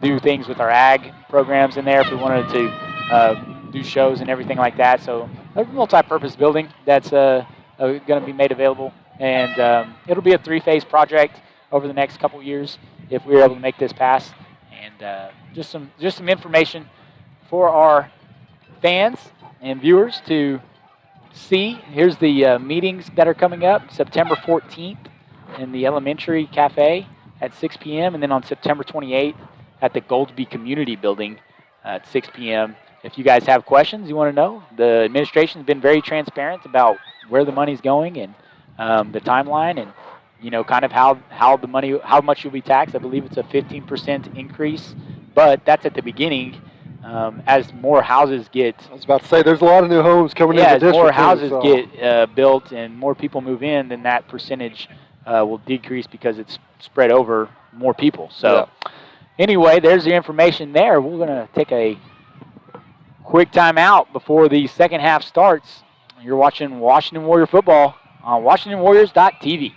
do things with our ag programs in there if we wanted to do shows and everything like that. So a multi-purpose building that's going to be made available. And it'll be a 3-phase project over the next couple years if we're able to make this pass. And just some information for our fans and viewers to see. Here's the meetings that are coming up. September 14th in the Elementary Cafe at 6 p.m. and then on September 28th at the Goldsby Community Building at 6 p.m. If you guys have questions, you want to know, the administration has been very transparent about where the money's going and the timeline, and kind of how much you'll be taxed. I believe it's a 15% increase, but that's at the beginning. As more houses get, I was about to say, there's a lot of new homes coming into the district. As more houses get built and more people move in, then that percentage will decrease because it's spread over more people. So anyway, there's the information there. We're going to take a quick time out before the second half starts. You're watching Washington Warrior football on WashingtonWarriors.tv.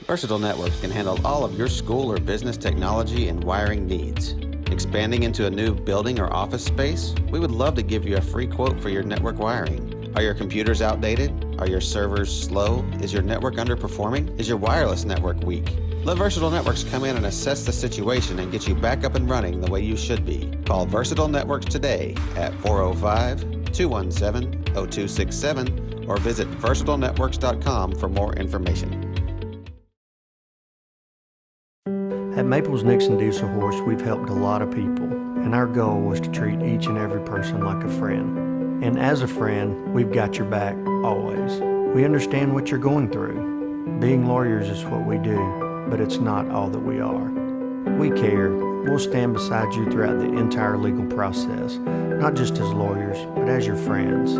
Versatile Networks can handle all of your school or business technology and wiring needs. Expanding into a new building or office space? We would love to give you a free quote for your network wiring. Are your computers outdated? Are your servers slow? Is your network underperforming? Is your wireless network weak? Let Versatile Networks come in and assess the situation and get you back up and running the way you should be. Call Versatile Networks today at 405-217-0267 or visit versatilenetworks.com for more information. At Maples Nixon Diesel Horse, we've helped a lot of people, and our goal was to treat each and every person like a friend. And as a friend, we've got your back always. We understand what you're going through. Being lawyers is what we do, but it's not all that we are. We care. We'll stand beside you throughout the entire legal process, not just as lawyers, but as your friends.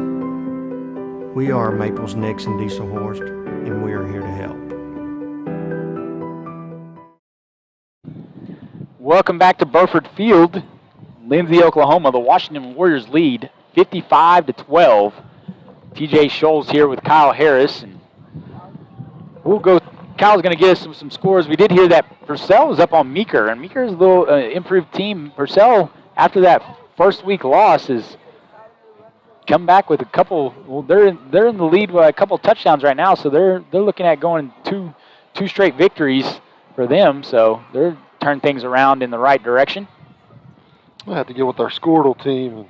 We are Maples Nixon Diesel Horse, and we are here to help. Welcome back to Burford Field. Lindsay, Oklahoma. The Washington Warriors lead 55-12. TJ Scholes here with Kyle Harris. And we'll go. Kyle's going to give us some scores. We did hear that Purcell was up on Meeker, and Meeker is a little improved team. Purcell, after that first week loss, has come back with a couple. Well, they're in the lead with a couple touchdowns right now, so they're looking at going two straight victories for them. So they're turn things around in the right direction. We'll have to get with our Squirtle team and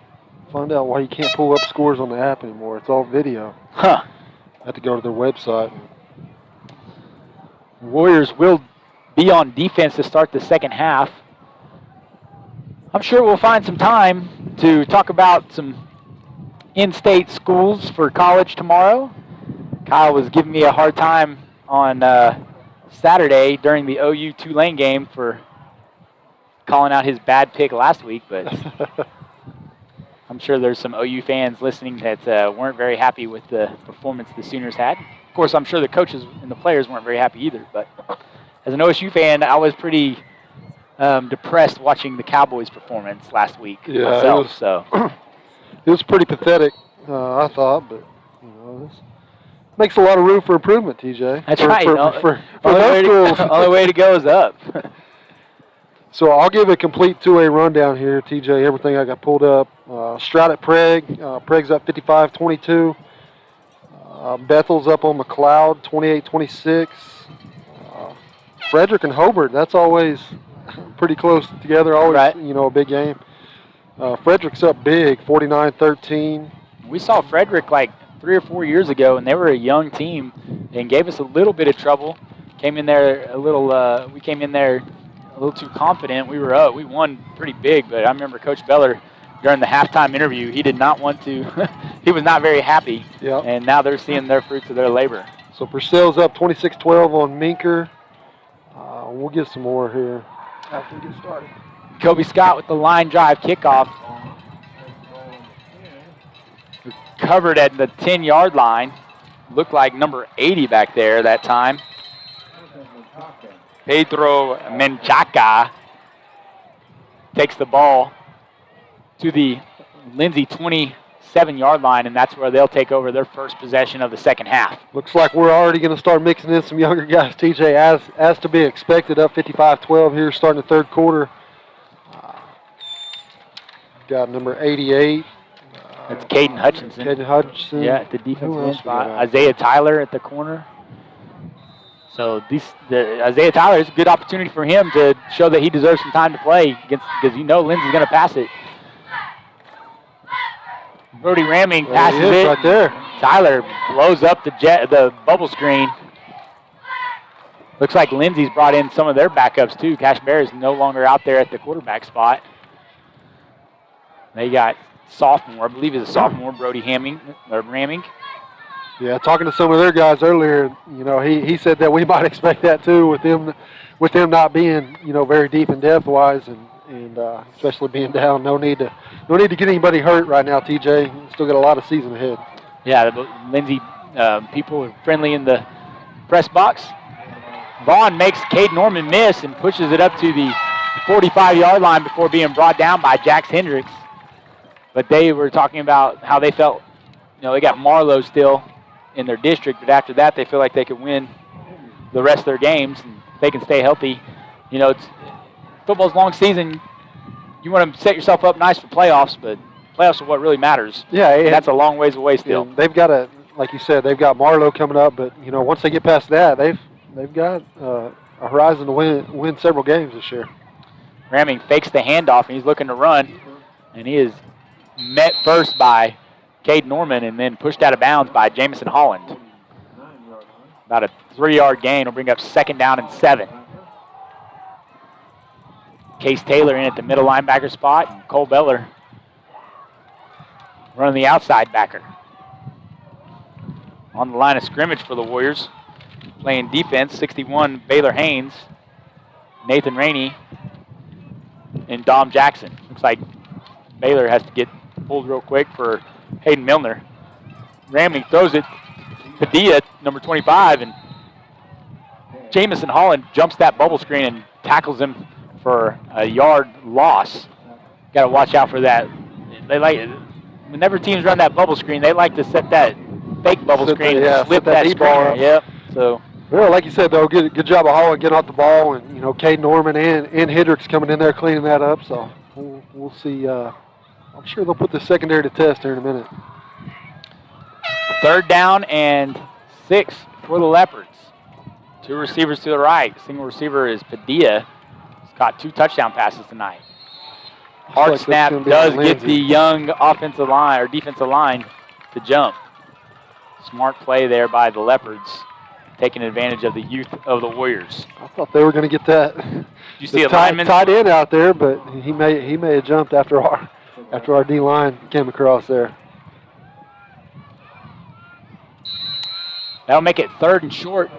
find out why you can't pull up scores on the app anymore. It's all video. Huh. I have to go to their website. Warriors will be on defense to start the second half. I'm sure we'll find some time to talk about some in-state schools for college tomorrow. Kyle was giving me a hard time on Saturday during the OU Tulane game for calling out his bad pick last week, but I'm sure there's some OU fans listening that weren't very happy with the performance the Sooners had. Of course, I'm sure the coaches and the players weren't very happy either, but as an OSU fan, I was pretty depressed watching the Cowboys' performance last week myself. It was pretty pathetic, I thought, but you know, this makes a lot of room for improvement, TJ. That's right. For those schools. Only way to go is up. So I'll give a complete two-way rundown here, TJ, everything I got pulled up. Stroud at Prague. Prague's up 55-22. Bethel's up on McLeod, 28-26. Frederick and Hobart, that's always pretty close together, always, right. You know, a big game. Frederick's up big, 49-13. We saw Frederick like 3 or 4 years ago, and they were a young team and gave us a little bit of trouble. Came in there a little. We came in there a little too confident. We were up. We won pretty big, but I remember Coach Beller during the halftime interview. He did not want to. He was not very happy. Yep. And now they're seeing their fruits of their labor. So Purcell's up 26-12 on Meeker. We'll get some more here after we get started. Kobe Scott with the line drive kickoff. Covered at the 10-yard line. Looked like number 80 back there that time. Pedro Menchaca takes the ball to the Lindsay 27-yard line, and that's where they'll take over their first possession of the second half. Looks like we're already going to start mixing in some younger guys, TJ, as to be expected, up 55-12 here starting the third quarter. Got number 88. That's Caden Hutchinson. Caden Hutchinson. Yeah, at the defensive end spot. Isaiah Tyler at the corner. So Isaiah Tyler is a good opportunity for him to show that he deserves some time to play because you know Lindsay's going to pass it. Brody Ramming passes it right there. Tyler blows up the bubble screen. Looks like Lindsay's brought in some of their backups too. Cash Bear is no longer out there at the quarterback spot. They got sophomore, I believe he's a sophomore, Brody Ramming. Yeah, talking to some of their guys earlier, you know, he said that we might expect that too with them not being, you know, very deep in depth wise and especially being down. No need to get anybody hurt right now, TJ. Still got a lot of season ahead. Yeah, the Lindsay people are friendly in the press box. Vaughn makes Cade Norman miss and pushes it up to the 45-yard line before being brought down by Jax Hendricks. But they were talking about how they felt, you know, they got Marlowe still in their district, but after that they feel like they could win the rest of their games and they can stay healthy. You know, football's a long season. You want to set yourself up nice for playoffs, but playoffs are what really matters. Yeah, and that's a long ways away still. They've got like you said, they've got Marlowe coming up, but you know, once they get past that, they've got a horizon to win several games this year. Ramming fakes the handoff, and he's looking to run, and he is met first by Cade Norman and then pushed out of bounds by Jamison Holland. About a 3-yard gain will bring up 2nd down and 7. Case Taylor in at the middle linebacker spot, and Cole Beller running the outside backer. On the line of scrimmage for the Warriors, playing defense, 61 Baylor Haynes, Nathan Rainey, and Dom Jackson. Looks like Baylor has to get pulled real quick for Hayden Milner. Ramley throws it to Padilla, number 25, and Jamison Holland jumps that bubble screen and tackles him for a yard loss. Got to watch out for that. They like whenever teams run that bubble screen, they like to set that fake bubble screen and slip that stringer. Yep. So. Well, like you said, though, good job of Holland getting off the ball, and you know, Cade Norman and Hendricks coming in there cleaning that up. So we'll see. I'm sure they'll put the secondary to test here in a minute. 3rd down and 6 for the Leopards. 2 receivers to the right. Single receiver is Padilla. He's caught 2 touchdown passes tonight. Hard snap does get the young offensive line or defensive line to jump. Smart play there by the Leopards, taking advantage of the youth of the Warriors. I thought they were going to get that. Did you see a tight end out there, but he may have jumped after our D line came across there. That'll make it 3rd and short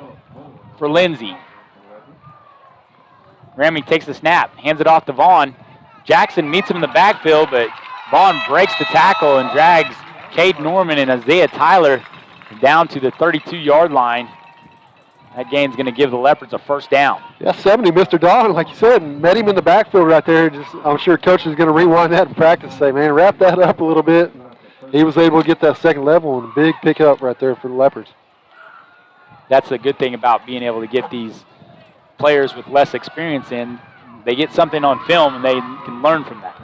for Lindsay. Ramey takes the snap, hands it off to Vaughn. Jackson meets him in the backfield, but Vaughn breaks the tackle and drags Cade Norman and Isaiah Tyler down to the 32-yard line. That gain's going to give the Leopards a 1st down. Yeah, 70, Mr. Don, like you said, and met him in the backfield right there. I'm sure Coach is going to rewind that in practice and say, man, wrap that up a little bit. He was able to get that 2nd level and a big pickup right there for the Leopards. That's the good thing about being able to get these players with less experience in. They get something on film and they can learn from that.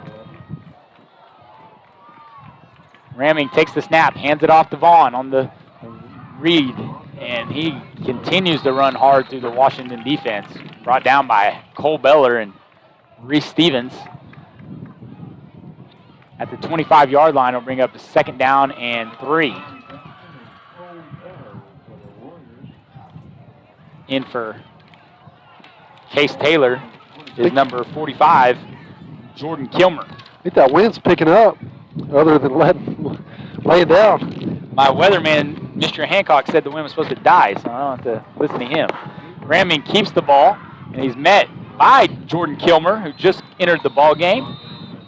Ramming takes the snap, hands it off to Vaughn on the read, and he continues to run hard through the Washington defense. Brought down by Cole Beller and Reese Stevens. At the 25-yard line, will bring up the 2nd down and 3. In for Case Taylor is number 45, Jordan Kilmer. I think that wind's picking up, other than laying down. My weatherman, Mr. Hancock, said the wind was supposed to die, so I don't have to listen to him. Ramming keeps the ball, and he's met by Jordan Kilmer, who just entered the ball game,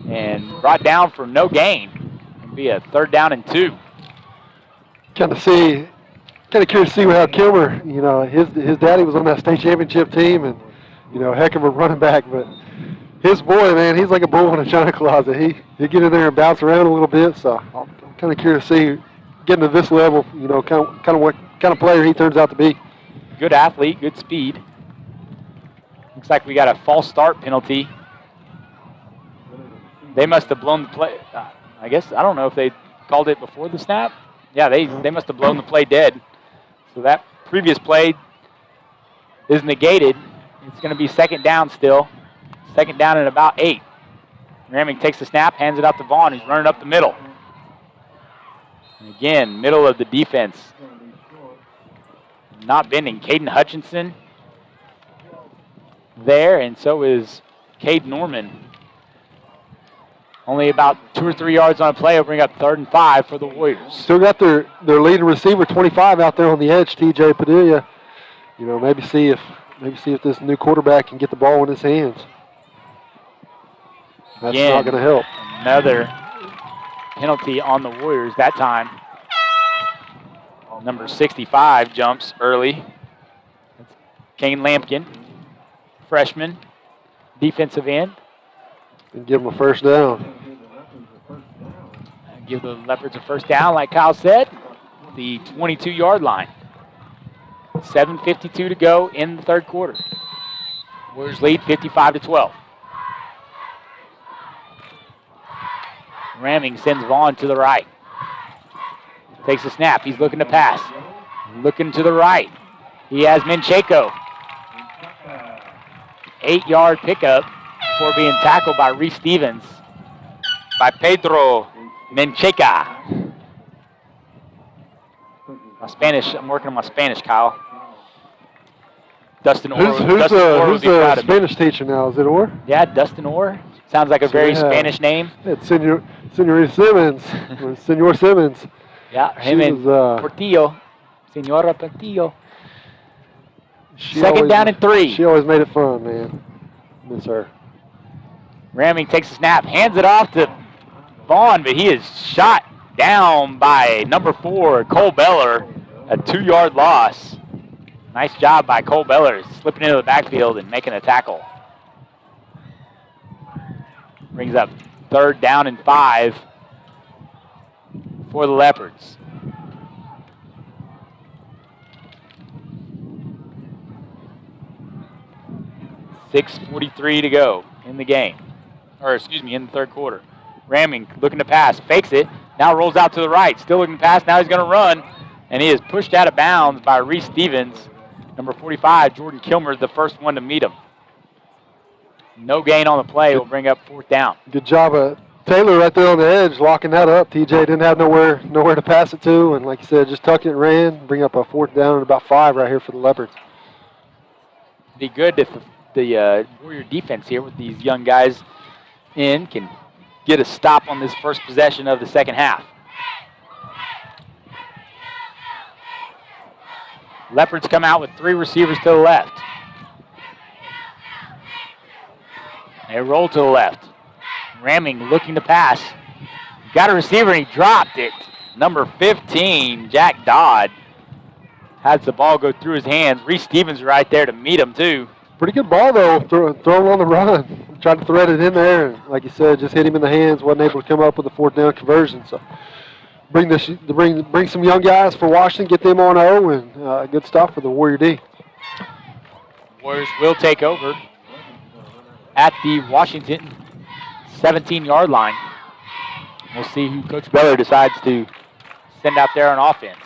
and brought down for no gain. It'll be a 3rd down and 2. Kind of curious to see how Kilmer, you know, his daddy was on that state championship team, and you know, heck of a running back. But his boy, man, he's like a bull in a china closet. He get in there and bounce around a little bit. So I'm kind of curious to see, getting to this level, you know, kind of what kind of player he turns out to be. Good athlete, good speed. Looks like we got a false start penalty. They must have blown the play. I guess, I don't know if they called it before the snap. Yeah, they must have blown the play dead. So that previous play is negated. It's going to be 2nd down still. 2nd down and about 8. Ramming takes the snap, hands it out to Vaughn, who's running up the middle. And again, middle of the defense. Not bending. Caden Hutchinson there, and so is Cade Norman. Only about 2 or 3 yards on a play will bring up 3rd and 5 for the Warriors. Still got their leading receiver, 25, out there on the edge, TJ Padilla. You know, maybe see if this new quarterback can get the ball in his hands. That's again, not going to help. Another penalty on the Warriors that time. Number 65 jumps early. That's Kane Lampkin, freshman, defensive end. And give them a 1st down. Give the Leopards a 1st down, like Kyle said, the 22-yard line. 7:52 to go in the 3rd quarter. Warriors lead 55-12. Ramming sends Vaughn to the right. Takes a snap. He's looking to pass. Looking to the right. He has Mencheko. 8-yard pickup before being tackled by Reese Stevens, by Pedro Mencheca. I'm working on my Spanish, Kyle. Dustin Orr. Who's the Spanish teacher now? Is it Orr? Yeah, Dustin Orr. Sounds like a very Spanish name. It's Senorita Simmons, or Senor Simmons. Yeah, him and Portillo. Senora Portillo. Second down and 3. She always made it fun, man. Miss her. Ramming takes a snap, hands it off to Vaughn, but he is shot down by number 4, Cole Beller. A 2-yard loss. Nice job by Cole Beller, slipping into the backfield and making a tackle. Brings up 3rd down and 5 for the Leopards. .6:43 to go in the game. Or, excuse me, in the 3rd quarter. Ramming, looking to pass, fakes it, now rolls out to the right, still looking to pass, now he's going to run, and he is pushed out of bounds by Reese Stevens. Number 45, Jordan Kilmer, is the first one to meet him. No gain on the play will bring up 4th down. Good job of Taylor right there on the edge, locking that up. TJ didn't have nowhere to pass it to, and like you said, just tucked it and ran, bring up a 4th down and about 5 right here for the Leopards. Be good if the Warrior defense here with these young guys in can get a stop on this first possession of the second half. Leopards come out with 3 receivers to the left. They roll to the left. Ramming looking to pass. Got a receiver and he dropped it. Number 15, Jack Dodd, has the ball go through his hands. Reese Stevens right there to meet him too. Pretty good ball though, thrown on the run. Tried to thread it in there, and like you said, just hit him in the hands. Wasn't able to come up with a 4th down conversion. So bring some young guys for Washington, get them on O, and good stuff for the Warrior D. Warriors will take over at the Washington 17-yard line. We'll see who Coach Beller decides to send out there on offense.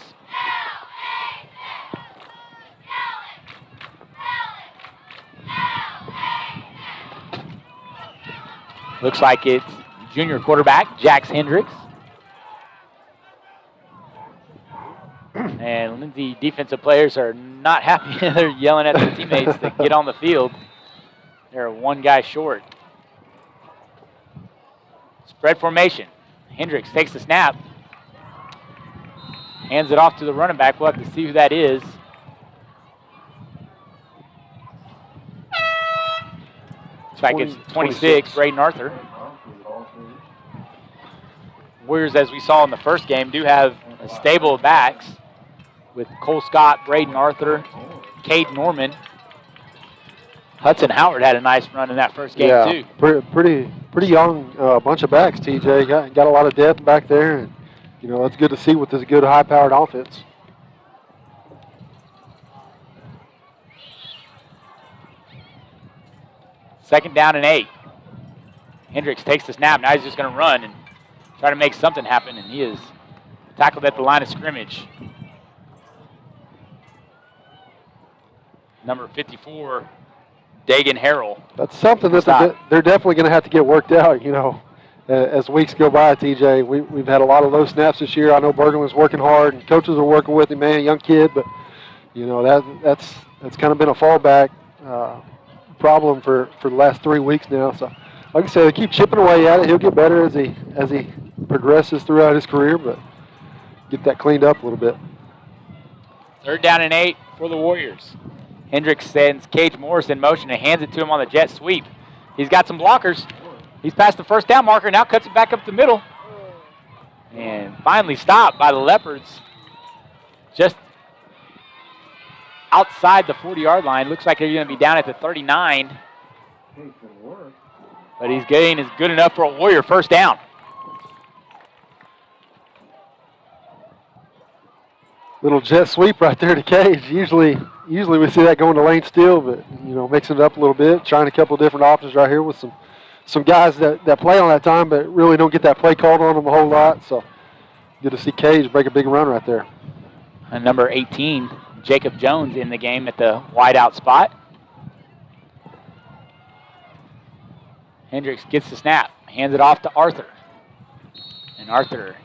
Looks like it's junior quarterback, Jax Hendricks. And Lindsay defensive players are not happy. They're yelling at their teammates to get on the field. They're 1 guy short. Spread formation. Hendricks takes the snap. Hands it off to the running back. We'll have to see who that is. Looks like it's 26, Braden Arthur. Warriors, as we saw in the first game, do have a stable of backs with Cole Scott, Braden Arthur, Cade Norman. Hudson Howard had a nice run in that first game too. Pretty young bunch of backs, TJ. Got a lot of depth back there, and you know it's good to see with this good high-powered offense. Second down and 8. Hendricks takes the snap. Now he's just going to run and try to make something happen, and he is tackled at the line of scrimmage. Number 54, Dagan Harrell. That's something that they're definitely going to have to get worked out, you know, as weeks go by, TJ. We've had a lot of low snaps this year. I know Bergen was working hard, and coaches are working with him, man, young kid, but, you know, that's kind of been a fallback problem for the last 3 weeks now. So, like I said, they keep chipping away at it. He'll get better as he progresses throughout his career, but get that cleaned up a little bit. Third down and 8 for the Warriors. Hendricks sends Cage Morris in motion and hands it to him on the jet sweep. He's got some blockers. He's past the first down marker, now cuts it back up the middle. And finally stopped by the Leopards. Just outside the 40-yard line. Looks like they're going to be down at the 39. But he's getting is good enough for a Warrior first down. Little jet sweep right there to Cage. Usually we see that going to Lane Steele, but you know, mixing it up a little bit, trying a couple of different options right here with some guys that play on that time, but really don't get that play called on them a whole lot. So good to see Cage break a big run right there. And number 18, Jacob Jones in the game at the wideout spot. Hendricks gets the snap, hands it off to Arthur. And Arthur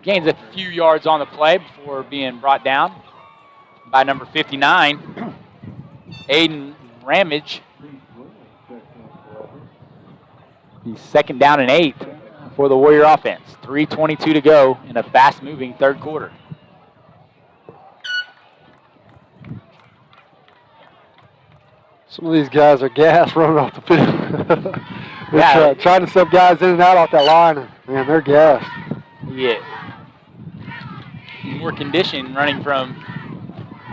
gains a few yards on the play before being brought down by number 59, Aiden Ramage. He's second down and 8 for the Warrior offense. 3:22 to go in a fast-moving third quarter. Some of these guys are gassed running off the field. Yeah. Trying to sub guys in and out off that line, and man, they're gassed. Yeah. More condition running from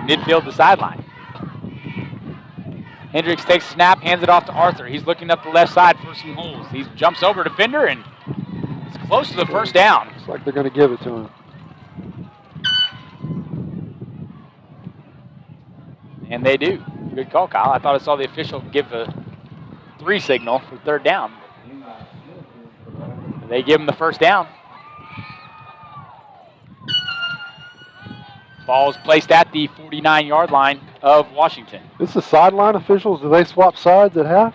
midfield to sideline. Hendricks takes a snap, hands it off to Arthur. He's looking up the left side for some holes. He jumps over defender and is close to the first down. Looks like they're going to give it to him. And they do. Good call, Kyle. I thought I saw the official give a 3 signal for third down. They give him the first down. Ball is placed at the 49-yard line of Washington. This is sideline officials. Do they swap sides at half?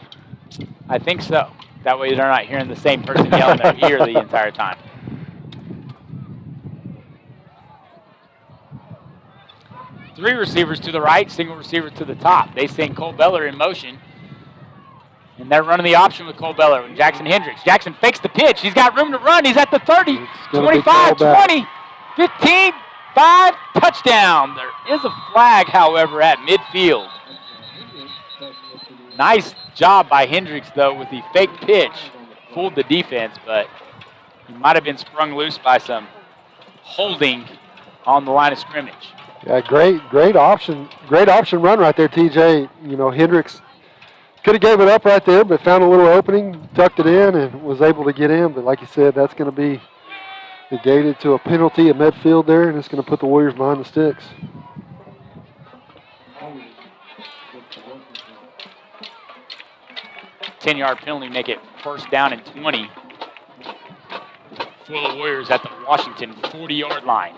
I think so. That way they're not hearing the same person yell in their ear the entire time. Three receivers to the right, single receiver to the top. They send Cole Beller in motion. And they're running the option with Cole Beller and Jackson Hendricks. Jackson fakes the pitch. He's got room to run. He's at the 30, 25, 20, 15, 5, touchdown. There is a flag, however, at midfield. Nice job by Hendricks, though, with the fake pitch. Fooled the defense, but he might have been sprung loose by some holding on the line of scrimmage. Yeah, great option run right there, TJ. You know, Hendricks could have gave it up right there, but found a little opening, tucked it in, and was able to get in. But like you said, that's going to be negated to a penalty at midfield there, and it's going to put the Warriors behind the sticks. Ten-yard penalty, make it first down and 20 for the Warriors at the Washington 40-yard line.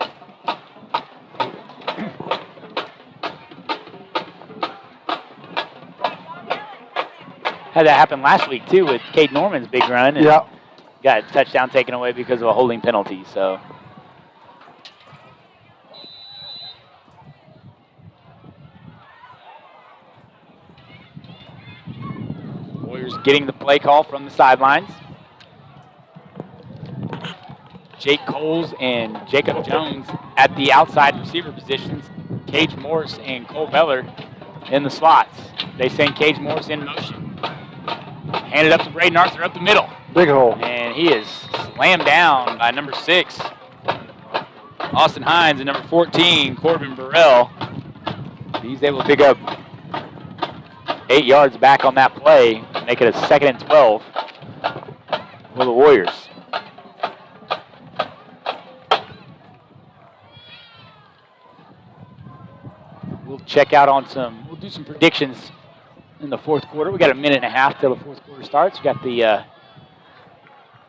Had that happen last week, too, with Cade Norman's big run. And yeah. Got a touchdown taken away because of a holding penalty, so. Warriors getting the play call from the sidelines. Jake Coles and Jacob Jones at the outside receiver positions. Cage Morris and Cole Beller in the slots. They send Cage Morris in motion. Handed up to Braden Arthur up the middle. Big hole. And he is slammed down by number 6, Austin Hines, and number 14, Corbin Burrell. He's able to pick up 8 yards back on that play, make it a 2nd and 12 for the Warriors. We'll check out on we'll do some predictions in the fourth quarter. We got a minute and a half till the fourth quarter starts. We got the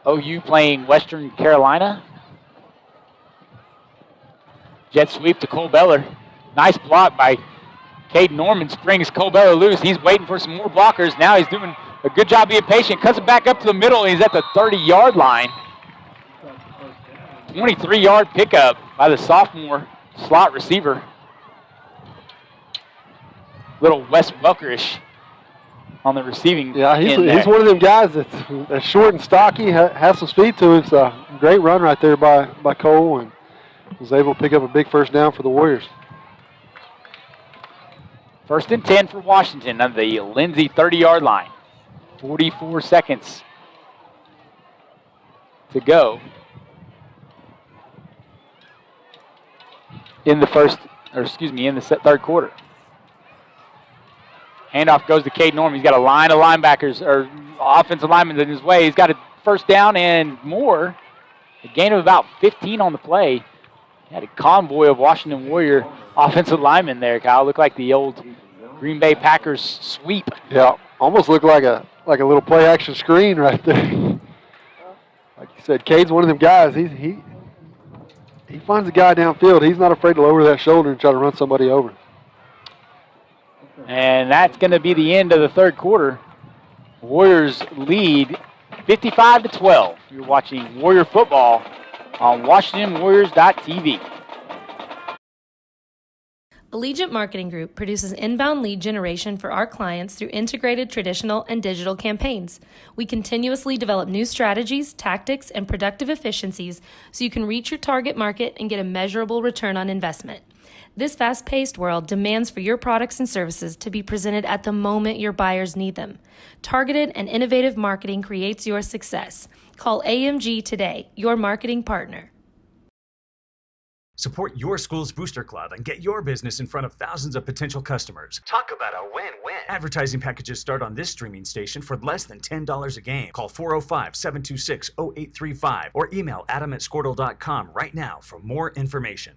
OU playing Western Carolina. Jet sweep to Cole Beller. Nice block by Cade Norman. Springs Cole Beller loose. He's waiting for some more blockers. Now he's doing a good job being patient. Cuts it back up to the middle. He's at the 30-yard line. 23-yard pickup by the sophomore slot receiver. Little Wes Welkerish on the receiving. Yeah, he's one of them guys that's short and stocky, has some speed to him. It's a great run right there by Cole, and was able to pick up a big first down for the Warriors. 1st and 10 for Washington on the Lindsay 30-yard line. 44 seconds to go in the third quarter. Handoff goes to Cade Norman. He's got a line of linebackers or offensive linemen in his way. He's got a first down and more. A gain of about 15 on the play. He had a convoy of Washington Warrior offensive linemen there, Kyle. Looked like the old Green Bay Packers sweep. Yeah, almost looked like a little play action screen right there. Like you said, Cade's one of them guys. He finds a guy downfield. He's not afraid to lower that shoulder and try to run somebody over. And that's going to be the end of the third quarter. Warriors lead 55-12. You're watching Warrior football on WashingtonWarriors.tv. Allegiant Marketing Group produces inbound lead generation for our clients through integrated traditional and digital campaigns. We continuously develop new strategies, tactics, and productive efficiencies so you can reach your target market and get a measurable return on investment. This fast-paced world demands for your products and services to be presented at the moment your buyers need them. Targeted and innovative marketing creates your success. Call AMG today, your marketing partner. Support your school's booster club and get your business in front of thousands of potential customers. Talk about a win-win. Advertising packages start on this streaming station for less than $10 a game. Call 405-726-0835 or email adam@squirtle.com right now for more information.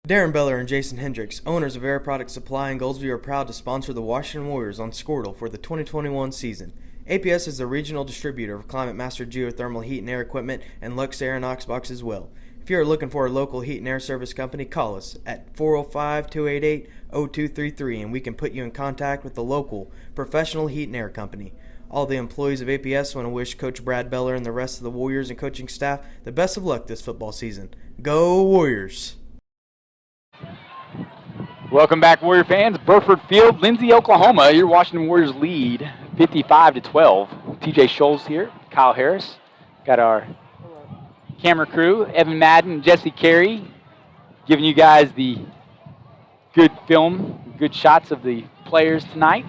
Darren Beller and Jason Hendricks, owners of Air Product Supply in Goldsview, are proud to sponsor the Washington Warriors on Squirtle for the 2021 season. APS is the regional distributor of Climate Master geothermal heat and air equipment and Lux Air and Oxbox as well. If you are looking for a local heat and air service company, call us at 405-288-0233 and we can put you in contact with the local professional heat and air company. All the employees of APS want to wish Coach Brad Beller and the rest of the Warriors and coaching staff the best of luck this football season. Go Warriors! Welcome back, Warrior fans. Burford Field, Lindsay, Oklahoma. Your Washington Warriors lead 55-12. TJ Scholes here, Kyle Harris. Got our camera crew, Evan Madden and Jesse Carey, giving you guys the good film, good shots of the players tonight.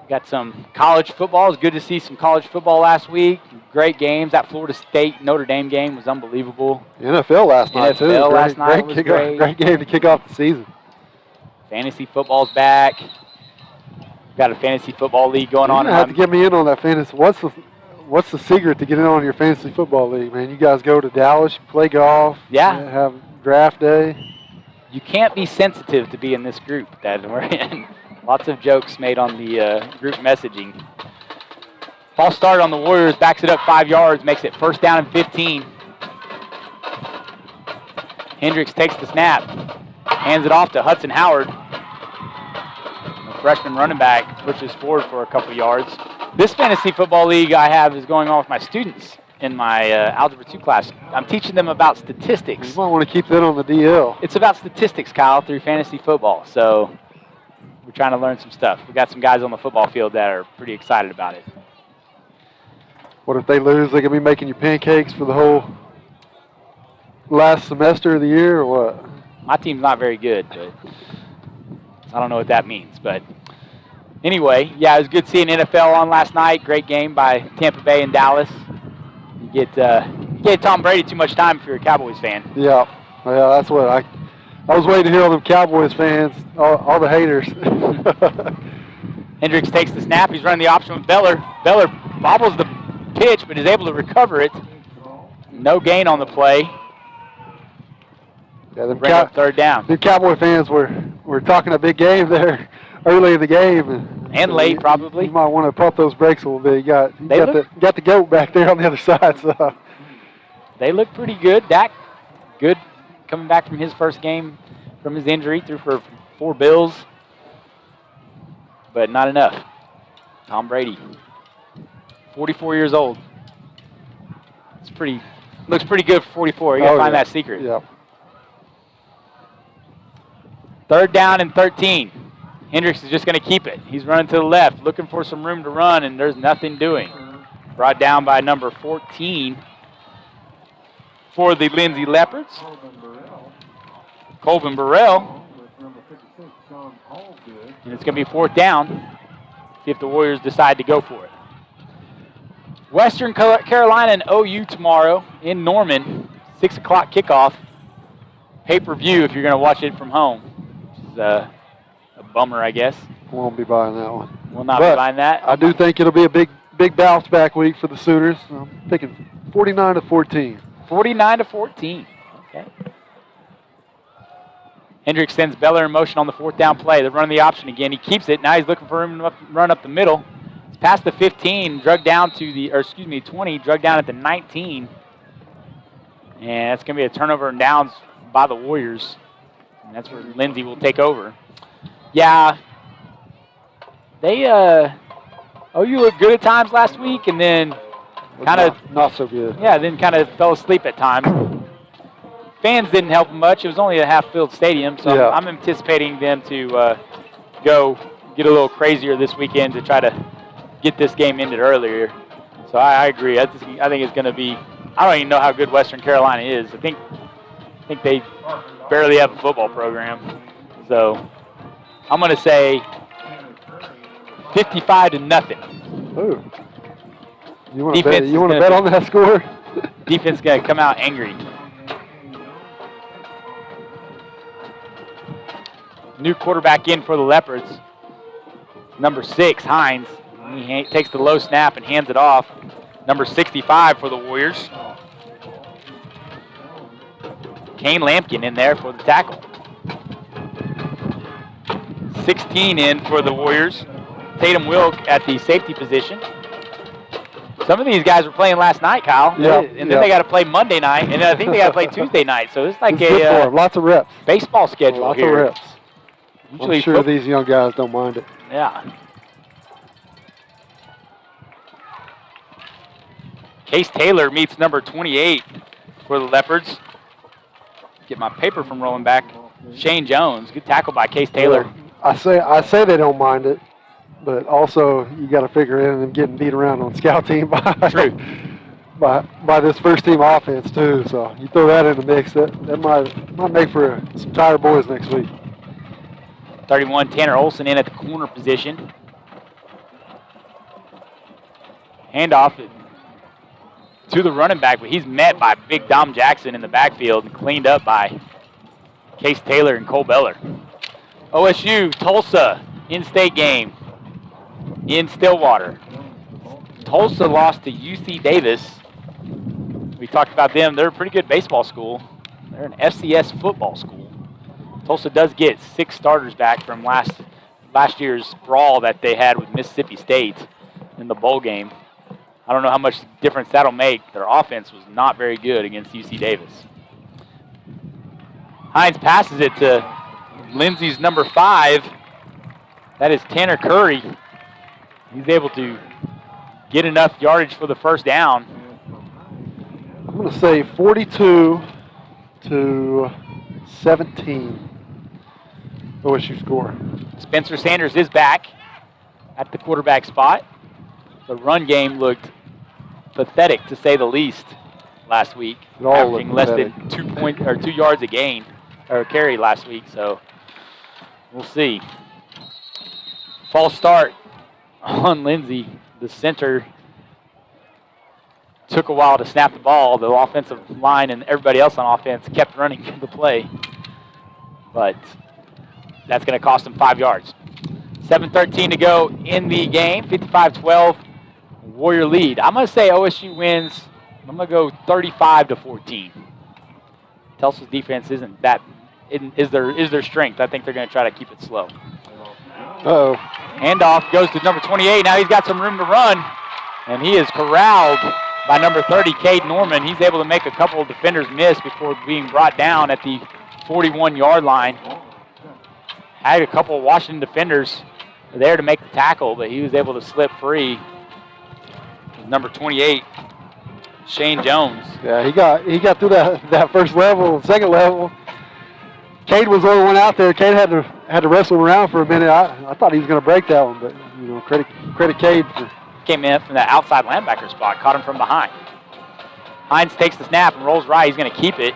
Got some college football. It's good to see some college football last week. Great games. That Florida State Notre Dame game was unbelievable. NFL last night, too. Last night was great. Great game to kick off the season. Fantasy football's back. Got a fantasy football league going on. You have to get me in on that fantasy. What's the secret to getting in on your fantasy football league, man? You guys go to Dallas, you play golf. Yeah. Have draft day. You can't be sensitive to be in this group that we're in. Lots of jokes made on the group messaging. False start on the Warriors, backs it up 5 yards, makes it first down and 15. Hendricks takes the snap, hands it off to Hudson Howard. The freshman running back pushes forward for a couple yards. This fantasy football league I have is going on with my students in my Algebra 2 class. I'm teaching them about statistics. You might want to keep that on the DL. It's about statistics, Kyle, through fantasy football. So we're trying to learn some stuff. We got some guys on the football field that are pretty excited about it. What if they lose? They going to be making you pancakes for the whole last semester of the year or what? My team's not very good, but I don't know what that means. But anyway, yeah, it was good seeing NFL on last night. Great game by Tampa Bay and Dallas. You get Tom Brady too much time if you're a Cowboys fan. Yeah, that's what I was waiting to hear all them Cowboys fans, all the haters. Hendricks takes the snap. He's running the option with Beller. Beller bobbles the pitch, but is able to recover it. No gain on the play. Yeah, bring up third down. The Cowboy fans were talking a big game there early in the game. And late, probably. You might want to pump those brakes a little bit. You got the goat back there on the other side. So they look pretty good. Dak, good, coming back from his first game from his injury, threw for 4 bills, but not enough. Tom Brady, 44 years old. Looks pretty good for 44. You gotta find that secret. Yeah. Third down and 13. Hendricks is just going to keep it. He's running to the left, looking for some room to run, and there's nothing doing. Brought down by number 14 for the Lindsay Leopards. Colvin Burrell. And it's going to be 4th down if the Warriors decide to go for it. Western Carolina and OU tomorrow in Norman. 6 o'clock kickoff. Pay-per-view if you're going to watch it from home. Which is a bummer, I guess. Won't be buying that one. Will not be buying that. I do think it'll be a big bounce back week for the Sooners. I'm thinking 49-14. 49-14. Okay. Hendricks sends Beller in motion on the 4th down play. They're running the option again. He keeps it. Now he's looking for him to run up the middle. It's past the 15, drug down to the, 20, drug down at the 19. And it's going to be a turnover and downs by the Warriors. And that's where Lindsay will take over. Yeah, They OU looked good at times last week, and then kind of not so good. Yeah, then kind of fell asleep at times. Fans didn't help much. It was only a half-filled stadium, so Yeah. I'm anticipating them to go get a little crazier this weekend to try to get this game ended earlier. So I agree. I think it's going to be. I don't even know how good Western Carolina is. I think they barely have a football program. So I'm going to say 55-0. Ooh. You want to bet on that score? Defense is going to come out angry. New quarterback in for the Leopards. Number 6, Hines. He takes the low snap and hands it off. Number 65 for the Warriors. Kane Lampkin in there for the tackle. 16 in for the Warriors. Tatum Wilk at the safety position. Some of these guys were playing last night, Kyle. Yeah, and then they got to play Monday night, and then I think they got to play Tuesday night. So it's like lots of reps. Baseball schedule Lots here. of reps. I'm sure these young guys don't mind it. Yeah. Case Taylor meets number 28 for the Leopards. Get my paper from rolling back. Shane Jones, good tackle by Case Taylor. Yeah, I say they don't mind it, but also you got to figure in them getting beat around on scout team by this first team offense too. So you throw that in the mix, that might make for some tired boys next week. 31, Tanner Olson in at the corner position. Handoff to the running back, but he's met by big Dom Jackson in the backfield and cleaned up by Case Taylor and Cole Beller. OSU, Tulsa, in-state game in Stillwater. Tulsa lost to UC Davis. We talked about them. They're a pretty good baseball school. They're an FCS football school. Tulsa does get 6 starters back from last year's brawl that they had with Mississippi State in the bowl game. I don't know how much difference that'll make. Their offense was not very good against UC Davis. Hines passes it to Lindsay's number 5. That is Tanner Curry. He's able to get enough yardage for the first down. I'm going to say 42 to 17. OSU score. Spencer Sanders is back at the quarterback spot. The run game looked pathetic, to say the least, last week, averaging less than 2 yards a gain or a carry last week. So we'll see. False start on Lindsay. The center took a while to snap the ball. The offensive line and everybody else on offense kept running the play, but that's going to cost them 5 yards. 7:13 to go in the game. 55-12, Warrior lead. I'm going to say OSU wins. I'm going to go 35-14. Tulsa's defense isn't that is their strength. I think they're going to try to keep it slow. Uh-oh. Handoff goes to number 28. Now he's got some room to run, and he is corralled by number 30, Cade Norman. He's able to make a couple of defenders miss before being brought down at the 41-yard line. Had a couple of Washington defenders there to make the tackle, but he was able to slip free. Number 28, Shane Jones. Yeah, he got through that first level. Second level, Cade was the only one out there. Cade had to wrestle around for a minute. I thought he was going to break that one, but credit Cade for. Came in from that outside linebacker spot, caught him from behind. Hines takes the snap and rolls right. He's going to keep it.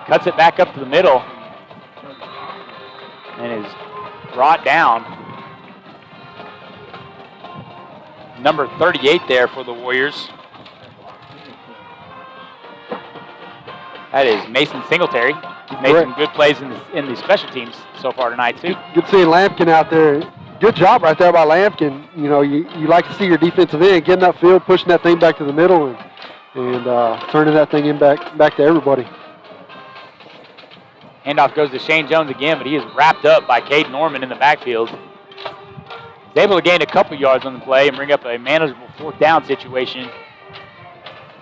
Cuts it back up to the middle and is brought down. Number 38 there for the Warriors. That is Mason Singletary. He's made some good plays in the special teams so far tonight, too. Good seeing Lampkin out there. Good job right there by Lampkin. You know, you like to see your defensive end getting upfield, pushing that thing back to the middle, and turning that thing in back to everybody. Handoff goes to Shane Jones again, but he is wrapped up by Cade Norman in the backfield. He's able to gain a couple yards on the play and bring up a manageable 4th down situation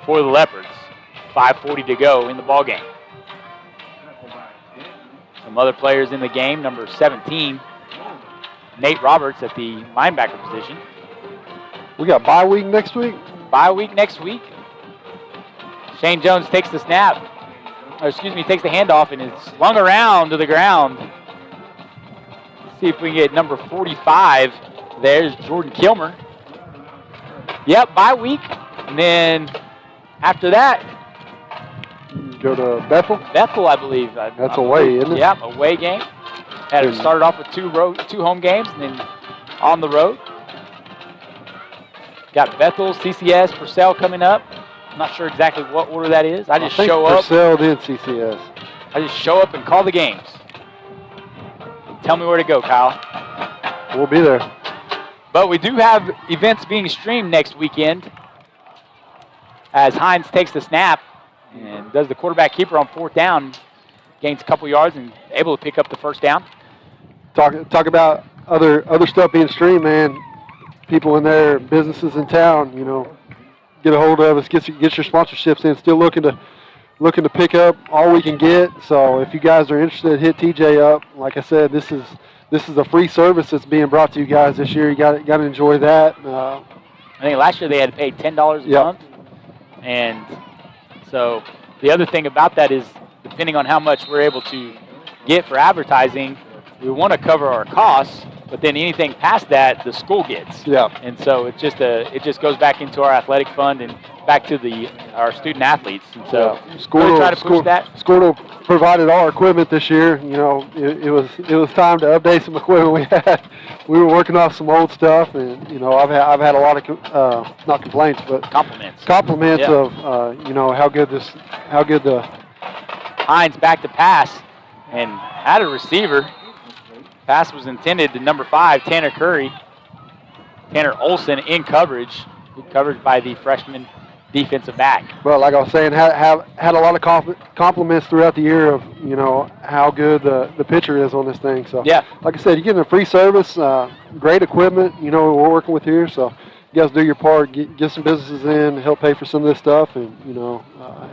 for the Leopards. 5:40 to go in the ball game. Some other players in the game. Number 17, Nate Roberts at the linebacker position. We got bye week next week? Bye week next week. Shane Jones takes the snap, or excuse me, takes the handoff and is slung around to the ground. Let's see if we can get number 45. There's Jordan Kilmer. Yep, bye week. And then after that, go to Bethel? Bethel, I believe. That's away, isn't it? Yep, away game. Had it started off with two home games and then on the road. Got Bethel, CCS, Purcell coming up. I'm not sure exactly what order that is. I just show up. Purcell, then CCS. I just show up and call the games. Tell me where to go, Kyle. We'll be there. But we do have events being streamed next weekend as Hines takes the snap and does the quarterback keeper on 4th down, gains a couple yards and able to pick up the first down. Talk about other stuff being streamed, man. People in there, businesses in town, you know, get a hold of us, get your sponsorships in. Still looking to pick up all we can get. So if you guys are interested, hit TJ up. Like I said, this is a free service that's being brought to you guys this year. You got to enjoy that. I think last year they had to pay $10 a month, and so the other thing about that is depending on how much we're able to get for advertising, we want to cover our costs. But then anything past that, the school gets. Yeah. And so it just goes back into our athletic fund and back to our student athletes. And so we're trying to push that. Squirtle provided all our equipment this year. You know, it was time to update some equipment we had. We were working off some old stuff, and you know, I've had a lot of not complaints, but compliments of you know how good the Hines back to pass and had a receiver. Pass was intended to number 5, Tanner Olson in coverage. Good coverage by the freshman defensive back. Well, like I was saying, had a lot of compliments throughout the year of, you know, how good the pitcher is on this thing. So, yeah, like I said, you're getting a free service, great equipment, you know, we're working with here. So you guys do your part, get some businesses in, help pay for some of this stuff, and, you know,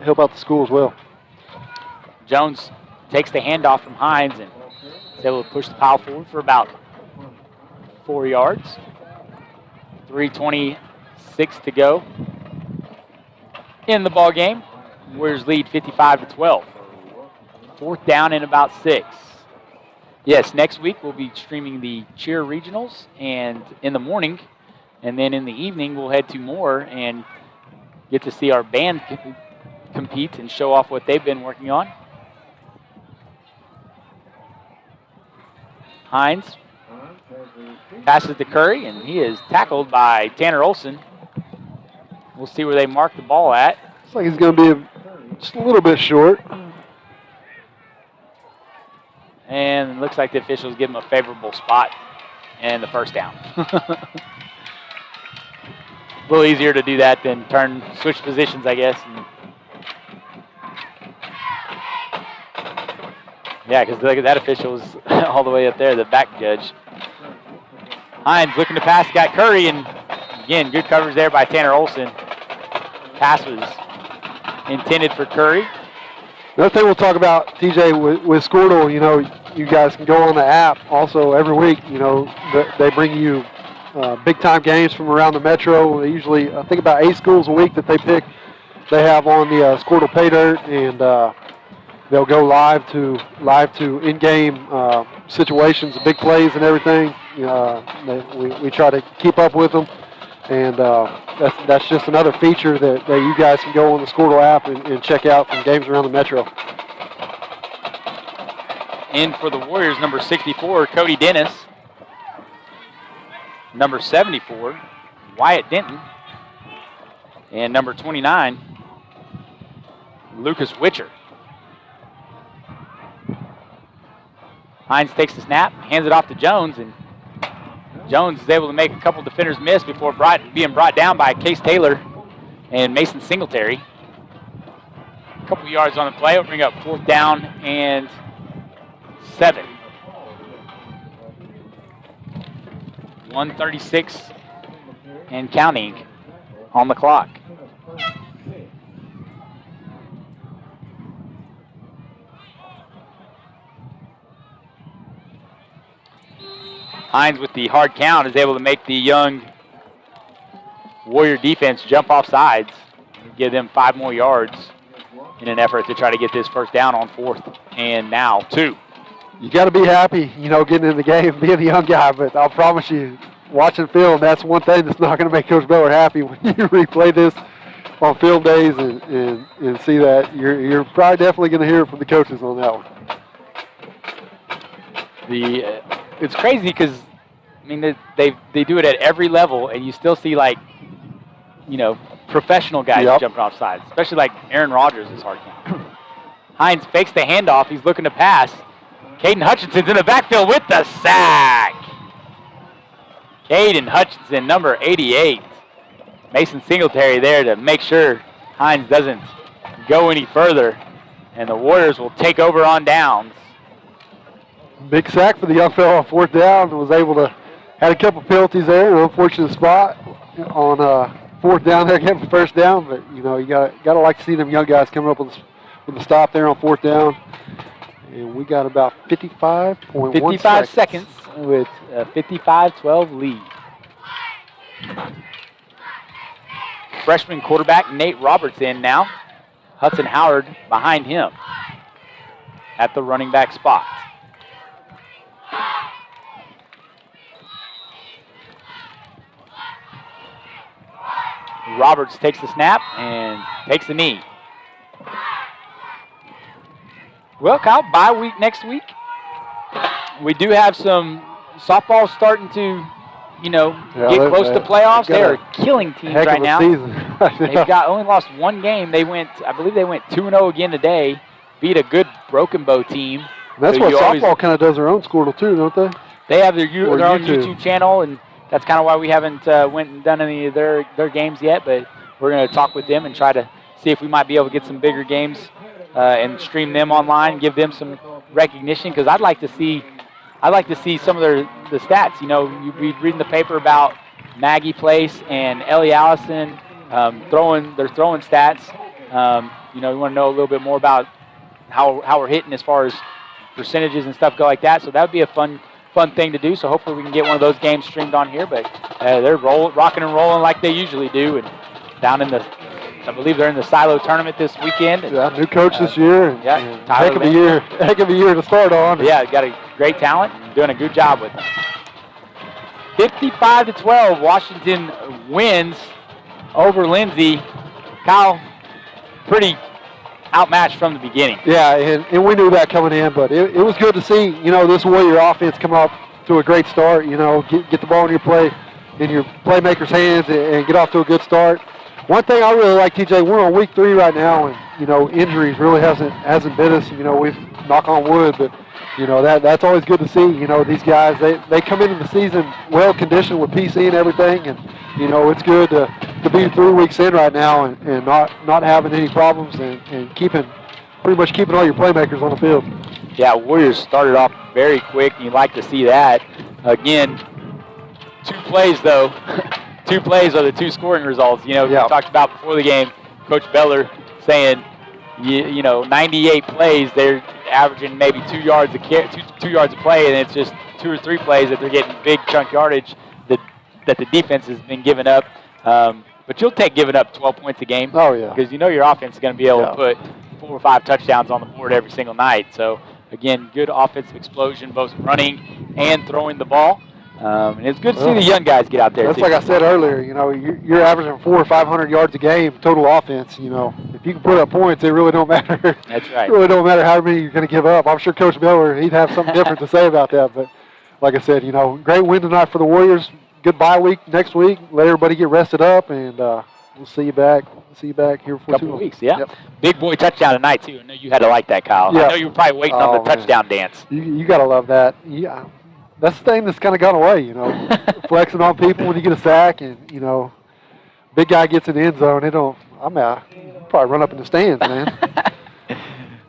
help out the school as well. Jones takes the handoff from Hines and is able to push the pile forward for about 4 yards. 3:26 to go in the ball game. Warriors lead 55-12. 4th down and about 6. Yes, next week we'll be streaming the cheer regionals and in the morning, and then in the evening we'll head to Moore and get to see our band compete and show off what they've been working on. Hines passes to Curry, and he is tackled by Tanner Olson. We'll see where they mark the ball at. Looks like he's going to be just a little bit short. And it looks like the officials give him a favorable spot and the first down. A little easier to do that than switch positions, I guess. Yeah, because that official was all the way up there, the back judge. Hines looking to pass, got Curry, and again, good coverage there by Tanner Olson. Pass was intended for Curry. Another thing we'll talk about, TJ, with Squirtle, you know, you guys can go on the app also every week. You know, they bring you big-time games from around the metro. They usually, I think about 8 schools a week that they pick. They have on the Squirtle Pay Dirt, and they'll go live to in-game situations, big plays and everything. We try to keep up with them, and that's just another feature that you guys can go on the Squirtle app and check out from games around the metro. In for the Warriors, number 64, Cody Dennis. Number 74, Wyatt Denton. And number 29, Lucas Witcher. Hines takes the snap, hands it off to Jones, and Jones is able to make a couple defenders miss before being brought down by Case Taylor and Mason Singletary. A couple yards on the play will bring up 4th down and 7. 1:36 and counting on the clock. Hines with the hard count is able to make the young Warrior defense jump off sides and give them 5 more yards in an effort to try to get this first down on 4th and now 2. You got to be happy, you know, getting in the game, being a young guy, but I'll promise you, watching film, that's one thing that's not going to make Coach Beller happy when you replay this on film days and see that. You're probably definitely going to hear it from the coaches on that one. It's crazy because, I mean, they do it at every level, and you still see, like, you know, professional guys jumping off sides, especially like Aaron Rodgers is hard count. Hines fakes the handoff. He's looking to pass. Caden Hutchinson's in the backfield with the sack. Caden Hutchinson, number 88. Mason Singletary there to make sure Hines doesn't go any further, and the Warriors will take over on downs. Big sack for the young fellow on 4th down. Was able to, had a couple penalties there, an unfortunate spot on 4th down there, getting the first down, but you know, you gotta like to see them young guys coming up with a stop there on 4th down. And we got about 55 seconds with a 55-12 lead. Freshman quarterback Nate Roberts in now. Hudson Howard behind him at the running back spot. Roberts takes the snap and takes the knee. Well, Kyle, bye week next week. We do have some softball starting to, you know, get close to playoffs. They are killing teams right now. They've only lost 1 game. I believe they went 2-0 again today. Beat a good Broken Bow team. And that's what softball kind of does their own Squirtle too, don't they? They have their own YouTube channel, and that's kind of why we haven't went and done any of their games yet. But we're going to talk with them and try to see if we might be able to get some bigger games and stream them online, give them some recognition, because I'd like to see some of the stats. You know, you read in the paper about Maggie Place and Ellie Allison throwing stats. You know, you want to know a little bit more about how we're hitting as far as percentages and stuff go like that. So that would be a fun thing to do. So hopefully we can get one of those games streamed on here. But they're rocking and rolling like they usually do, and down in I believe they're in the Silo tournament this weekend. Yeah, new coach this year. Yeah, heck of a year to start on. Yeah, got a great talent and doing a good job with them. 55-12, Washington wins over Lindsay. Kyle, pretty outmatched from the beginning. Yeah, and we knew that coming in, but it was good to see, you know, this Warrior offense come up to a great start. You know, get the ball in your playmakers' hands and get off to a good start. One thing I really like, TJ, we're on week 3 right now, and you know, injuries really hasn't bit us. You know, we've knock on wood, but you know that's always good to see. You know, these guys they come into the season well conditioned with PC and everything, and you know it's good to be 3 weeks in right now and not having any problems and pretty much keeping all your playmakers on the field. Yeah, Warriors started off very quick, and you like to see that. Again, 2 plays though. 2 plays are the 2 scoring results. You know, we talked about before the game, Coach Beller saying, you know, 98 plays, they're averaging maybe 2 yards a play, and it's just 2 or 3 plays that they're getting big chunk yardage that the defense has been giving up. But you'll take giving up 12 points a game. Oh, yeah. Because you know your offense is going to be able to put 4 or 5 touchdowns on the board every single night. So, again, good offensive explosion, both running and throwing the ball. And it's good to see the young guys get out there. That's like I said earlier, you know, you're averaging 400 or 500 yards a game total offense. You know, if you can put up points, it really don't matter. That's right. It really don't matter how many you're going to give up. I'm sure Coach Miller, he'd have something different to say about that. But like I said, you know, great win tonight for the Warriors. Good bye week next week. Let everybody get rested up, and we'll see you back. Here for 2 weeks. Yeah. Yep. Big boy touchdown tonight too. I know you had to like that, Kyle. Yeah. I know you were probably waiting on the touchdown dance. You got to love that. Yeah. That's the thing that's kind of gone away, you know, flexing on people when you get a sack, and you know, big guy gets in the end zone. I'm out. Probably run up in the stands, man.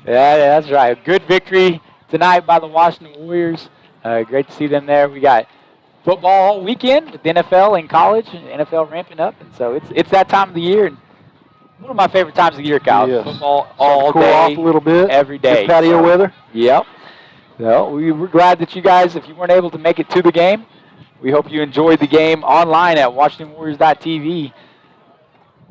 Yeah, that's right. Good victory tonight by the Washington Warriors. Great to see them there. We got football all weekend with the NFL and college, and NFL ramping up, and so it's that time of the year. And one of my favorite times of the year, Kyle. Yes. Football all cool day, off a little bit. every day. Good patio weather. Yep. So we were glad that you guys, if you weren't able to make it to the game, we hope you enjoyed the game online at WashingtonWarriors.tv.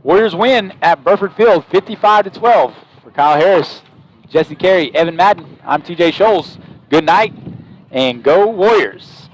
Warriors win at Burford Field 55-12. For Kyle Harris, Jesse Carey, Evan Madden, I'm TJ Scholes. Good night and go Warriors.